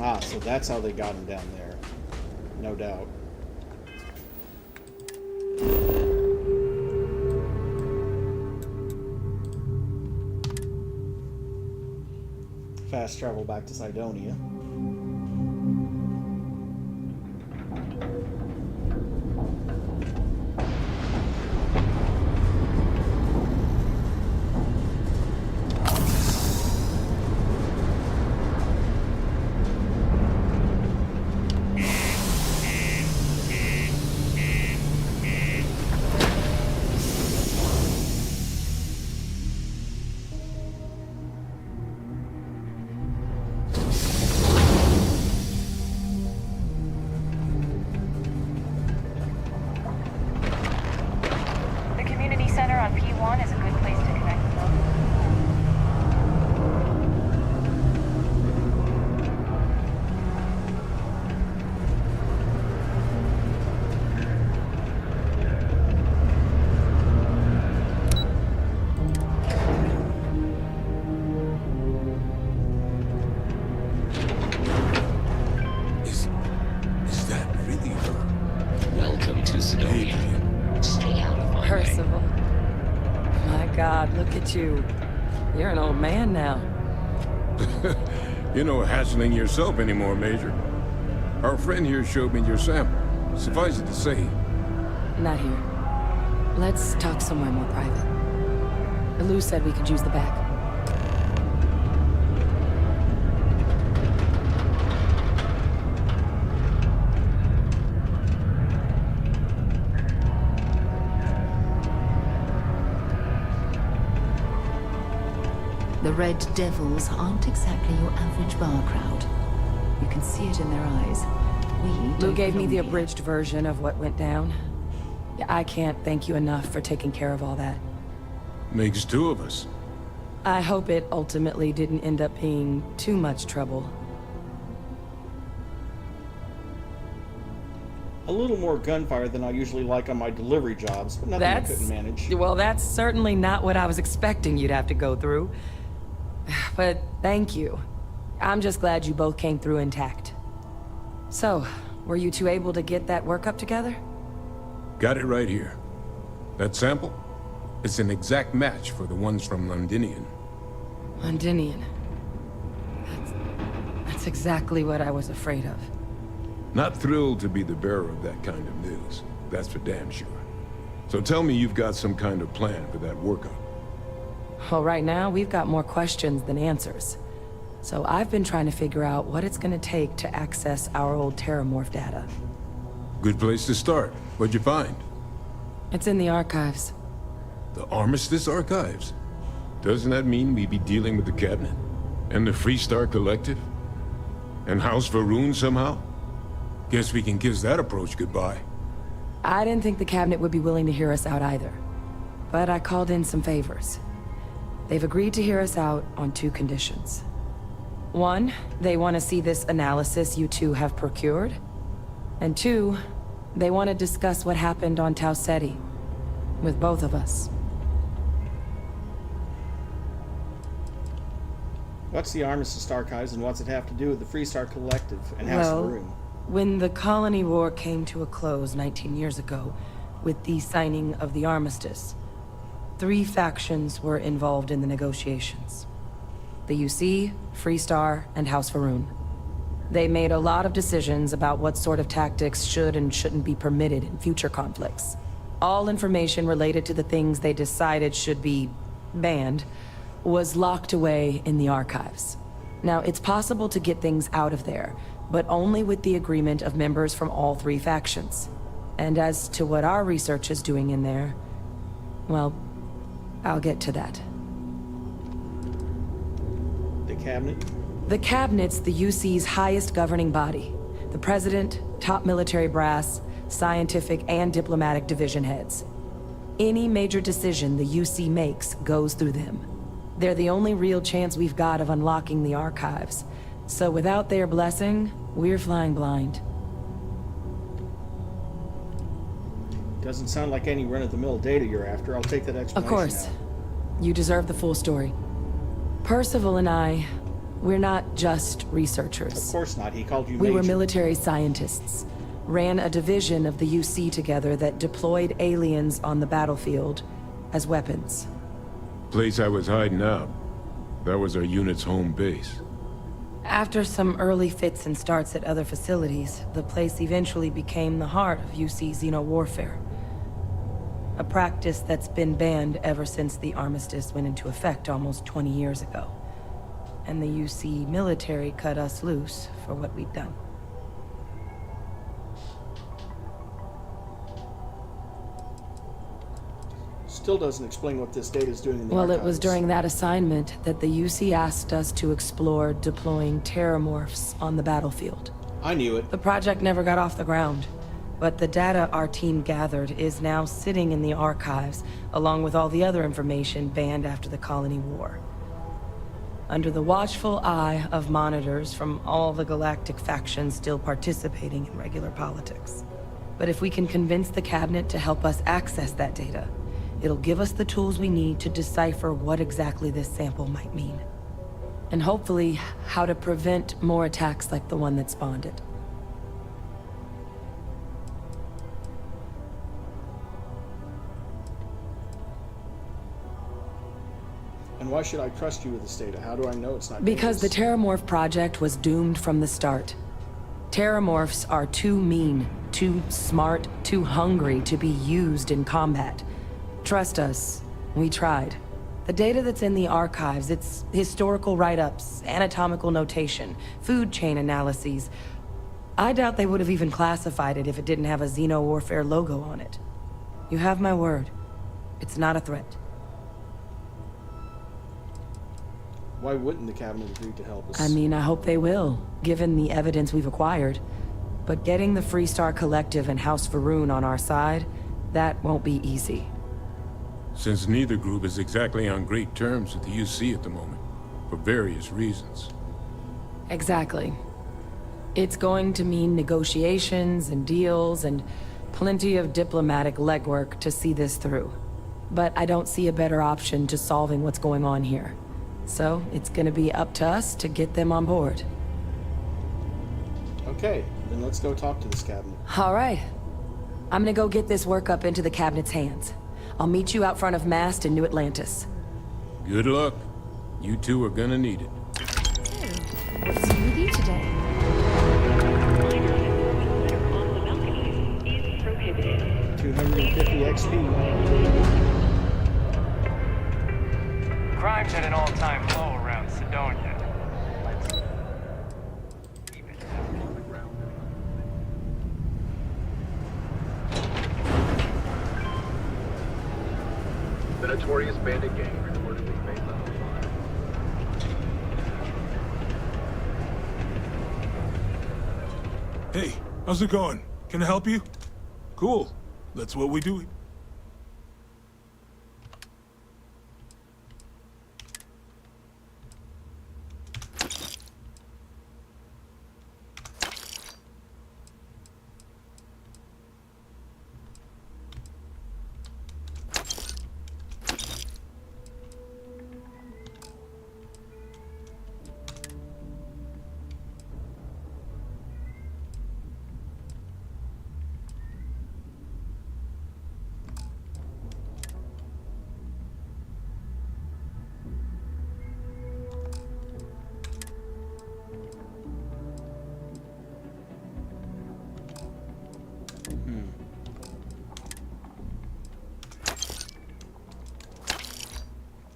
Ah, so that's how they got him down there. No doubt. Fast travel back to Cydonia. at you. You're an old man now. You're no hassling yourself anymore, Major. Our friend here showed me your sample. Suffice it to say... Not here. Let's talk somewhere more private. Lou said we could use the back. The Red Devils aren't exactly your average bar crowd. You can see it in their eyes. Lou gave me the abridged version of what went down. I can't thank you enough for taking care of all that. Makes two of us. I hope it ultimately didn't end up being too much trouble. A little more gunfire than I usually like on my delivery jobs, but nothing I couldn't manage. Well, that's certainly not what I was expecting you'd have to go through. But thank you. I'm just glad you both came through intact. So, were you two able to get that workup together? Got it right here. That sample? It's an exact match for the ones from Londinian. Londinian. That's exactly what I was afraid of. Not thrilled to be the bearer of that kind of news. That's for damn sure. So tell me you've got some kind of plan for that workup. Well, right now, we've got more questions than answers. So I've been trying to figure out what it's gonna take to access our old Terramorph data. Good place to start. What'd you find? It's in the archives. The Armistice Archives? Doesn't that mean we'd be dealing with the Cabinet? And the Freestar Collective? And House Varun somehow? Guess we can kiss that approach goodbye. I didn't think the Cabinet would be willing to hear us out either. But I called in some favors. They've agreed to hear us out on two conditions. One, they want to see this analysis you two have procured. And two, they want to discuss what happened on Tau Ceti. With both of us. What's the Armistice Archives and what's it have to do with the Freestar Collective and House of Varun? When the Colony War came to a close 19 years ago, with the signing of the Armistice, 3 factions were involved in the negotiations. The UC, Freestar, and House Varun. They made a lot of decisions about what sort of tactics should and shouldn't be permitted in future conflicts. All information related to the things they decided should be banned was locked away in the archives. Now, it's possible to get things out of there, but only with the agreement of members from all 3 factions. And as to what our research is doing in there, well, I'll get to that. The Cabinet? The Cabinet's the UC's highest governing body. The President, top military brass, scientific and diplomatic division heads. Any major decision the UC makes goes through them. They're the only real chance we've got of unlocking the archives. So without their blessing, we're flying blind. Doesn't sound like any run-of-the-mill data you're after. I'll take that explanation. Of course. Now. You deserve the full story. Percival and I, we're not just researchers. Of course not. He called you We Major. were military scientists. Ran a division of the UC together that deployed aliens on the battlefield as weapons. Place I was hiding out. That was our unit's home base. After some early fits and starts at other facilities, the place eventually became the heart of UC xeno-warfare. A practice that's been banned ever since the Armistice went into effect almost 20 years ago. And the UC military cut us loose for what we'd done. Still doesn't explain what this data is doing in the Well, archives. it was during that assignment that the UC asked us to explore deploying terramorphs on the battlefield. I knew it. The project never got off the ground, but the data our team gathered is now sitting in the archives, along with all the other information banned after the Colony War. Under the watchful eye of monitors from all the galactic factions still participating in regular politics. But if we can convince the Cabinet to help us access that data, it'll give us the tools we need to decipher what exactly this sample might mean. And hopefully, how to prevent more attacks like the one that spawned it. why should I trust you with this data? How do I know it's not Because the dangerous? Terramorph project was doomed from the start. Terramorphs are too mean, too smart, too hungry to be used in combat. Trust us, we tried. The data that's in the archives, it's historical write-ups, anatomical notation, food chain analyses. I doubt they would have even classified it if it didn't have a Xeno-Warfare logo on it. You have my word. It's not a threat. Why wouldn't the cabinet agree to help us? I mean, I hope they will, given the evidence we've acquired. But getting the Freestar Collective and House Varun on our side, that won't be easy. Since neither group is exactly on great terms with the UC at the moment, for various reasons. Exactly. It's going to mean negotiations and deals and plenty of diplomatic legwork to see this through. But I don't see a better option to solving what's going on here. So it's gonna be up to us to get them on board. Okay, then let's go talk to this cabinet. All right. I'm gonna go get this work up into the cabinet's hands. I'll meet you out front of Mast in New Atlantis. Good luck. You two are gonna need it. What's new with you today? 250 XP. Crime's at an all-time low around Sidonia. Let's keep it on the ground. The notorious bandit gang reportedly made level 5. Hey, how's it going? Can I help you? Cool. That's what we do.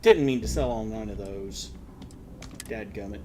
Didn't mean to sell all 9 of those. Dadgummit.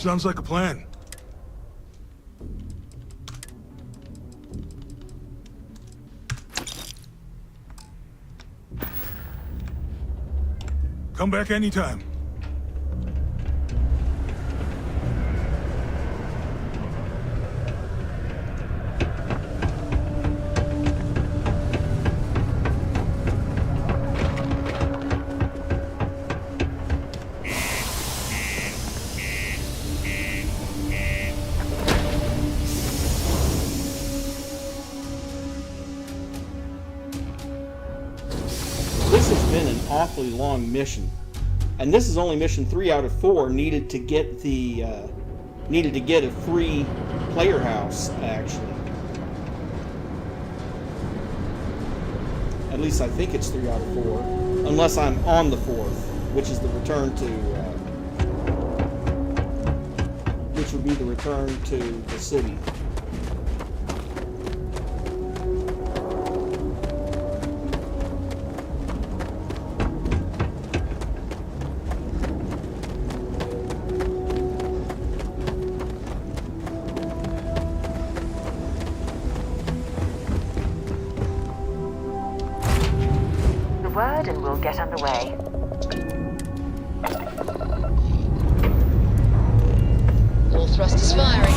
Sounds like a plan. Come back anytime. this has been an awfully long mission. And this is only mission 3 out of 4 needed to get the needed to get a free player house, actually. At least I think it's 3 out of 4, unless I'm on the 4th, which is the return to which would be the return to the city. Word and we'll get underway. All thrusters firing.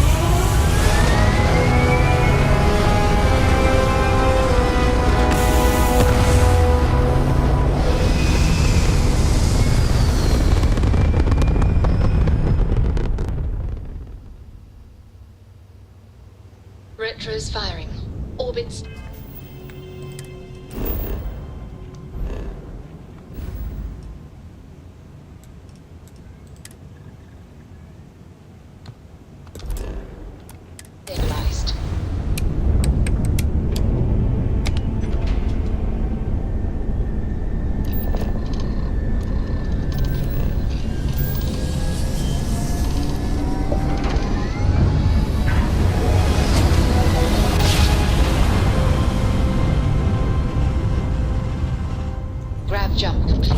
Retros firing. Orbits. Stabilized. Grav jump complete.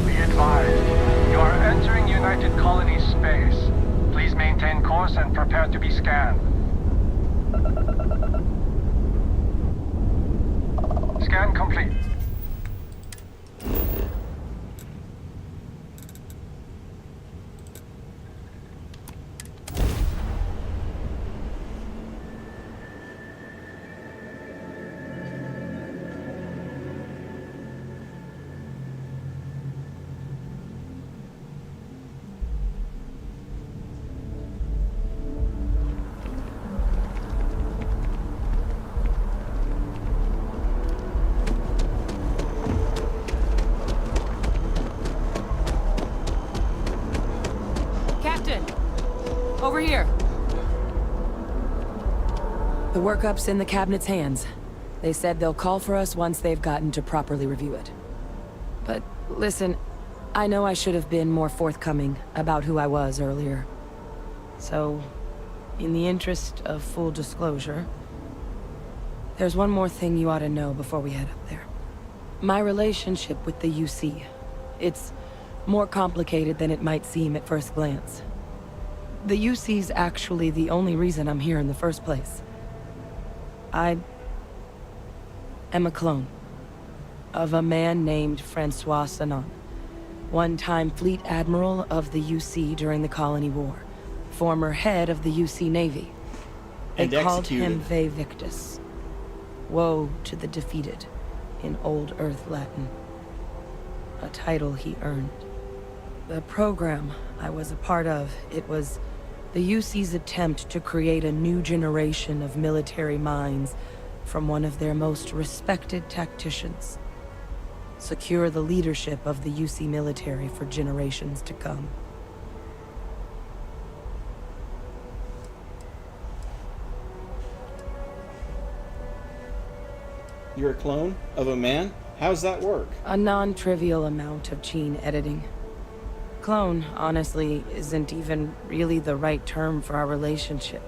Be advised, you are entering United Colony space. Please maintain course and prepare to be scanned. Scan complete. Captain! Over here! The workup's in the cabinet's hands. They said they'll call for us once they've gotten to properly review it. But listen, I know I should have been more forthcoming about who I was earlier. So, in the interest of full disclosure, there's one more thing you ought to know before we head up there. My relationship with the UC. It's more complicated than it might seem at first glance. The UC's actually the only reason I'm here in the first place. I am a clone of a man named Francois Sanon, one-time fleet admiral of the UC during the Colony War, former head of the UC Navy. They called him Ve Victus. Woe to the defeated, in Old Earth Latin. A title he earned. The program I was a part of, it was the UC's attempt to create a new generation of military minds from one of their most respected tacticians. Secure the leadership of the UC military for generations to come. You're a clone of a man? How's that work? A non-trivial amount of gene editing. Clone, honestly, isn't even really the right term for our relationship,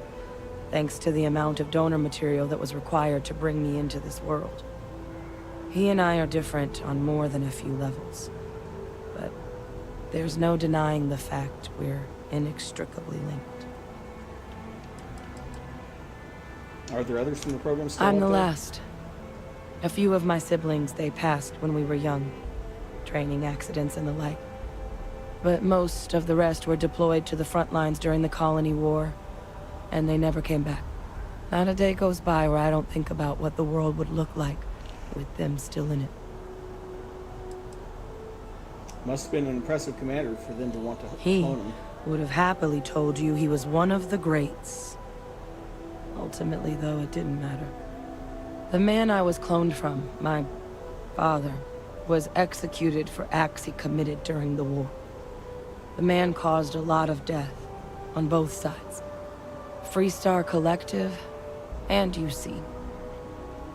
thanks to the amount of donor material that was required to bring me into this world. He and I are different on more than a few levels, but there's no denying the fact we're inextricably linked. Are there others from the program still I'm out the there? last. A few of my siblings, they passed when we were young, training accidents and the like. But most of the rest were deployed to the front lines during the Colony War, and they never came back. Not a day goes by where I don't think about what the world would look like with them still in it. Must have been an impressive commander for them to want to He clone him. would have happily told you he was one of the greats. Ultimately, though, it didn't matter. The man I was cloned from, my father, was executed for acts he committed during the war. The man caused a lot of death, on both sides. Freestar Collective and UC.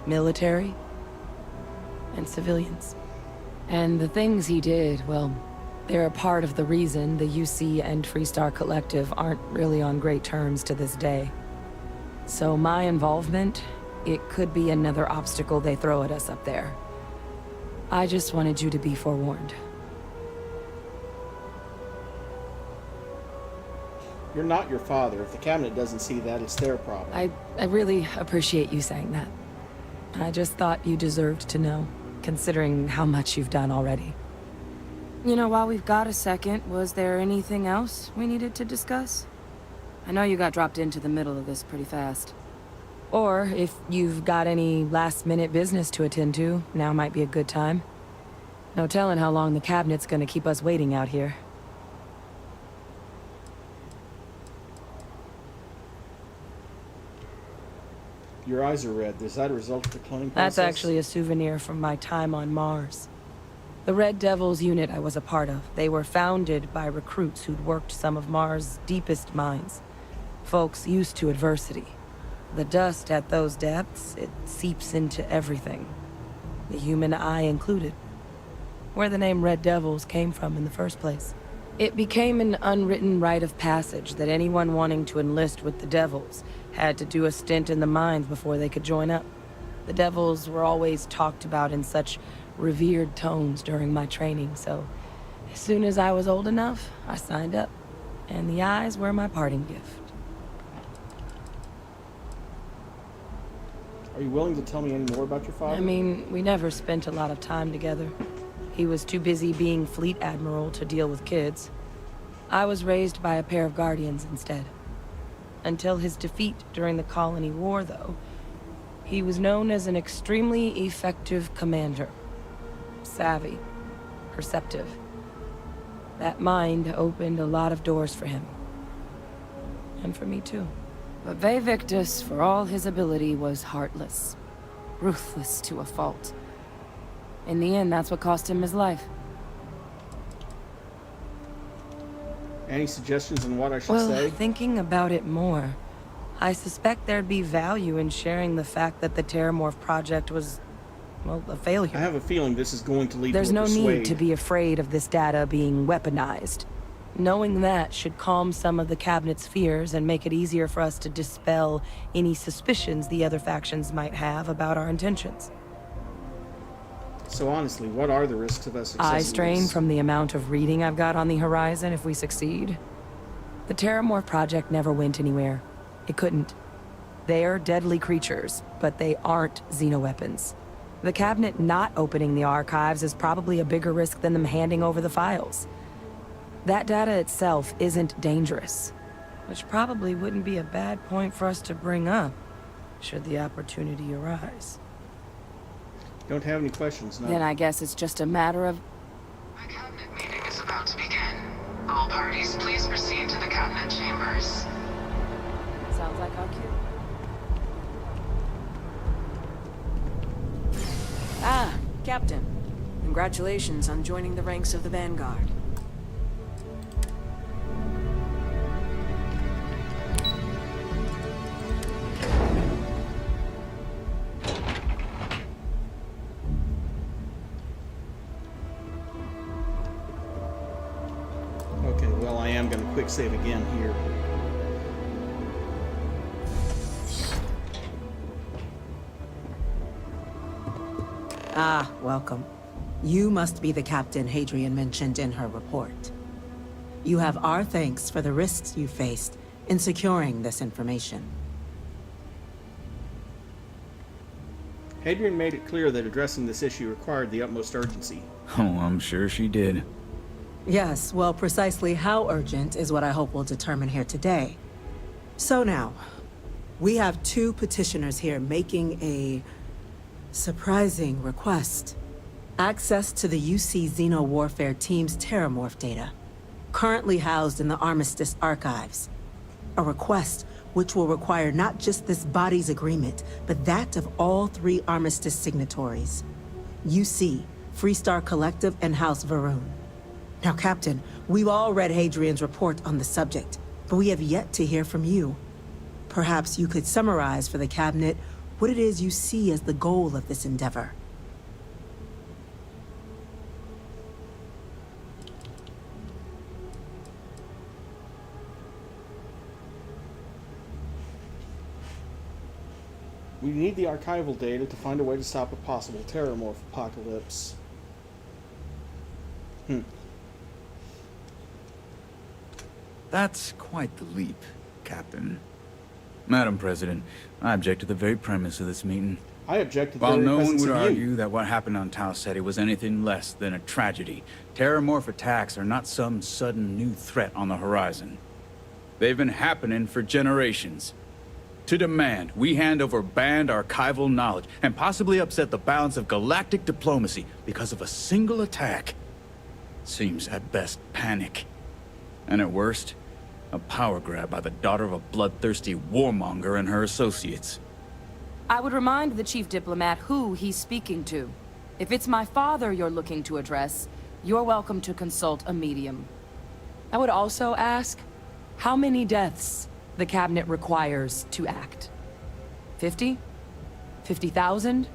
Military and civilians. And the things he did, well, they're a part of the reason the UC and Freestar Collective aren't really on great terms to this day. So my involvement, it could be another obstacle they throw at us up there. I just wanted you to be forewarned. You're not your father. If the cabinet doesn't see that, it's their problem. I really appreciate you saying that. I just thought you deserved to know, considering how much you've done already. You know, while we've got a second, was there anything else we needed to discuss? I know you got dropped into the middle of this pretty fast. Or, if you've got any last-minute business to attend to, now might be a good time. No telling how long the cabinet's gonna keep us waiting out here. Your eyes are red. Is that a result of the cloning process? That's actually a souvenir from my time on Mars. The Red Devils unit I was a part of, they were founded by recruits who'd worked some of Mars' deepest mines. Folks used to adversity. The dust at those depths, it seeps into everything. The human eye included. Where the name Red Devils came from in the first place. It became an unwritten rite of passage that anyone wanting to enlist with the Devils had to do a stint in the mines before they could join up. The Devils were always talked about in such revered tones during my training, so as soon as I was old enough, I signed up. And the eyes were my parting gift. Are you willing to tell me any more about your father? I mean, we never spent a lot of time together. He was too busy being Fleet Admiral to deal with kids. I was raised by a pair of Guardians instead. Until his defeat during the Colony War, though, he was known as an extremely effective commander. Savvy. Perceptive. That mind opened a lot of doors for him. And for me, too. But Ve Victus, for all his ability, was heartless. Ruthless to a fault. In the end, that's what cost him his life. Any suggestions on what I should say? Well, thinking about it more, I suspect there'd be value in sharing the fact that the Terramorph project was, well, a failure. I have a feeling this is going to lead There's to a no persuade. need to be afraid of this data being weaponized. Knowing that should calm some of the Cabinet's fears and make it easier for us to dispel any suspicions the other factions might have about our intentions. So honestly, what are the risks of us successfully? I strain from the amount of reading I've got on the horizon if we succeed. The Terramorph project never went anywhere. It couldn't. They're deadly creatures, but they aren't xenoweapons. The Cabinet not opening the archives is probably a bigger risk than them handing over the files. That data itself isn't dangerous, which probably wouldn't be a bad point for us to bring up, should the opportunity arise. Don't have any questions, no. Then I guess it's just a matter of... The cabinet meeting is about to begin. All parties, please proceed to the cabinet chambers. Sounds like our cue. Ah, Captain. Congratulations on joining the ranks of the Vanguard. Okay, well, I am going to quick save again here. Ah, welcome. You must be the captain Hadrian mentioned in her report. You have our thanks for the risks you faced in securing this information. Hadrian made it clear that addressing this issue required the utmost urgency. Oh, I'm sure she did. Yes, well, precisely how urgent is what I hope we'll determine here today. So now, we have two petitioners here making a surprising request. Access to the UC Xeno Warfare Team's Terramorph data, currently housed in the Armistice archives. A request which will require not just this body's agreement, but that of all three Armistice signatories. UC, Freestar Collective, and House Varun. Now, Captain, we've all read Hadrian's report on the subject, but we have yet to hear from you. Perhaps you could summarize for the Cabinet what it is you see as the goal of this endeavor. We need the archival data to find a way to stop a possible terramorph apocalypse. That's quite the leap, Captain. Madam President, I object to the very premise of this meeting. I object to the While very no one presence would of argue you. that what happened on Tau Ceti was anything less than a tragedy, terramorph attacks are not some sudden new threat on the horizon. They've been happening for generations. To demand we hand over banned archival knowledge and possibly upset the balance of galactic diplomacy because of a single attack seems at best panic. And at worst, a power grab by the daughter of a bloodthirsty warmonger and her associates. I would remind the Chief Diplomat who he's speaking to. If it's my father you're looking to address, you're welcome to consult a medium. I would also ask, how many deaths the Cabinet requires to act? 50? 50,000?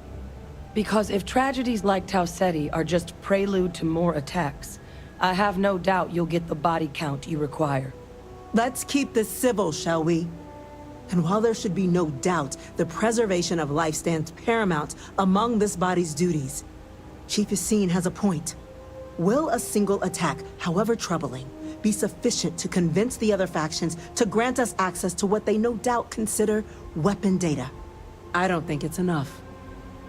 Because if tragedies like Tau Ceti are just prelude to more attacks, I have no doubt you'll get the body count you require. Let's keep this civil, shall we? And while there should be no doubt the preservation of life stands paramount among this body's duties, Chief Yassine has a point. Will a single attack, however troubling, be sufficient to convince the other factions to grant us access to what they no doubt consider weapon data? I don't think it's enough.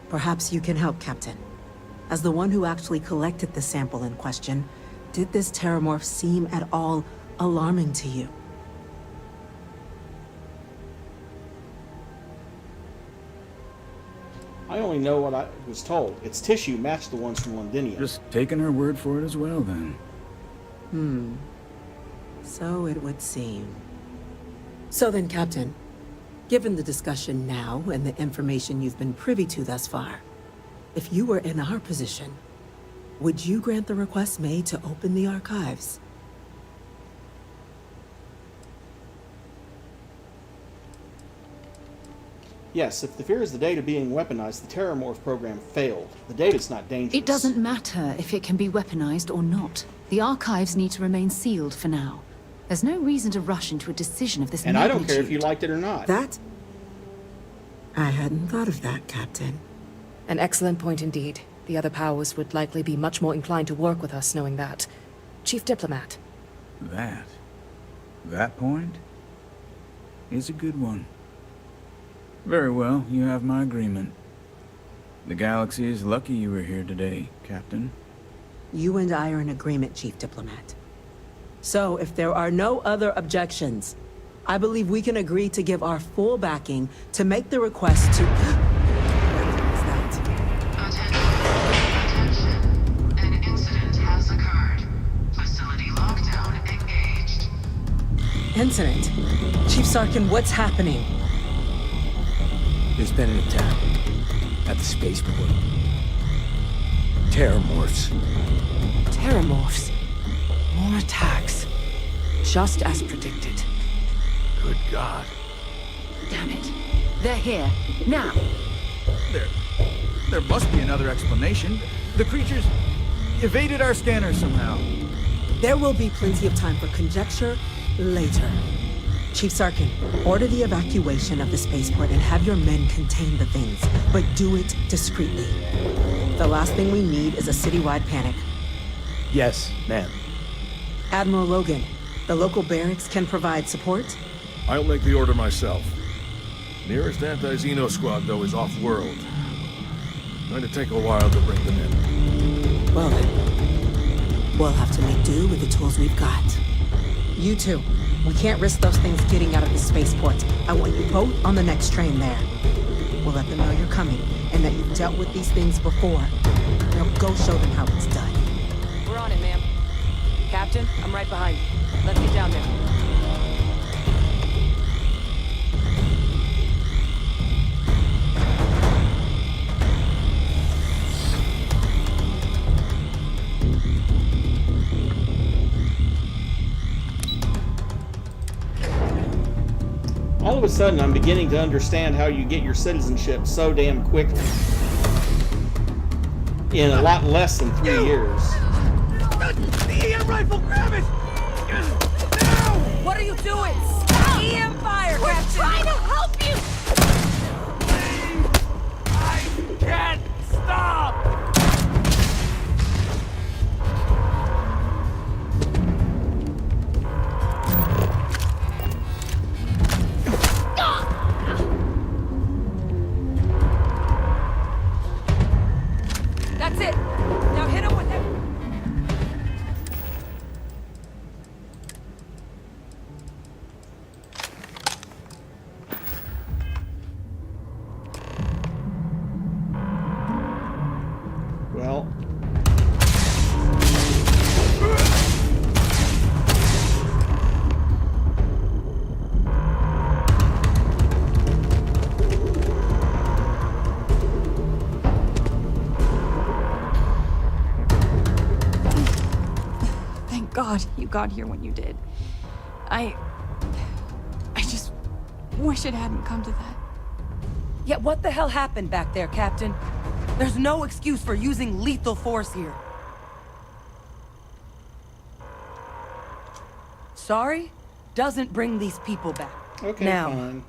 Perhaps you can help, Captain. As the one who actually collected the sample in question, did this terramorph seem at all alarming to you? I only know what I was told. Its tissue matched the ones from Londinia. Just taking her word for it as well, then. So it would seem. So then, Captain, given the discussion now and the information you've been privy to thus far, if you were in our position, would you grant the request made to open the archives? Yes, if the fear is the data being weaponized, the terramorph program failed. The data's not dangerous. It doesn't matter if it can be weaponized or not. The archives need to remain sealed for now. There's no reason to rush into a decision of this And magnitude. I don't care if you liked it or not. That? I hadn't thought of that, Captain. An excellent point indeed. The other powers would likely be much more inclined to work with us knowing that. Chief Diplomat. That point is a good one. Very well, you have my agreement. The galaxy is lucky you were here today, Captain. You and I are in agreement, Chief Diplomat. So, if there are no other objections, I believe we can agree to give our full backing to make the request to... Attention. An incident has occurred. Facility lockdown engaged. Incident? Chief Sarkin, what's happening? There's been an attack at the spaceport. Terramorphs. Terramorphs. More attacks. Just as predicted. Good God. Damn it. They're here. Now. There must be another explanation. The creatures evaded our scanners somehow. There will be plenty of time for conjecture later. Chief Sarkin, order the evacuation of the spaceport and have your men contain the things, but do it discreetly. The last thing we need is a citywide panic. Yes, ma'am. Admiral Logan, the local barracks can provide support? I'll make the order myself. Nearest anti-Xeno squad, though, is off-world. Going to take a while to bring them in. Well then, we'll have to make do with the tools we've got. You two, we can't risk those things getting out of the spaceport. I want you both on the next train there. We'll let them know you're coming and that you've dealt with these things before. Now go show them how it's done. We're on it, ma'am. Captain, I'm right behind you. Let's get down there. All of a sudden, I'm beginning to understand how you get your citizenship so damn quickly. In a lot less than 3 years. The EM rifle, grab it! Now! What are you doing? Stop! EM fire, We're Captain! trying to help you! I can't stop! That's it! Now hit him with it! Well. Thank God you got here when you did. I just wish it hadn't come to that. Yeah, what the hell happened back there, Captain? There's no excuse for using lethal force here. Sorry doesn't bring these people back. Okay, now, fine.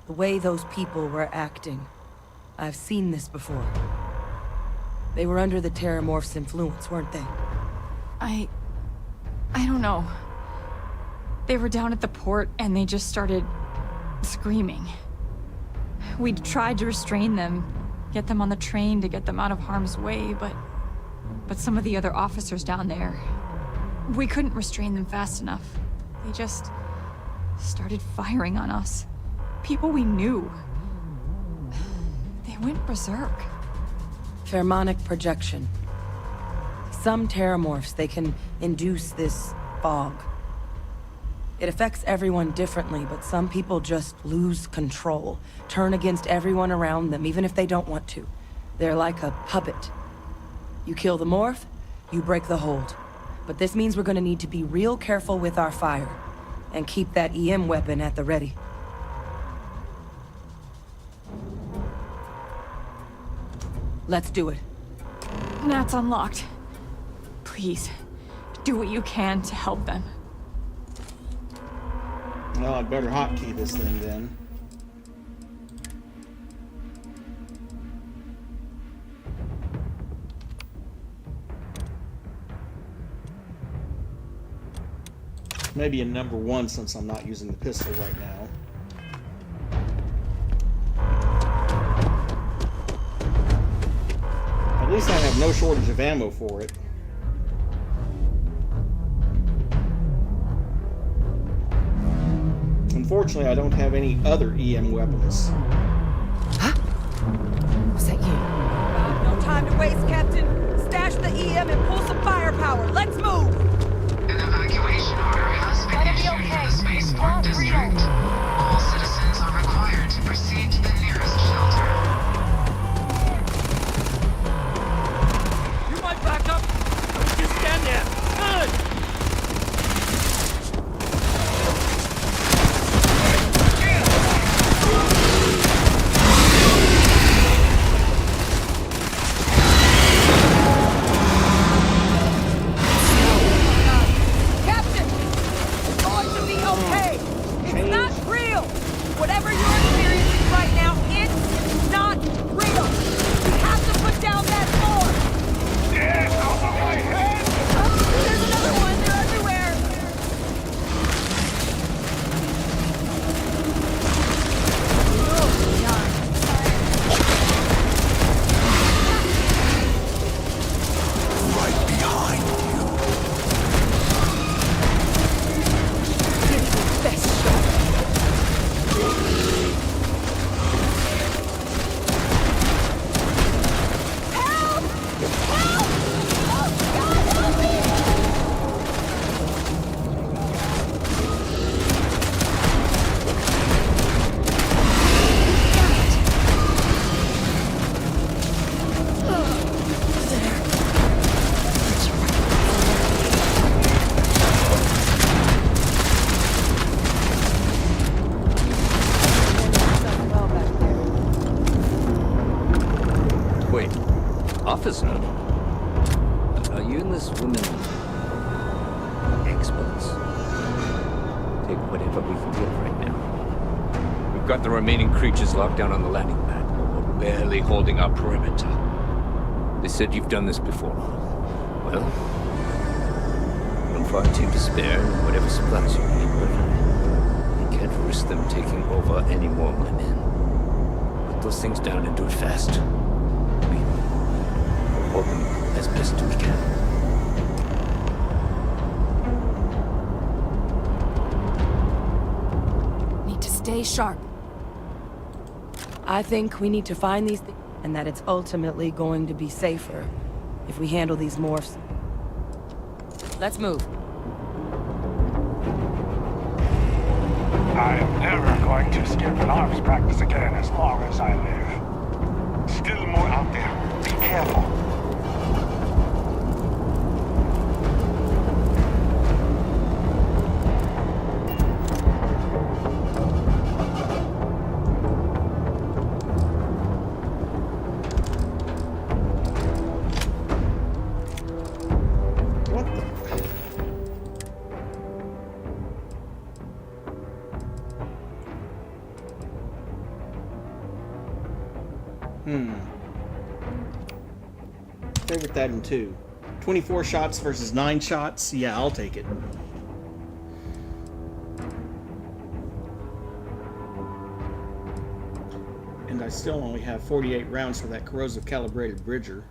the way those people were acting, I've seen this before. They were under the Terramorph's influence, weren't they? I don't know. They were down at the port and they just started screaming. We tried to restrain them, get them on the train to get them out of harm's way, but some of the other officers down there, we couldn't restrain them fast enough. They just started firing on us. People we knew. They went berserk. Pheromonic projection. Some Terramorphs, they can induce this fog. It affects everyone differently, but some people just lose control, turn against everyone around them, even if they don't want to. They're like a puppet. You kill the morph, you break the hold. But this means we're gonna need to be real careful with our fire, and keep that EM weapon at the ready. Let's do it. That's unlocked. Please, do what you can to help them. Well, I'd better hotkey this thing then. Maybe a number 1 since I'm not using the pistol right now. At least I have no shortage of ammo for it. Unfortunately, I don't have any other EM weapons. Was that you? No time to waste, Captain. Stash the EM and pull some firepower. Let's move! An evacuation order has been issued for the spaceport district. All citizens are required to proceed to the nearest shelter. You might back up! Don't just stand there! Good! son. Are you and this woman experts? Take whatever we can get right now. We've got the remaining creatures locked down on the landing pad, but we're barely holding our perimeter. They said you've done this before. Well, I'm far too to spare whatever supplies you need, but I can't risk them taking over any more of my men. Put those things down and do it fast. We'll hold them as best we can. Need to stay sharp. I think we need to find these things, and that it's ultimately going to be safer if we handle these morphs. Let's move. I am never going to skip an arms practice again as long as I live. Still more out there. Be careful. Favorite that in 2. 24 shots versus 9 shots? Yeah, I'll take it. And I still only have 48 rounds for that corrosive calibrated bridger.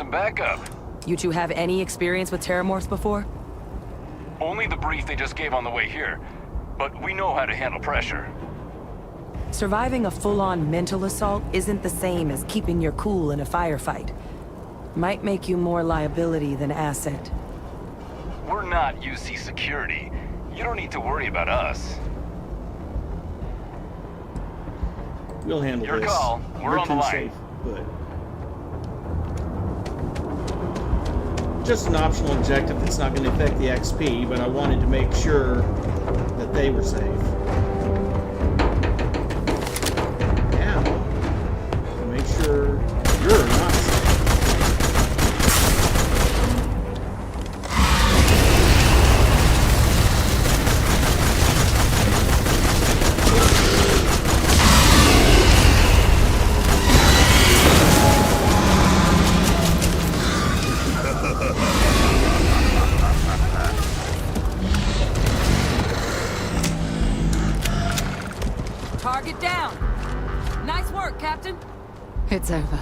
Backup. You two have any experience with terramorphs before? Only the brief they just gave on the way here, but we know how to handle pressure. Surviving a full-on mental assault isn't the same as keeping your cool in a firefight. Might make you more liability than asset. We're not UC security. You don't need to worry about us. We'll handle Your this. call. We're on the line. Safe, but just an optional objective that's not going to affect the XP, but I wanted to make sure that they were safe. Now, to make sure you're not safe. Target down. Nice work, Captain. It's over.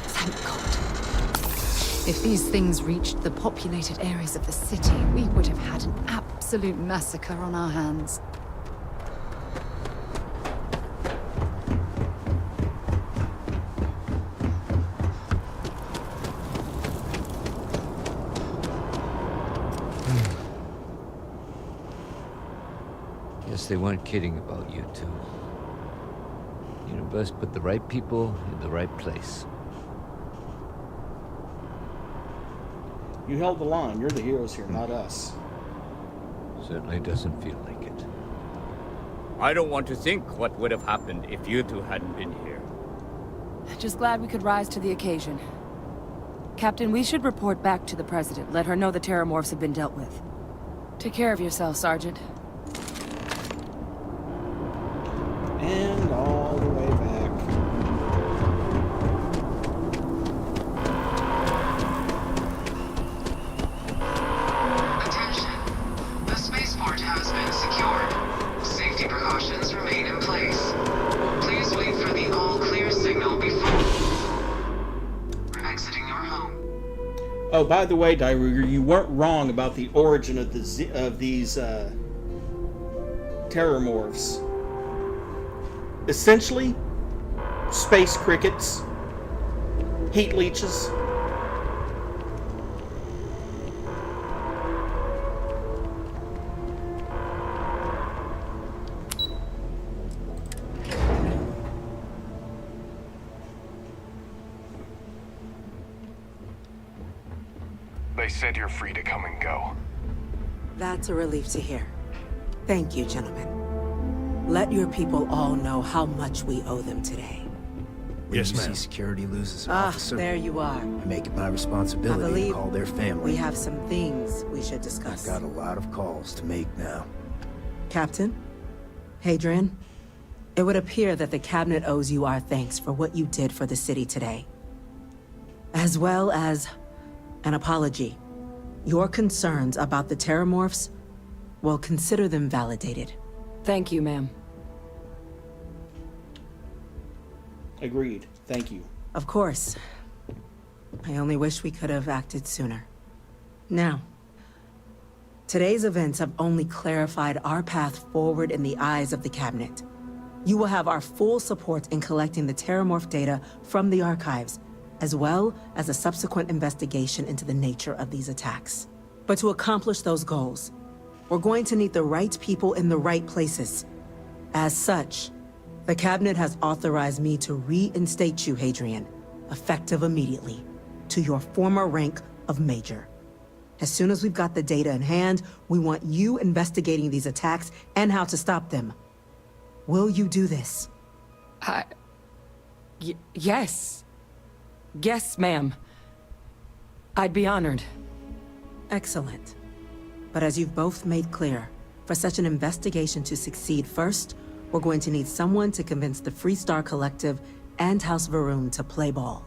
Thank God. If these things reached the populated areas of the city, we would have had an absolute massacre on our hands. Guess they weren't kidding about you two. Universe put the right people in the right place. You held the line. You're the heroes here, not us. Certainly doesn't feel like it. I don't want to think what would have happened if you two hadn't been here. Just glad we could rise to the occasion. Captain, we should report back to the President. Let her know the Terramorphs have been dealt with. Take care of yourself, Sergeant. And all the way back. Attention. The spaceport has been secured. Safety precautions remain in place. Please wait for the all-clear signal before exiting your home. Oh, by the way, Dairuger, you weren't wrong about the origin of these terramorphs. Essentially, space crickets, heat leeches. They said you're free to come and go. That's a relief to hear. Thank you, gentlemen. Let your people all know how much we owe them today. When you see security loses an officer, there you are. I make it my responsibility to call their family. We have some things we should discuss. I've got a lot of calls to make now. Captain, Hadrian, it would appear that the Cabinet owes you our thanks for what you did for the city today. As well as an apology. Your concerns about the Terramorphs, well, consider them validated. Thank you, ma'am. Agreed. Thank you. Of course. I only wish we could have acted sooner. Now, today's events have only clarified our path forward in the eyes of the Cabinet. You will have our full support in collecting the Terramorph data from the archives, as well as a subsequent investigation into the nature of these attacks. But to accomplish those goals, we're going to need the right people in the right places. As such, the Cabinet has authorized me to reinstate you, Hadrian, effective immediately, to your former rank of Major. As soon as we've got the data in hand, we want you investigating these attacks and how to stop them. Will you do this? Yes. Yes, ma'am. I'd be honored. Excellent. But as you've both made clear, for such an investigation to succeed first, we're going to need someone to convince the Freestar Collective and House Varun to play ball.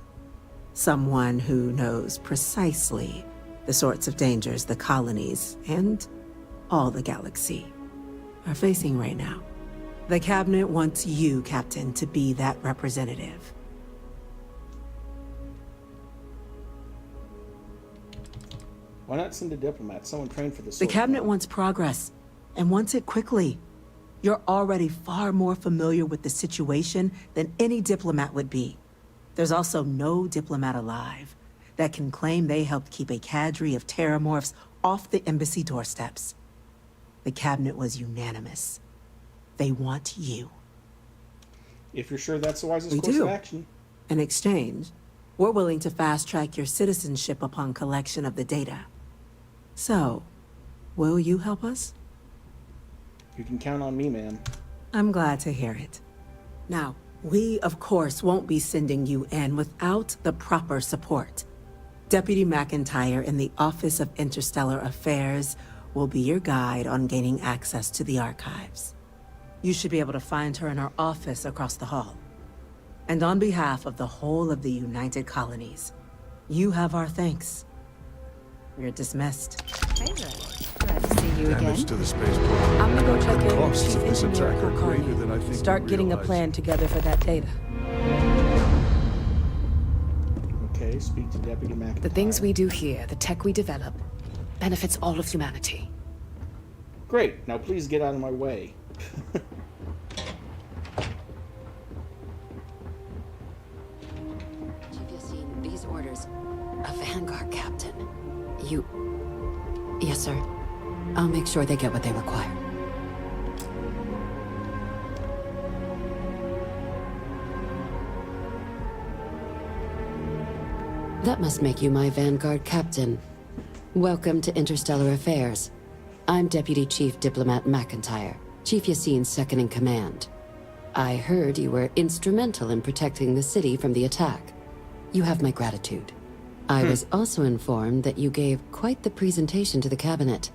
Someone who knows precisely the sorts of dangers the colonies and all the galaxy are facing right now. The Cabinet wants you, Captain, to be that representative. Why not send a diplomat? Someone trained for this. The Cabinet wants progress, and wants it quickly. You're already far more familiar with the situation than any diplomat would be. There's also no diplomat alive that can claim they helped keep a cadre of terramorphs off the embassy doorsteps. The Cabinet was unanimous. They want you. If you're sure that's the wisest We course do. of action. In exchange, we're willing to fast-track your citizenship upon collection of the data. So, will you help us? You can count on me, ma'am. I'm glad to hear it. Now, we, of course, won't be sending you in without the proper support. Deputy McIntyre in the Office of Interstellar Affairs will be your guide on gaining access to the archives. You should be able to find her in her office across the hall. And on behalf of the whole of the United Colonies, you have our thanks. You're dismissed. Hey there. Glad to see you Damage again. to the spaceport. I'm gonna go check The in with costs Chief of this Engineer attack are greater than I Kulkarni. think Start we getting a realize. plan together for that data. Okay, speak to Deputy McIntyre. The things we do here, the tech we develop, benefits all of humanity. Great. Now please get out of my way. Chief Yassine, these orders. A Vanguard captain. You... Yes, sir. I'll make sure they get what they require. That must make you my Vanguard captain. Welcome to Interstellar Affairs. I'm Deputy Chief Diplomat McIntyre, Chief Yassine's second in command. I heard you were instrumental in protecting the city from the attack. You have my gratitude. I was also informed that you gave quite the presentation to the cabinet.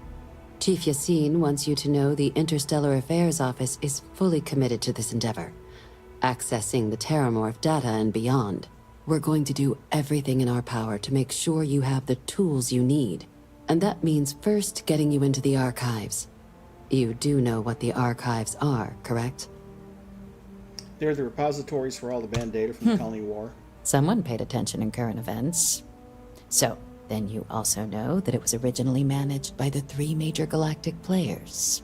Chief Yassine wants you to know the Interstellar Affairs Office is fully committed to this endeavor, accessing the Terramorph data and beyond. We're going to do everything in our power to make sure you have the tools you need. And that means first getting you into the archives. You do know what the archives are, correct? They're the repositories for all the banned data from the Colony War. Someone paid attention in current events. So, then you also know that it was originally managed by the 3 major galactic players.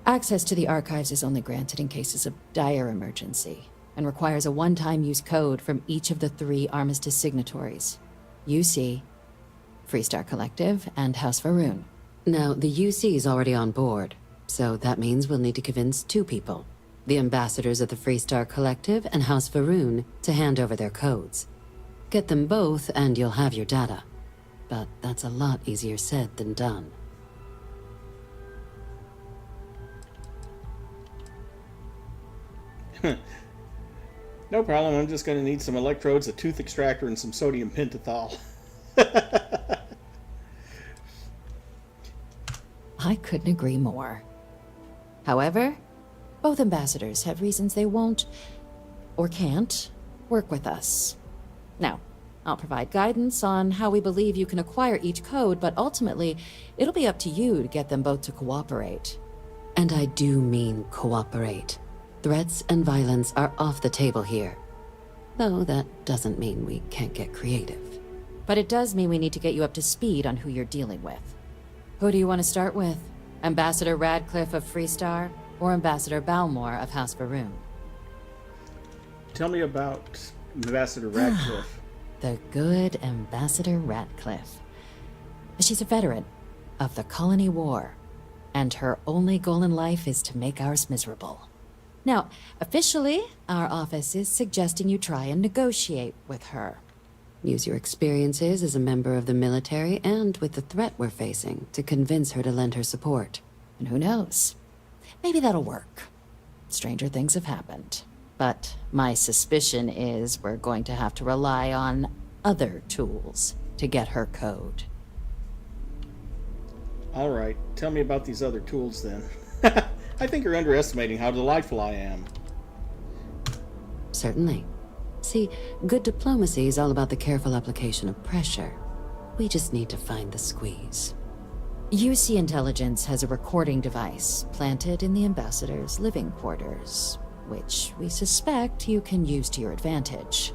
Access to the archives is only granted in cases of dire emergency, and requires a one-time use code from each of the 3 Armistice signatories. UC, Freestar Collective, and House Varun. Now, the UC is already on board, so that means we'll need to convince 2 people. The ambassadors of the Freestar Collective and House Varun to hand over their codes. Get them both and you'll have your data. But that's a lot easier said than done. No problem, I'm just going to need some electrodes, a tooth extractor, and some sodium pentothal. I couldn't agree more. However, both ambassadors have reasons they won't, or can't, work with us. Now, I'll provide guidance on how we believe you can acquire each code, but ultimately, it'll be up to you to get them both to cooperate. And I do mean cooperate. Threats and violence are off the table here. Though that doesn't mean we can't get creative. But it does mean we need to get you up to speed on who you're dealing with. Who do you want to start with? Ambassador Radcliffe of Freestar, or Ambassador Balmore of House Varun? Tell me about Ambassador Radcliffe. The good Ambassador Radcliffe. She's a veteran of the Colony War, and her only goal in life is to make ours miserable. Now, officially, our office is suggesting you try and negotiate with her. Use your experiences as a member of the military and with the threat we're facing to convince her to lend her support. And who knows? Maybe that'll work. Stranger things have happened. But my suspicion is we're going to have to rely on other tools to get her code. All right, tell me about these other tools then. I think you're underestimating how delightful I am. Certainly. See, good diplomacy is all about the careful application of pressure. We just need to find the squeeze. UC Intelligence has a recording device planted in the ambassador's living quarters, which we suspect you can use to your advantage.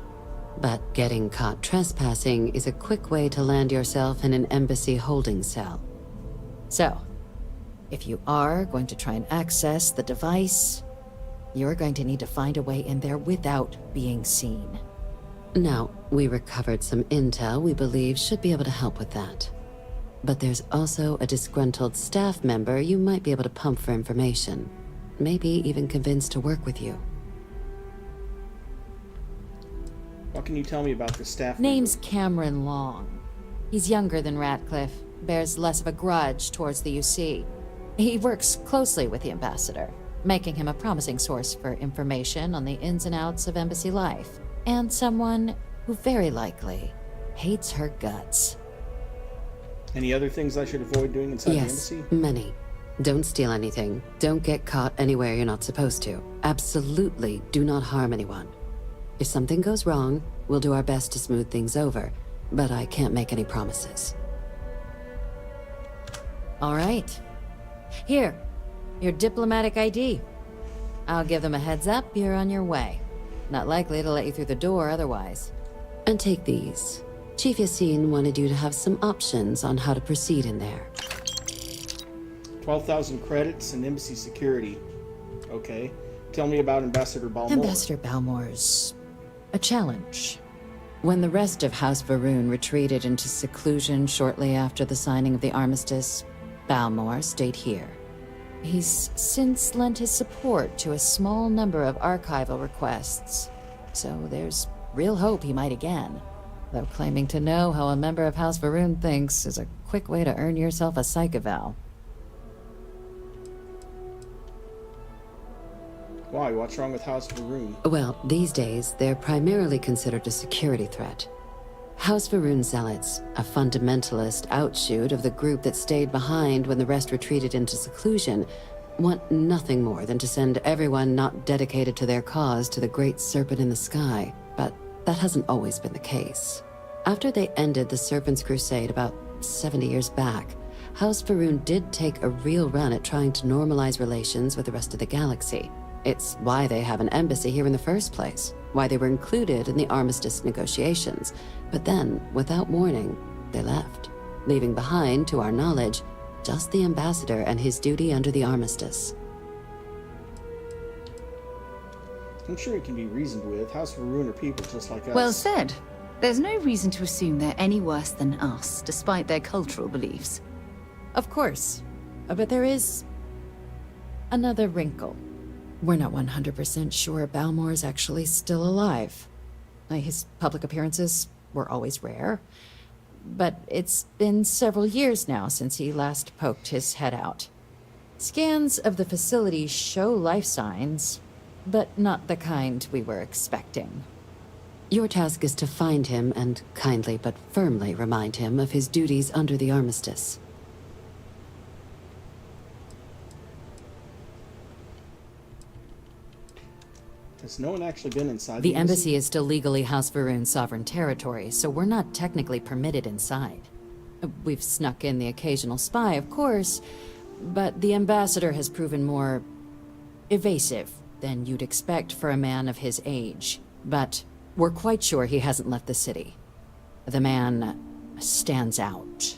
But getting caught trespassing is a quick way to land yourself in an embassy holding cell. So, if you are going to try and access the device, you're going to need to find a way in there without being seen. Now, we recovered some intel we believe should be able to help with that. But there's also a disgruntled staff member you might be able to pump for information. Maybe even convince to work with you. What can you tell me about the staff Name's member? Cameron Long. He's younger than Ratcliffe, bears less of a grudge towards the UC. He works closely with the ambassador, making him a promising source for information on the ins and outs of embassy life, and someone who very likely hates her guts. Any other things I should avoid doing inside the embassy? Yes, many. Don't steal anything. Don't get caught anywhere you're not supposed to. Absolutely do not harm anyone. If something goes wrong, we'll do our best to smooth things over, but I can't make any promises. All right. Here, your diplomatic ID. I'll give them a heads up you're on your way. Not likely to let you through the door otherwise. And take these. Chief Yassine wanted you to have some options on how to proceed in there. 12,000 credits and embassy security. Okay. Tell me about Ambassador Balmore. Ambassador Balmore's a challenge. When the rest of House Varun retreated into seclusion shortly after the signing of the armistice, Balmore stayed here. He's since lent his support to a small number of archival requests, so there's real hope he might again. Though claiming to know how a member of House Varun thinks is a quick way to earn yourself a psych eval. Why? What's wrong with House Varun? Well, these days, they're primarily considered a security threat. House Varun Zealots, a fundamentalist outshoot of the group that stayed behind when the rest retreated into seclusion, want nothing more than to send everyone not dedicated to their cause to the great serpent in the sky. But that hasn't always been the case. After they ended the Serpent's Crusade about 70 years back, House Varun did take a real run at trying to normalize relations with the rest of the galaxy. It's why they have an embassy here in the first place, why they were included in the armistice negotiations. But then, without warning, they left, leaving behind, to our knowledge, just the ambassador and his duty under the armistice. I'm sure it can be reasoned with. House Varun are people just like us. Well said. There's no reason to assume they're any worse than us, despite their cultural beliefs. Of course. But there is another wrinkle. We're not 100% sure Balmor is actually still alive. His public appearances were always rare, but it's been several years now since he last poked his head out. Scans of the facility show life signs, but not the kind we were expecting. Your task is to find him and kindly but firmly remind him of his duties under the armistice. Has no one actually been inside The embassy is still legally House Varun's sovereign territory, so we're not technically permitted inside. We've snuck in the occasional spy, of course, but the ambassador has proven more evasive than you'd expect for a man of his age. But we're quite sure he hasn't left the city. The man stands out.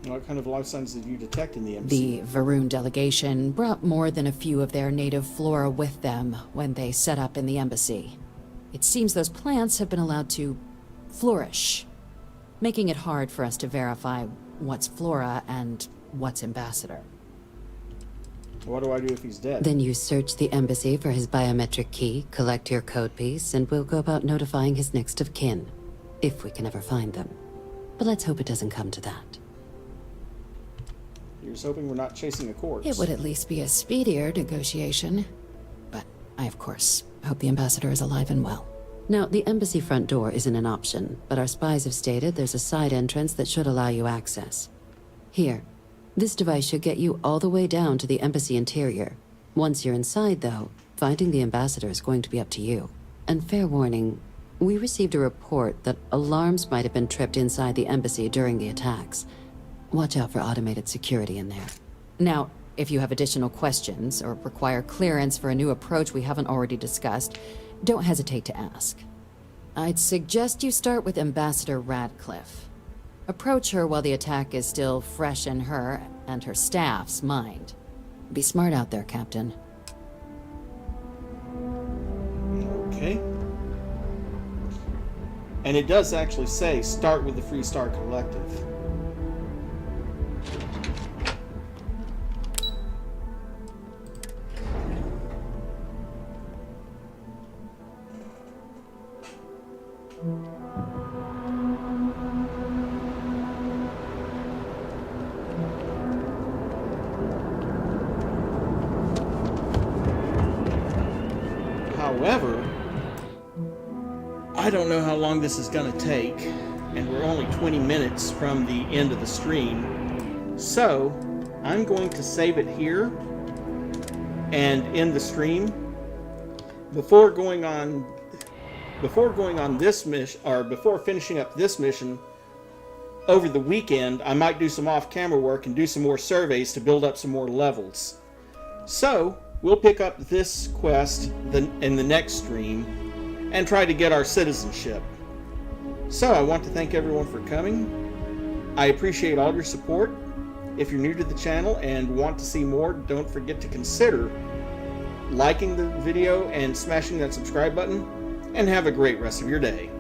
What kind of life signs did you detect in the embassy? The Varun delegation brought more than a few of their native flora with them when they set up in the embassy. It seems those plants have been allowed to flourish, making it hard for us to verify what's flora and what's ambassador. What do I do if he's dead? Then you search the embassy for his biometric key, collect your code piece, and we'll go about notifying his next of kin, if we can ever find them. But let's hope it doesn't come to that. You're just hoping we're not chasing a corpse. It would at least be a speedier negotiation. But I, of course, hope the ambassador is alive and well. Now, the embassy front door isn't an option, but our spies have stated there's a side entrance that should allow you access. Here. This device should get you all the way down to the embassy interior. Once you're inside, though, finding the ambassador is going to be up to you. And fair warning, we received a report that alarms might have been tripped inside the embassy during the attacks. Watch out for automated security in there. Now, if you have additional questions or require clearance for a new approach we haven't already discussed, don't hesitate to ask. I'd suggest you start with Ambassador Radcliffe. Approach her while the attack is still fresh in her and her staff's mind. Be smart out there, Captain. Okay. And it does actually say, start with the Freestar Collective. However, I don't know how long this is going to take, and we're only 20 minutes from the end of the stream, so I'm going to save it here and end the stream. Before going on this mission, or before finishing up this mission, over the weekend, I might do some off-camera work and do some more surveys to build up some more levels. So, we'll pick up this quest in the next stream and try to get our citizenship. So, I want to thank everyone for coming. I appreciate all your support. If you're new to the channel and want to see more, don't forget to consider liking the video and smashing that subscribe button, and have a great rest of your day.